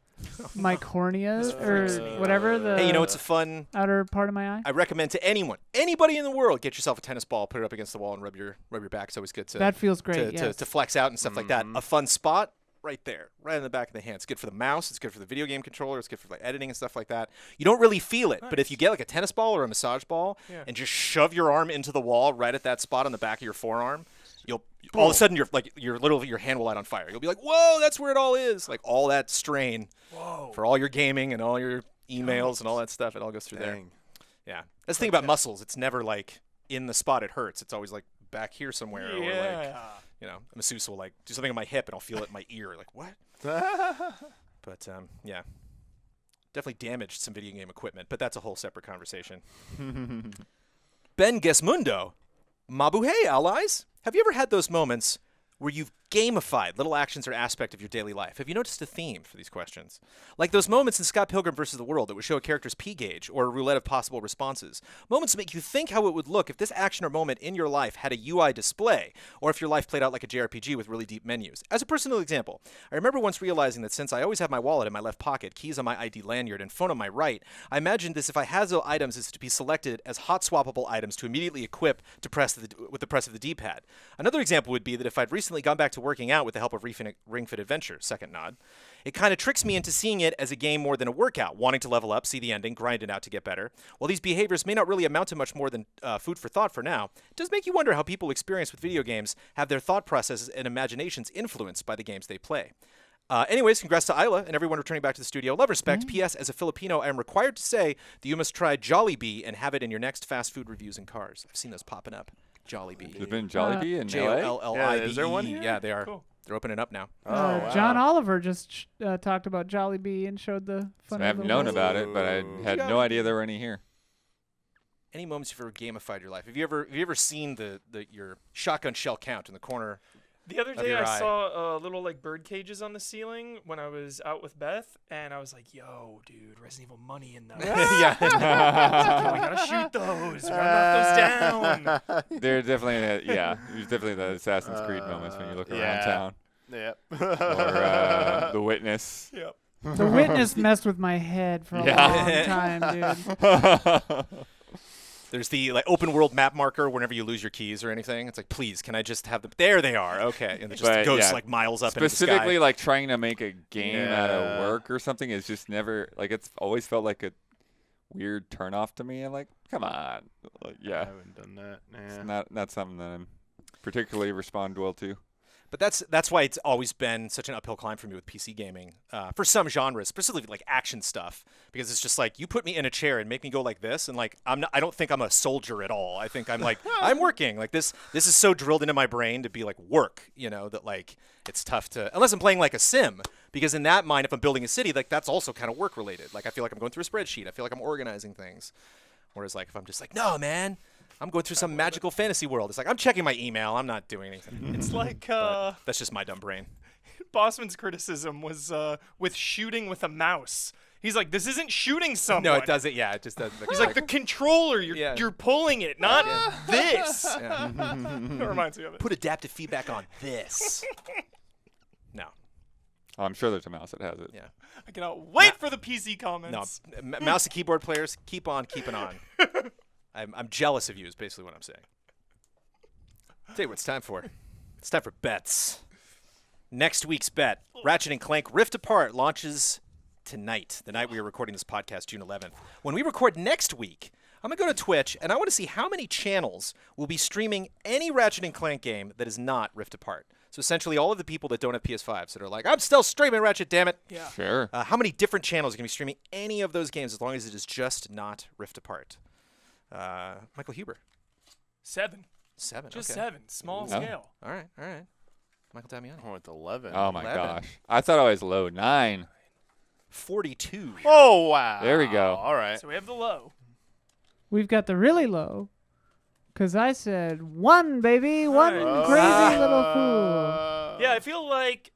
my cornea or whatever the hey, it's a fun. outer part of my eye. I recommend to anybody in the world, get yourself a tennis ball, put it up against the wall, and rub your back. It's always good to That feels great. Yes. to flex out and stuff like that. A fun spot right there, right in the back of the hand. It's good for the mouse. It's good for the video game controller. It's good for like editing and stuff like that. You don't really feel it, but if you get like a tennis ball or a massage ball and just shove your arm into the wall right at that spot on the back of your forearm, you'll all of a sudden your hand will light on fire. You'll be like, whoa, that's where it all is. Like all that strain for all your gaming and all your emails and all that stuff. It all goes through there. Dang. Yeah, that's the thing about muscles. It's never like in the spot it hurts. It's always like back here somewhere, or like a masseuse will like do something on my hip and I'll feel it in my ear. Like what? But yeah, definitely damaged some video game equipment. But that's a whole separate conversation. Ben Gesmundo, Mabuhay allies. Have you ever had those moments where you've gamified little actions or aspect of your daily life? Have you noticed a theme for these questions? Like those moments in Scott Pilgrim vs. the World that would show a character's P gauge or a roulette of possible responses. Moments that make you think how it would look if this action or moment in your life had a UI display, or if your life played out like a JRPG with really deep menus. As a personal example, I remember once realizing that since I always have my wallet in my left pocket, keys on my ID lanyard, and phone on my right, I imagined this if I had those items as to be selected as hot swappable items to immediately equip with the press of the D-pad. Another example would be that if I'd recently gone back to working out with the help of Ring Fit Adventure, second nod, it kind of tricks me into seeing it as a game more than a workout, wanting to level up, see the ending, grind it out to get better. While these behaviors may not really amount to much more than food for thought for now, it does make you wonder how people experience with video games have their thought processes and imaginations influenced by the games they play. Anyways, congrats to Isla and everyone returning back to the studio. Love, respect. P.S. As a Filipino, I am required to say that you must try Jollibee and have it in your next fast food reviews in cars. I've seen those popping up Jollibee. There's been Jollibee in LA. Jollibee. Yeah, is there one here? Yeah, they are. Cool. They're opening up now. Wow. John Oliver just talked about Jollibee and showed the So funny I have little known list. about it, but I had no idea there were any here. Any moments you've ever gamified your life? Have you ever seen your shotgun shell count in the corner? The other Of day your I eye. saw little like bird cages on the ceiling when I was out with Beth, and I was like, "Yo, dude, Resident Evil money in those. Yeah. We gotta shoot those. We gotta knock those down." There's definitely there's definitely the Assassin's Creed moments when you look around yeah. town. Yep. Or The Witness. Yep. The Witness messed with my head for a long time, dude. There's the open world map marker whenever you lose your keys or anything. It's like, please, can I just have them? There they are. Okay, and it just But, goes yeah. miles up Specifically, into like trying to make a game out of Yeah. work or something is just never it's always felt like a weird turnoff to me. I'm like, come on, I haven't done that. it's Yeah. not something that I'm particularly respond well to. But that's why it's always been such an uphill climb for me with PC gaming. For some genres, specifically like action stuff, because it's just like you put me in a chair and make me go like this, and like I don't think I'm a soldier at all. I think I'm like I'm working. Like this is so drilled into my brain to be like work, that like it's tough to unless I'm playing like a sim. Because in that mind, if I'm building a city, like that's also kind of work related. Like I feel like I'm going through a spreadsheet. I feel like I'm organizing things. Whereas like if I'm just like, no man, I'm going through some magical fantasy world. It's like I'm checking my email. I'm not doing anything. It's like But that's just my dumb brain. Bossman's criticism was with shooting with a mouse. He's like, "This isn't shooting someone." No, it doesn't. Yeah, it just doesn't. He's like, "The controller, you're pulling it, not this." Yeah. That reminds me of it. Put adaptive feedback on this. No, Oh, I'm sure there's a mouse that has it. yeah, I cannot wait for the PC no. comments. Mouse and keyboard players, keep on keeping on. I'm jealous of you. Is basically what I'm saying. Tell you what it's time for. It's time for bets. Next week's bet: Ratchet & Clank Rift Apart launches tonight, the night we are recording this podcast, June 11th. When we record next week, I'm going to go to Twitch, and I want to see how many channels will be streaming any Ratchet & Clank game that is not Rift Apart. So essentially all of the people that don't have PS5s that are like, I'm still streaming Ratchet, damn it. Yeah. Sure. How many different channels are going to be streaming any of those games as long as it is just not Rift Apart? Michael Huber. 7. 7. Just okay. 7. Small Ooh. scale. All right. Michael Damiani. Oh, it's 11. Oh my 11. gosh. I thought I was low. 9. 42. Oh, wow. There we go. All right. So we have the low. We've got the really low, because I said 1, baby. One Right. crazy little fool. Yeah, I feel like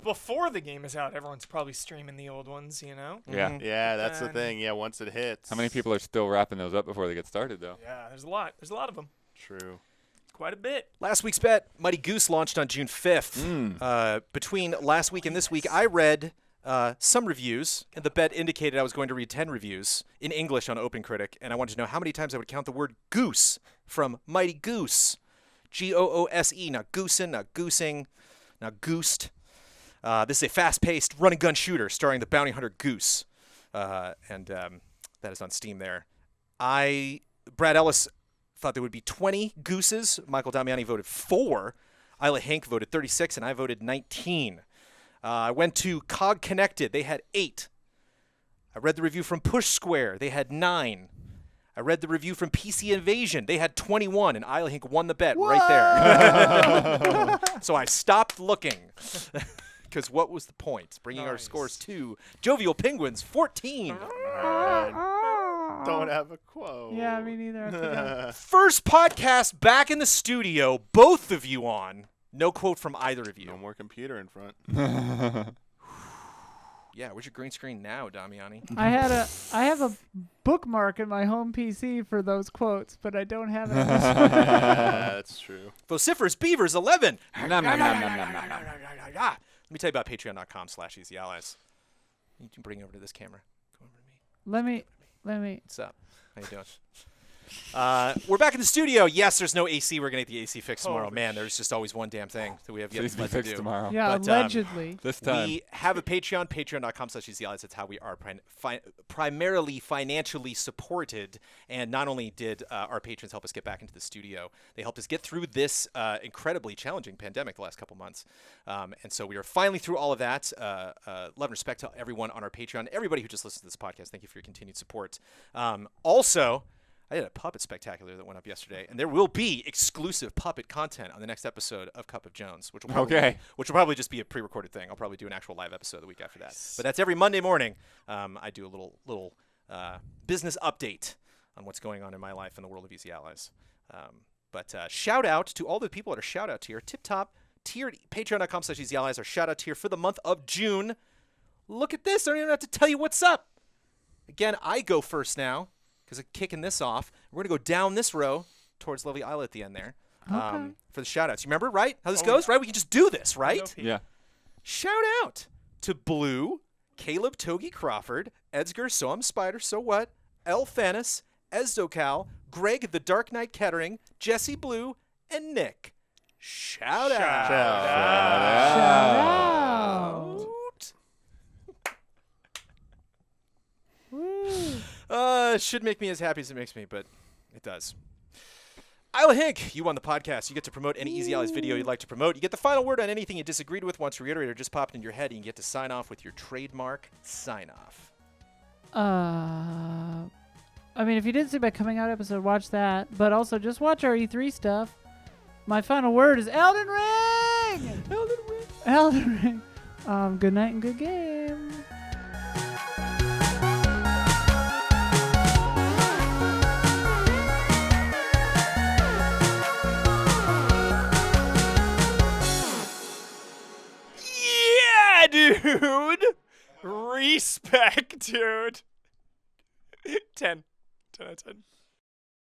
before the game is out, everyone's probably streaming the old ones, Yeah. Mhm. Yeah, that's the And- thing. Yeah, once it hits. How many people are still wrapping those up before they get started, though? Yeah, there's a lot. There's a lot of them. True. Quite a bit. Last week's bet, Mighty Goose launched on June 5th. Between last week and this week, I read some reviews, and the bet indicated I was going to read 10 reviews in English on OpenCritic, and I wanted to know how many times I would count the word goose from Mighty Goose. Goose, not goosin', not goosing, not goosed. This is a fast-paced run-and-gun shooter starring the bounty hunter Goose, and that is on Steam there. Brad Ellis thought there would be 20 gooses. Michael Damiani voted 4. Isla Hank voted 36, and I voted 19. I went to Cog Connected. They had 8. I read the review from Push Square. They had 9. I read the review from PC Invasion. They had 21, and Isla Hank won the bet right there. So I stopped looking. Because what was the point? Bringing our Nice. scores to Jovial Penguins, 14. Don't have a quote. Yeah, me neither. I forgot. First podcast back in the studio, both of you on. No quote from either of you. No more computer in front. Yeah, where's your green screen now, Damiani? I have a bookmark in my home PC for those quotes, but I don't have it. on this one. Yeah, that's true. Vociferous Beavers, 11. Nom, nom, nom, nom, nom, nom. Let me tell you about patreon.com/easyallies. You can bring it over to this camera. Go over to me. Let me. What's up? How you doing? We're back in the studio. Yes, there's no AC. We're going to get the AC fixed tomorrow. Holy Man, there's just always one damn thing that we have yet Please be to fixed do. tomorrow. Yeah, But, allegedly. This time. We have a Patreon, patreon.com/easyallies. That's how we are primarily financially supported. And not only did our patrons help us get back into the studio, they helped us get through this incredibly challenging pandemic the last couple months. And so we are finally through all of that. Love and respect to everyone on our Patreon. Everybody who just listens to this podcast, thank you for your continued support. Also, I did a puppet spectacular that went up yesterday, and there will be exclusive puppet content on the next episode of Cup of Jones, which will probably just be a pre-recorded thing. I'll probably do an actual live episode the week after that. But that's every Monday morning. I do a little business update on what's going on in my life in the world of Easy Allies. But shout out to all the people that are shout out tier, tip top tiered, patreon.com/Easy Allies, our shout out tier for the month of June. Look at this! I don't even have to tell you what's up. Again, I go first now, because I'm kicking this off. We're going to go down this row towards Lovely Isla at the end there for the shout-outs. You remember, right? How this goes, right? We can just do this, right? Yeah. Shout out to Blue, Caleb Togi Crawford, Edsger, So I'm Spider, So What, El Thanis, Ezdocal, Greg the Dark Knight Kettering, Jesse Blue, and Nick. Shout out. Shout out. Woo. It should make me as happy as it makes me, but it does. Isla Hink, you won the podcast. You get to promote any Easy Allies video you'd like to promote. You get the final word on anything you disagreed with, wants to reiterate, or just popped in your head, and you get to sign off with your trademark sign-off. I mean, if you didn't see my coming out episode, watch that. But also, just watch our E3 stuff. My final word is Elden Ring! Elden Ring. Elden Ring. Good night and good game. Yeah, dude. Respect, dude. 10. 10 out of 10.